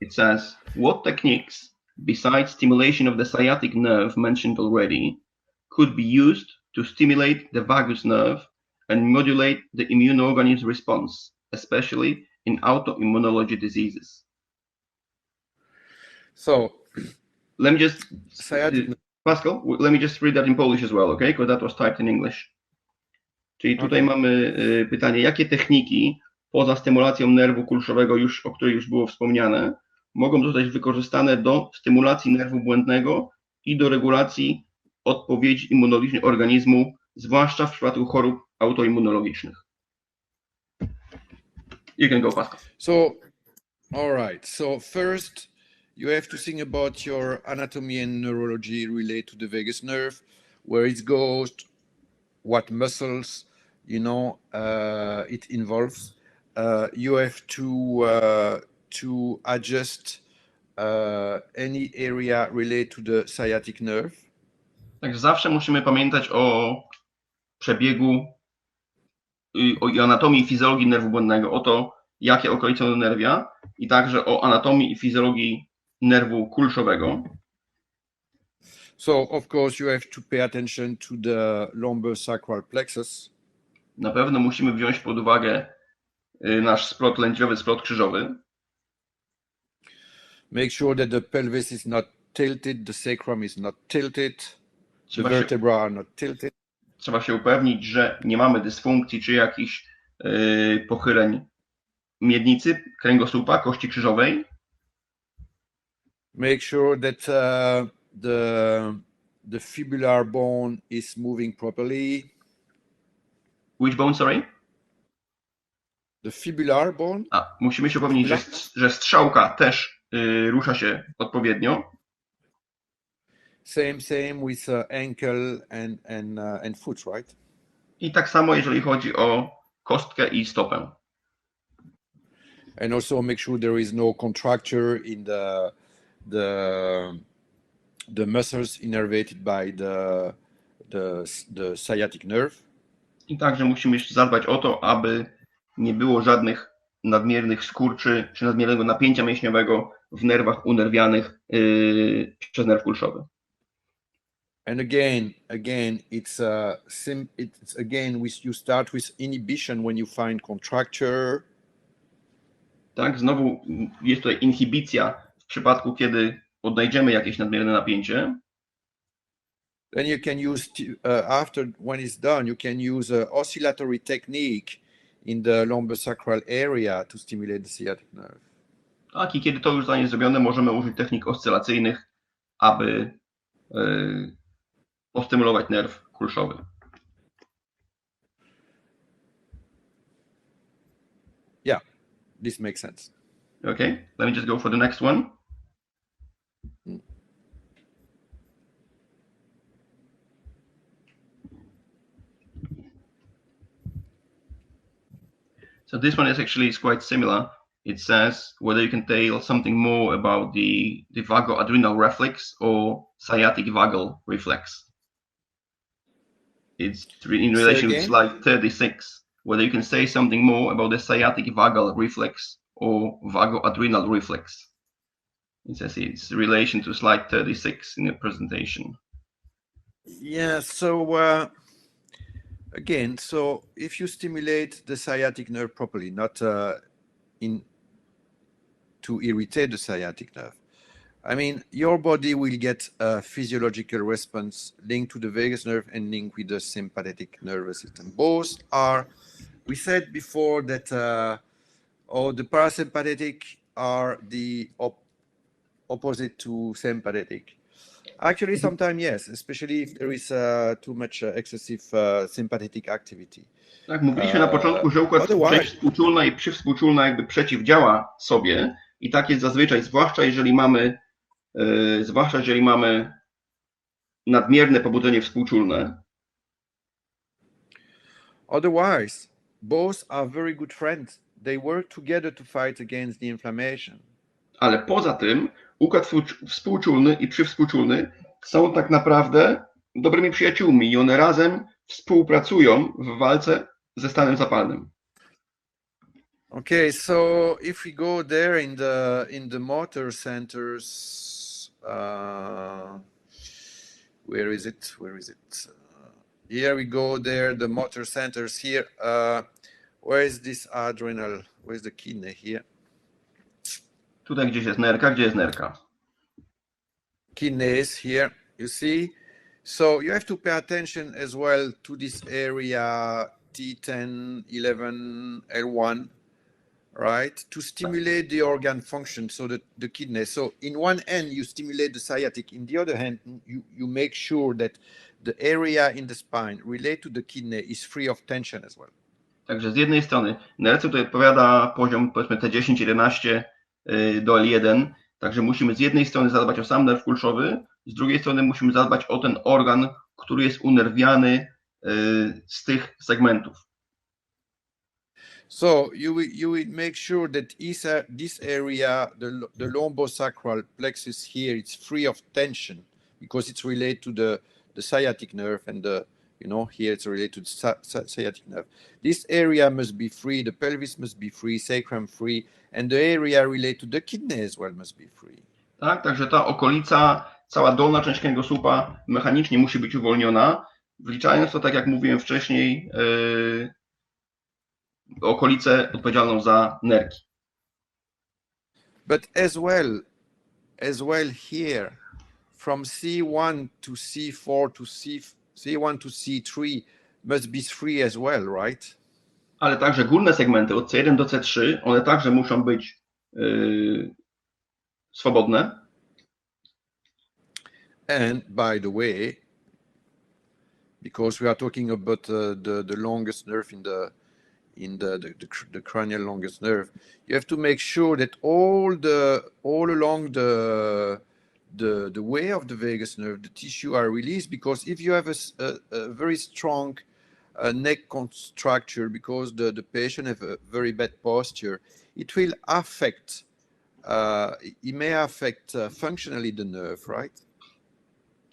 It says, what techniques, besides stimulation of the sciatic nerve mentioned already, could be used to stimulate the vagus nerve and modulate the immune organism's response, especially in autoimmunology diseases? So, let me just, Pascal, let me just read that in Polish as well, okay? Because that was typed in English. Czyli tutaj mamy pytanie, jakie techniki poza stymulacją nerwu kulszowego, o której już było wspomniane, mogą zostać wykorzystane do stymulacji nerwu błędnego i do regulacji odpowiedzi immunologicznej organizmu, zwłaszcza w przypadku chorób autoimmunologicznych. You can go, Pascal. So, all right. So first, you have to think about your anatomy and neurology related to the vagus nerve, where it goes, what muscles, it involves. You have to to adjust any area related to the sciatic nerve. Także zawsze musimy pamiętać o przebiegu i anatomii i fizjologii nerwu błędnego, o to, jakie okolice on nerwia, i także o anatomii i fizjologii nerwu kulszowego. So, of course, you have to pay attention to the lumbosacral plexus. Na pewno musimy wziąć pod uwagę nasz splot lędźwiowy, splot krzyżowy. Make sure that the pelvis is not tilted, the sacrum is not tilted, the Trzeba vertebrae are not tilted. Trzeba się upewnić, że nie mamy dysfunkcji czy jakichś pochyleń miednicy, kręgosłupa, kości krzyżowej. Make sure that the fibular bone is moving properly. Which bone, sorry? The fibular bone. Musimy się upewnić, że strzałka też rusza się odpowiednio. Same with ankle and foot, right? I tak samo, jeżeli chodzi o kostkę i stopę. And also make sure there is no contracture in the muscles innervated by the sciatic nerve. I także musimy zadbać o to, aby nie było żadnych nadmiernych skurczy czy nadmiernego napięcia mięśniowego w nerwach unerwianych przez nerw kulszowy. And again, you start with inhibition when you find contracture. Tak, znowu jest tutaj inhibicja w przypadku, kiedy odnajdziemy jakieś nadmierne napięcie. Then you can use, when it's done, you can use an oscillatory technique in the lumbosacral area to stimulate the sciatic nerve. Tak, i kiedy to już zostanie zrobione, możemy użyć technik oscylacyjnych, aby postymulować nerw kulszowy. Yeah, this makes sense. Okay, let me just go for the next one. So this one is actually quite similar. It says whether you can tell something more about the vagoadrenal reflex or sciatic vagal reflex. It's in relation to slide 36. Whether you can say something more about the sciatic vagal reflex or vagoadrenal reflex. It says it's in relation to slide 36 in the presentation. Yeah, so again, so if you stimulate the sciatic nerve properly, not to irritate the sciatic nerve, I mean, your body will get a physiological response linked to the vagus nerve and linked with the sympathetic nervous system. Both are, we said before that the parasympathetic are the opposite to sympathetic. Actually, sometimes yes, especially if there is too much excessive sympathetic activity. Tak, mówiliśmy na początku, że układ współczulny i przywspółczulny jakby przeciwdziała sobie i tak jest zazwyczaj, zwłaszcza jeżeli mamy nadmierne pobudzenie współczulne. Otherwise, both are very good friends. They work together to fight against the inflammation. Ale poza tym układ współczulny i przywspółczulny są tak naprawdę dobrymi przyjaciółmi i one razem współpracują w walce ze stanem zapalnym. Okay, so if we go there in the motor centers, where is it? Here we go there, the motor centers here. Where is this adrenal? Where's the kidney here? Tutaj gdzieś jest nerka, gdzie jest nerka? Kidney is here, you see? So you have to pay attention as well to this area T10, 11, L1, right? To stimulate the organ function, so that the kidney. So in one end, you stimulate the sciatic. In the other hand, you make sure that the area in the spine related to the kidney is free of tension as well. Także z jednej strony nerce tutaj odpowiada poziom powiedzmy T10, 11 do L1, także musimy z jednej strony zadbać o sam nerw kulszowy, z drugiej strony musimy zadbać o ten organ, który jest unerwiany z tych segmentów. So you will make sure that this area, the lumbosacral plexus here, it's free of tension because it's related to the sciatic nerve and here it's related to the sciatic nerve. This area must be free, the pelvis must be free, sacrum free, and the area related to the kidney as well must be free. Tak, także ta okolica, cała dolna część kręgosłupa mechanicznie musi być uwolniona, wliczając to, tak jak mówiłem wcześniej, okolicę odpowiedzialną za nerki. But as well here, from C1 to C4 to C1 to C3 must be free as well, right? Ale także górne segmenty od C1 do C3, one także muszą być swobodne. And by the way, because we are talking about the longest nerve in the cranial longest nerve, you have to make sure that all along the way of the vagus nerve, the tissue are released, because if you have a very strong neck structure, because the patient have a very bad posture, it will affect, it may affect functionally the nerve, right?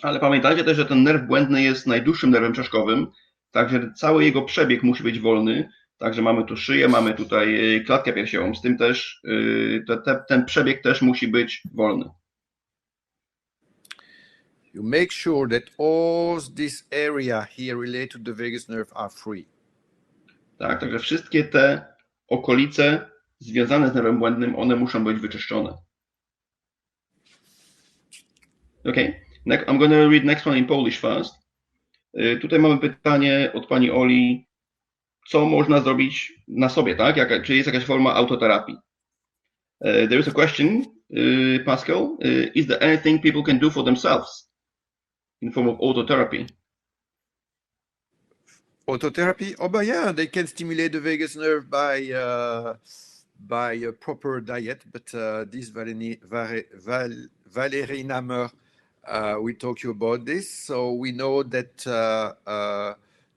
Ale pamiętajcie też, że ten nerw błędny jest najdłuższym nerwem czaszkowym, także cały jego przebieg musi być wolny. Także mamy tu szyję, mamy tutaj klatkę piersiową, z tym też ten przebieg też musi być wolny. You make sure that all this area here related to the vagus nerve are free. Tak, także wszystkie te okolice związane z nerwem błędnym, one muszą być wyczyszczone. Okay, I'm going to read next one in Polish first. Tutaj mamy pytanie od pani Oli, co można zrobić na sobie, tak? Czy jest jakaś forma autoterapii? There is a question, Pascal, is there anything people can do for themselves in form of autotherapy? Autotherapy? Oh, but yeah, they can stimulate the vagus nerve by a proper diet. But this Valérie Namer will talk you about this. So we know that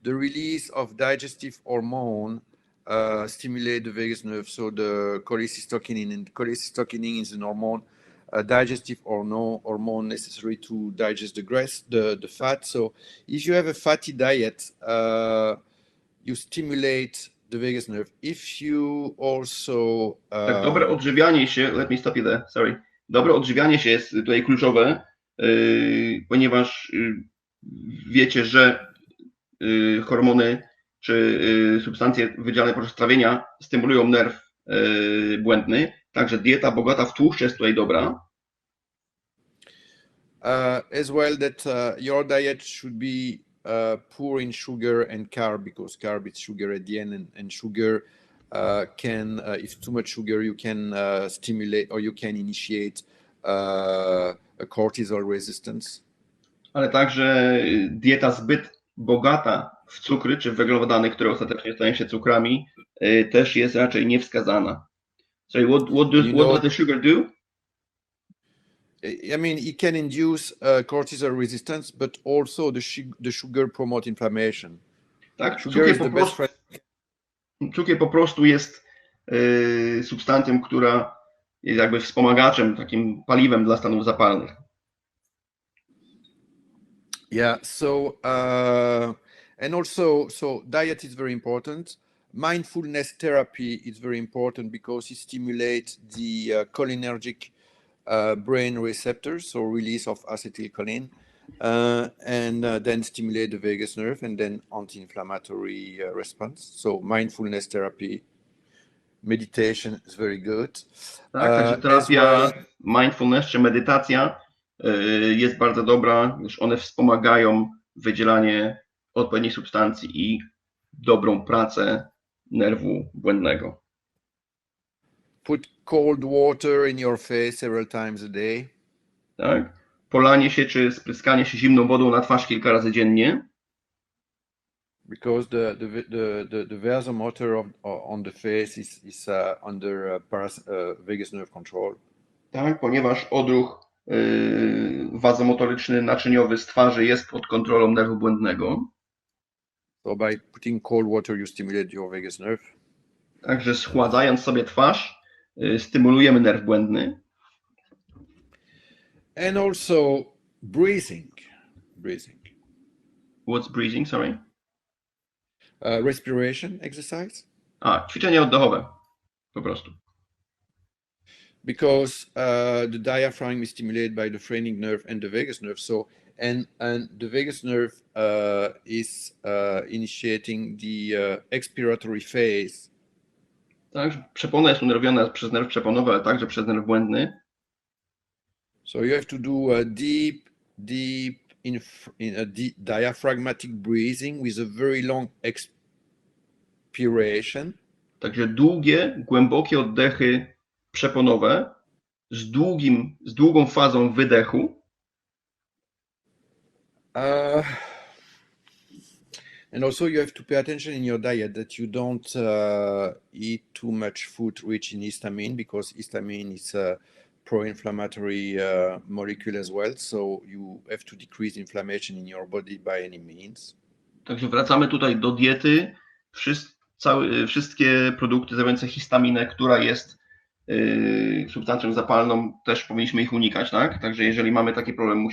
the release of digestive hormone stimulate the vagus nerve. So the cholecystokinin, and cholecystokinin is an hormone, digestive hormone necessary to digest the grass, the fat. So if you have a fatty diet, you stimulate the vagus nerve. If you also... Tak, dobre odżywianie się, let me stop you there, sorry. Dobre odżywianie się jest tutaj kluczowe, ponieważ wiecie, że hormony czy substancje wydzielane podczas trawienia stymulują nerw błędny, także dieta bogata w tłuszcze jest tutaj dobra. As well that your diet should be poor in sugar and carb, because carb is sugar at the end, and sugar can, if too much sugar, you can stimulate or you can initiate a cortisol resistance. Ale także dieta zbyt bogata w cukry czy w węglowodany, które ostatecznie stają się cukrami, też jest raczej niewskazana. So what does the sugar do? I mean, it can induce cortisol resistance, but also the sugar promote inflammation. Tak, cukier po prostu jest substancją, która jest jakby wspomagaczem, takim paliwem dla stanów zapalnych. Yeah, so and also, so diet is very important. Mindfulness therapy is very important because it stimulates the cholinergic brain receptors, so release of acetylcholine, and then stimulate the vagus nerve, and then anti-inflammatory response. So mindfulness therapy, meditation is very good. Tak, także terapia mindfulness czy medytacja jest bardzo dobra, gdyż one wspomagają wydzielanie odpowiednich substancji i dobrą pracę nerwu błędnego. Put cold water in your face several times a day. Tak. Polanie się czy spryskanie się zimną wodą na twarz kilka razy dziennie. Because the vasomotor on the face is under vagus nerve control. Tak, ponieważ odruch wazomotoryczny naczyniowy z twarzy jest pod kontrolą nerwu błędnego. So by putting cold water, you stimulate your vagus nerve. Także schładzając sobie twarz, stymulujemy nerw błędny. And also breathing. What's breathing, sorry? Respiration exercise. Ćwiczenie oddechowe, po prostu. Because the diaphragm is stimulated by the phrenic nerve and the vagus nerve. So, and the vagus nerve is initiating the expiratory phase. Tak, przepona jest unerwiona przez nerw przeponowy, ale także przez nerw błędny. So you have to do a deep diaphragmatic breathing with a very long expiration. Także długie, głębokie oddechy przeponowe z długą fazą wydechu. And also you have to pay attention in your diet that you don't eat too much food rich in histamine, because histamine is a pro-inflammatory molecule as well. So you have to decrease inflammation in your body by any means. Także wracamy tutaj do diety. Wszystkie produkty zawierające histaminę, która jest substancją zapalną, też powinniśmy ich unikać, tak? Także jeżeli mamy taki problem,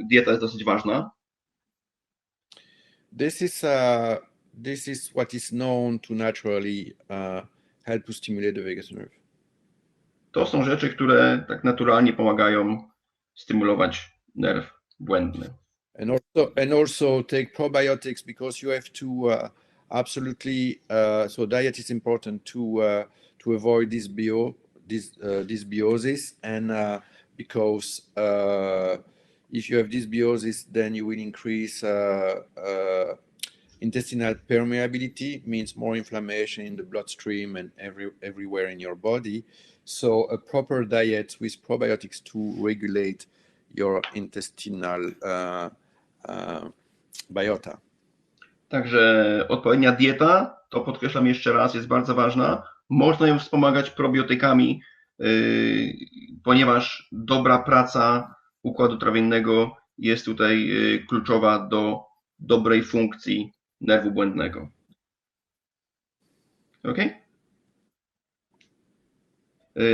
dieta jest dosyć ważna. This is what is known to naturally help to stimulate the vagus nerve. To są rzeczy, które tak naturalnie pomagają stymulować nerw błędny. And also take probiotics, because you have to absolutely so diet is important to avoid dysbiosis, and because if you have dysbiosis, then you will increase intestinal permeability, means more inflammation in the bloodstream and everywhere in your body. So a proper diet with probiotics to regulate your intestinal biota. Także odpowiednia dieta, to podkreślam jeszcze raz, jest bardzo ważna. Można ją wspomagać probiotykami, ponieważ dobra praca układu trawiennego jest tutaj kluczowa do dobrej funkcji nerwu błędnego. Ok?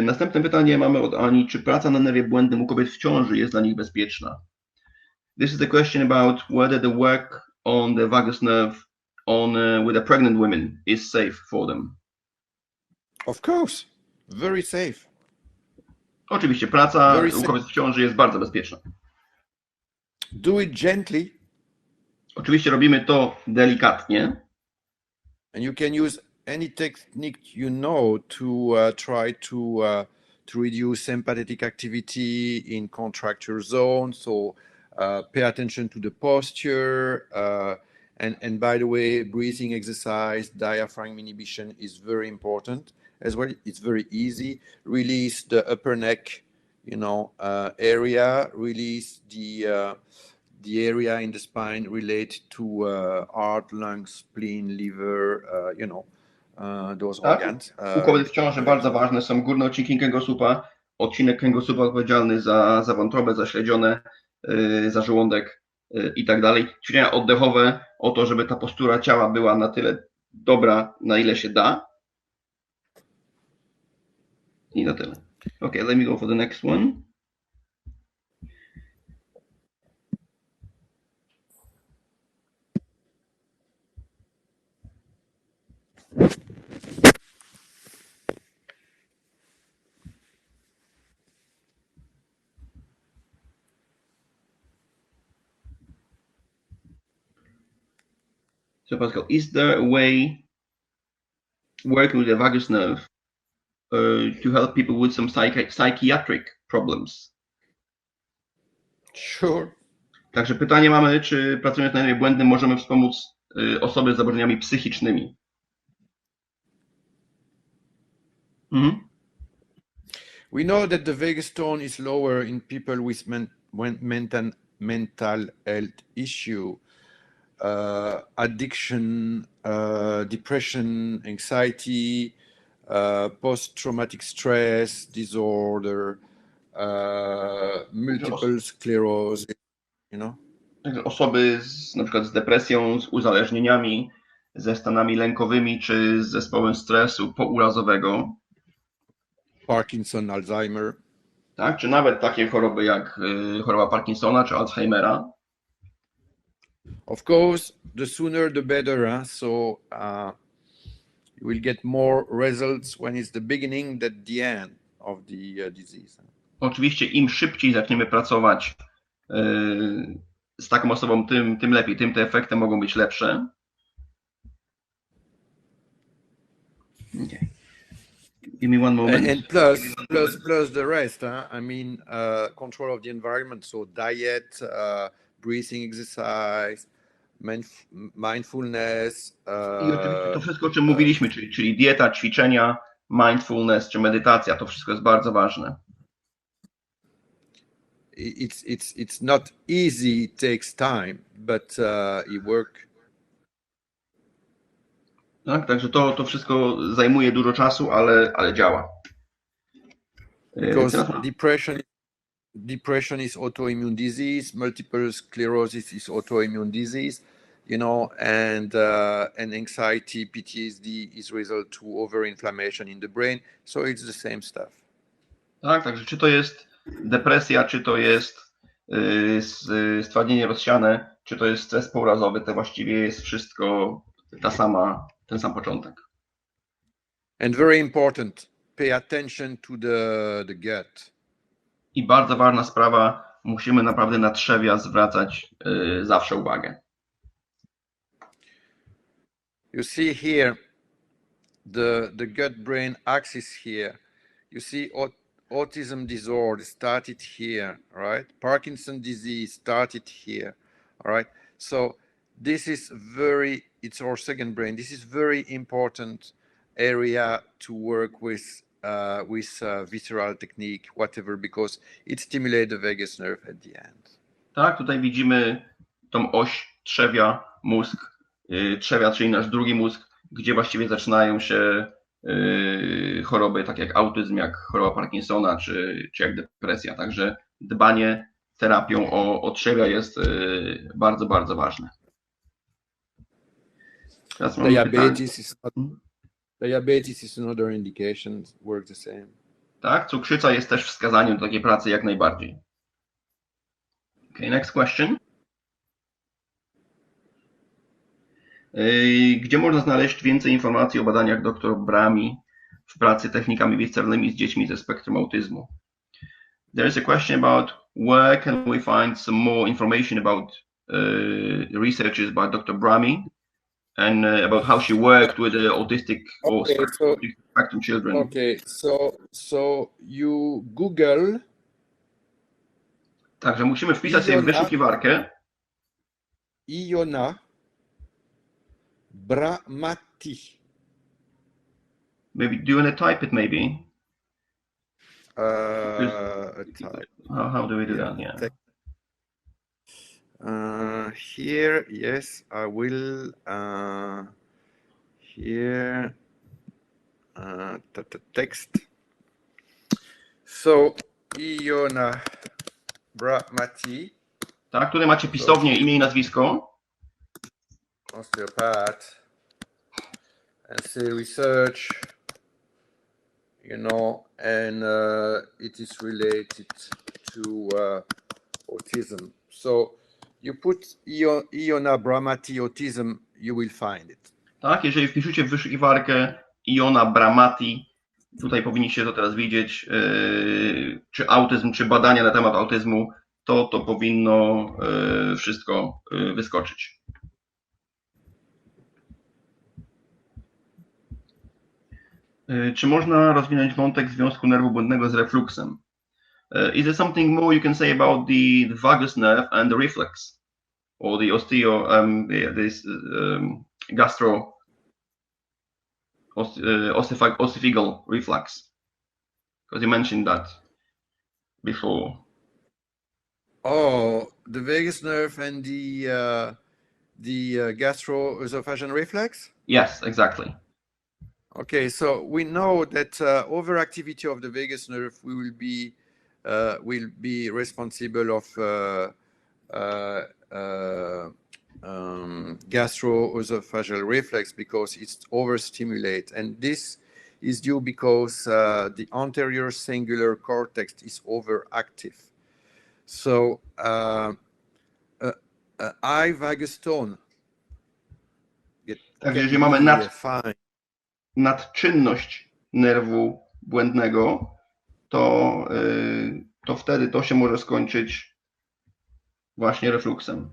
Następne pytanie mamy od Ani. Czy praca na nerwie błędnym u kobiet w ciąży jest dla nich bezpieczna? This is the question about whether the work on the vagus nerve with the pregnant women is safe for them. Of course, very safe. Oczywiście, praca u kobiet w ciąży jest bardzo bezpieczna. Do it gently. Oczywiście robimy to delikatnie. And you can use any technique you know to try to reduce sympathetic activity in contracture zone. So pay attention to the posture. And by the way, breathing exercise, diaphragm inhibition is very important as well. It's very easy. Release the upper neck, area. Release the area in the spine related to heart, lungs, spleen, liver, those organs. U kobiet w ciąży bardzo ważne są górne odcinki kręgosłupa, odcinek kręgosłupa odpowiedzialny za wątrobę, za śledzionę, za żołądek i tak dalej. Ćwiczenia oddechowe o to, żeby ta postura ciała była na tyle dobra, na ile się da. I na tyle. Okay, let me go for the next one. So Pascal, is there a way working with the vagus nerve to help people with some psychiatric problems? Sure. Także pytanie mamy, czy pracując na nerwie błędnym możemy wspomóc osoby z zaburzeniami psychicznymi? We know that the vagus tone is lower in people with mental health issue, addiction, depression, anxiety, post-traumatic stress disorder, multiple sclerosis, Także osoby na przykład z depresją, z uzależnieniami, ze stanami lękowymi czy z zespołem stresu pourazowego. Parkinson, Alzheimer. Tak? Czy nawet takie choroby jak choroba Parkinsona czy Alzheimera. Of course, the sooner the better. Huh? So you will get more results when it's the beginning than the end of the disease. Oczywiście im szybciej zaczniemy pracować z taką osobą, tym lepiej, tym te efekty mogą być lepsze. Okay. Give me one moment. And plus the rest. Huh? I mean, control of the environment. So diet, breathing exercise, mindfulness. I oczywiście to wszystko, o czym mówiliśmy, czyli dieta, ćwiczenia, mindfulness czy medytacja, to wszystko jest bardzo ważne. It's not easy, it takes time, but it works. Tak, także to wszystko zajmuje dużo czasu, ale działa. Because depression is autoimmune disease, multiple sclerosis is autoimmune disease, you know, and anxiety, PTSD is result to overinflammation in the brain. So it's the same stuff. Tak, także czy to jest depresja, czy to jest stwardnienie rozsiane, czy to jest stres pourazowy, to właściwie jest wszystko ten sam początek. And very important, pay attention to the gut. I bardzo ważna sprawa, musimy naprawdę na trzewia zwracać zawsze uwagę. You see here the gut-brain axis here. You see autism disorder started here, right? Parkinson disease started here, all right? So this is it's our second brain. This is very important area to work with visceral technique, whatever, because it stimulates the vagus nerve at the end. Tak, tutaj widzimy tą oś trzewia, mózg, trzewia, czyli nasz drugi mózg, gdzie właściwie zaczynają się choroby, takie jak autyzm, jak choroba Parkinsona, czy jak depresja. Także dbanie terapią o trzewia jest bardzo, bardzo ważne. Diabetes is another indication, works the same. Tak, cukrzyca jest też wskazaniem do takiej pracy jak najbardziej. Okay, next question. Gdzie można znaleźć więcej informacji o badaniach dr Brami w pracy technikami visceralnymi z dziećmi ze spektrum autyzmu? There is a question about where can we find some more information about researches by Dr. Brami and about how she worked with autistic or spectrum children. Okay, so you Google. Także musimy wpisać sobie w wyszukiwarkę Iona Bramati. Maybe do you want to type it maybe? Type. How do we do that? Yeah. Here, yes, I will. Here, text. So, Iona Bramati. Tak, tutaj macie pisownię, imię i nazwisko. Osteopath. And say research, you know, and it is related to autism. So you put Iona Bramati autism, you will find it. Tak, jeżeli wpiszecie w wyszukiwarkę Iona Bramati, tutaj powinniście to teraz widzieć, czy autyzm, czy badania na temat autyzmu, to powinno wszystko wyskoczyć. Czy można rozwinąć wątek związku nerwu błędnego z refluksem? Is there something more you can say about the vagus nerve and the reflux, or the osteophageal reflux? Because you mentioned that before. Oh, the vagus nerve and the gastroesophageal reflex? Yes, exactly. Okay, so we know that overactivity of the vagus nerve will be responsible of gastroesophageal reflex because it's overstimulated, and this is due because the anterior singular cortex is overactive. So high vagus tone Także can jeżeli mamy be fine. nadczynność nerwu błędnego, to wtedy to się może skończyć właśnie refluksem.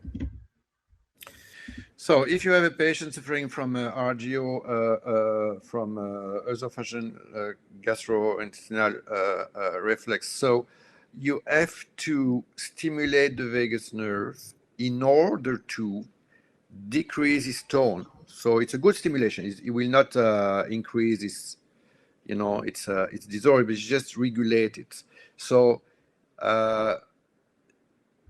So if you have a patient suffering from RGO, from esophageal gastrointestinal reflex, so you have to stimulate the vagus nerve in order to decrease its tone. So it's a good stimulation. It will not increase its, its disorder, but it's just regulate it. So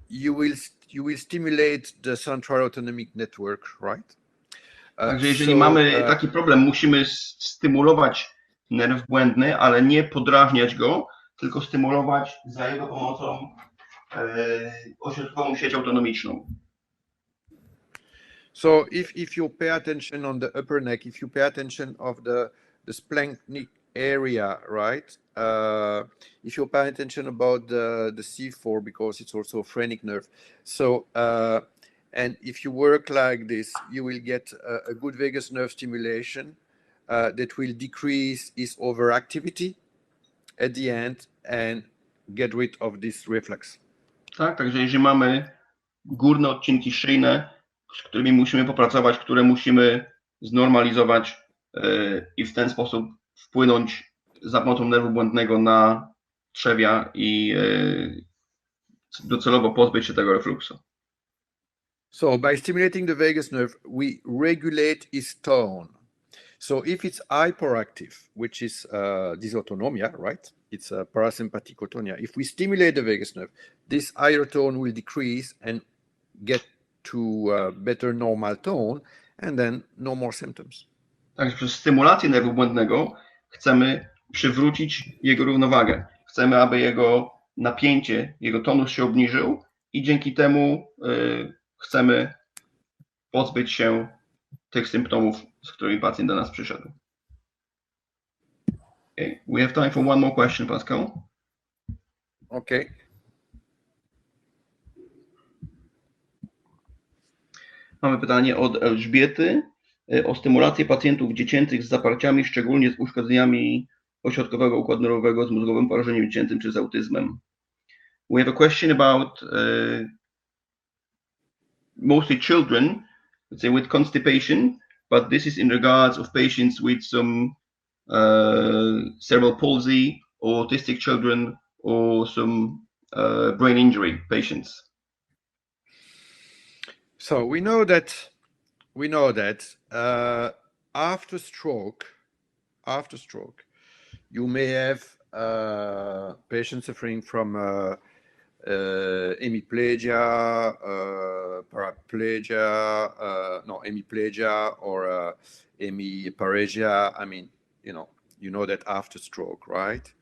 you will stimulate the central autonomic network, right? Także jeżeli mamy taki problem, musimy stymulować nerw błędny, ale nie podrażniać go, tylko stymulować za jego pomocą ośrodkową sieć autonomiczną. So if you pay attention on the upper neck, if you pay attention of the splanchnic area, right? If you pay attention about the C4, because it's also a phrenic nerve. So and if you work like this, you will get a good vagus nerve stimulation that will decrease its overactivity at the end and get rid of this reflex. Tak, także jeżeli mamy górne odcinki szyjne, z którymi musimy popracować, które musimy znormalizować i w ten sposób wpłynąć za pomocą nerwu błędnego na trzewia i docelowo pozbyć się tego refluksu. So by stimulating the vagus nerve, we regulate its tone. So if it's hyperactive, which is dysautonomia, right? It's a parasympathetic autonomia. If we stimulate the vagus nerve, this higher tone will decrease and get to better normal tone, and then no more symptoms. Także przez stymulację nerwu błędnego chcemy przywrócić jego równowagę. Chcemy, aby jego napięcie, jego tonus się obniżył i dzięki temu chcemy pozbyć się tych symptomów, z którymi pacjent do nas przyszedł. Okay. We have time for one more question, Pascal. Okay. Mamy pytanie od Elżbiety o stymulację pacjentów dziecięcych z zaparciami, szczególnie z uszkodzeniami ośrodkowego układu nerwowego, z mózgowym porażeniem dziecięcym czy z autyzmem. We have a question about mostly children, let's say with constipation, but this is in regards of patients with some cerebral palsy, or autistic children, or some brain injury patients. So we know that after stroke, you may have patients suffering from hemiplegia, paraplegia, hemiplegia or hemiparesia. I mean, you know that after stroke, right?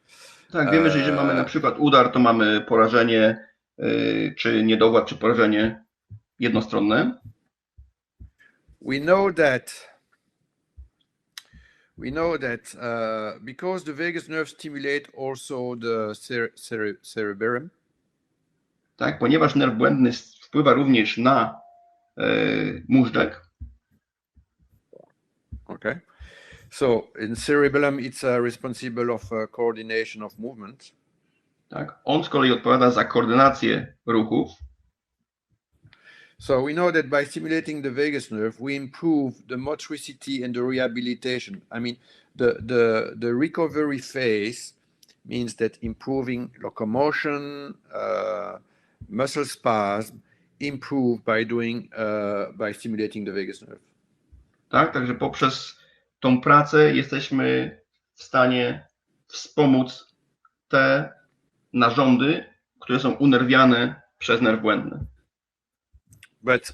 Tak, wiemy, że jeżeli mamy na przykład udar, to mamy porażenie, czy niedowład, czy porażenie jednostronne. We know that because the vagus nerve stimulate also the cerebellum. Tak, ponieważ nerw błędny wpływa również na móżdżek. Okay. So in cerebellum it's responsible of coordination of movement. Tak, on z kolei odpowiada za koordynację ruchów. So we know that by stimulating the vagus nerve, we improve the motricity and the rehabilitation. I mean, the recovery phase means that improving locomotion, muscle spasm, improve by stimulating the vagus nerve. Tak, także poprzez tą pracę jesteśmy w stanie wspomóc te narządy, które są unerwiane przez nerw błędny. But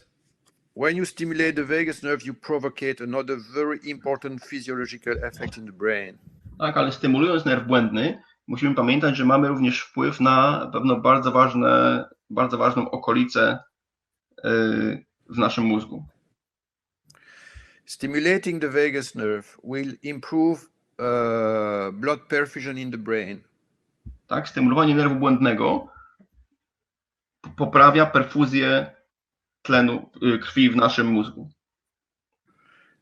when you stimulate the vagus nerve, you provocate another very important physiological effect in the brain. Tak, ale stymulując nerw błędny, musimy pamiętać, że mamy również wpływ na pewną bardzo ważną okolicę w naszym mózgu. Stimulating the vagus nerve will improve blood perfusion in the brain. Tak, stymulowanie nerwu błędnego poprawia perfuzję tlenu krwi w naszym mózgu.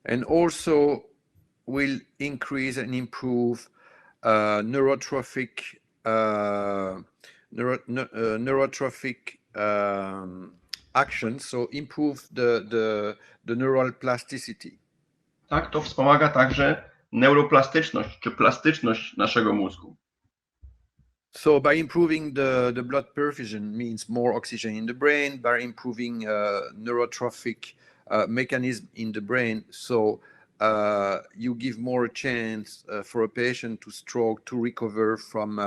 And also will increase and improve neurotrophic action, so improve the neural plasticity. Tak, to wspomaga także neuroplastyczność czy plastyczność naszego mózgu. So by improving the blood perfusion means more oxygen in the brain, by improving neurotrophic mechanism in the brain, so you give more chance for a patient to stroke, to recover from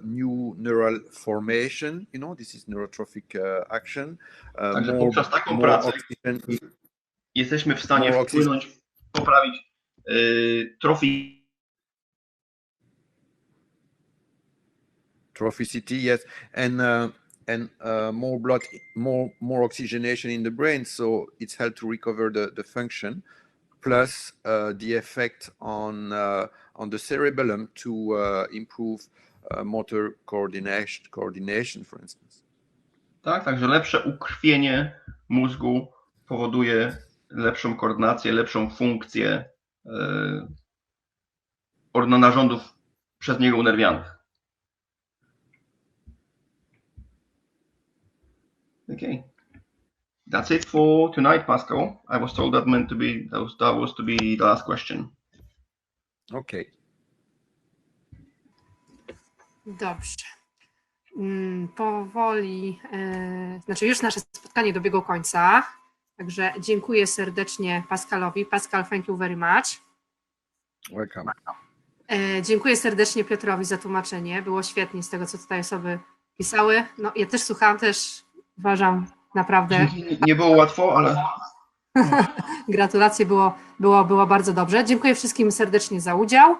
new neural formation. You know, this is neurotrophic action. Także poprzez taką pracę jesteśmy w stanie wpłynąć, poprawić trophicity, yes, and more blood, more oxygenation in the brain, so it's helped to recover the function, plus the effect on the cerebellum to improve motor coordination, for instance. Tak, także lepsze ukrwienie mózgu powoduje lepszą koordynację, lepszą funkcję narządów przez niego unerwianych. Okay. That's it for tonight, Pascal. I was told that was to be the last question. Okay. Dobrze. Powoli, znaczy już nasze spotkanie dobiegło końca, także dziękuję serdecznie Pascalowi. Pascal, thank you very much. Welcome. Dziękuję serdecznie Piotrowi za tłumaczenie. Było świetnie z tego, co tutaj osoby pisały. No, ja też słuchałam, też uważam naprawdę. Nie było łatwo, ale... Gratulacje, było bardzo dobrze. Dziękuję wszystkim serdecznie za udział.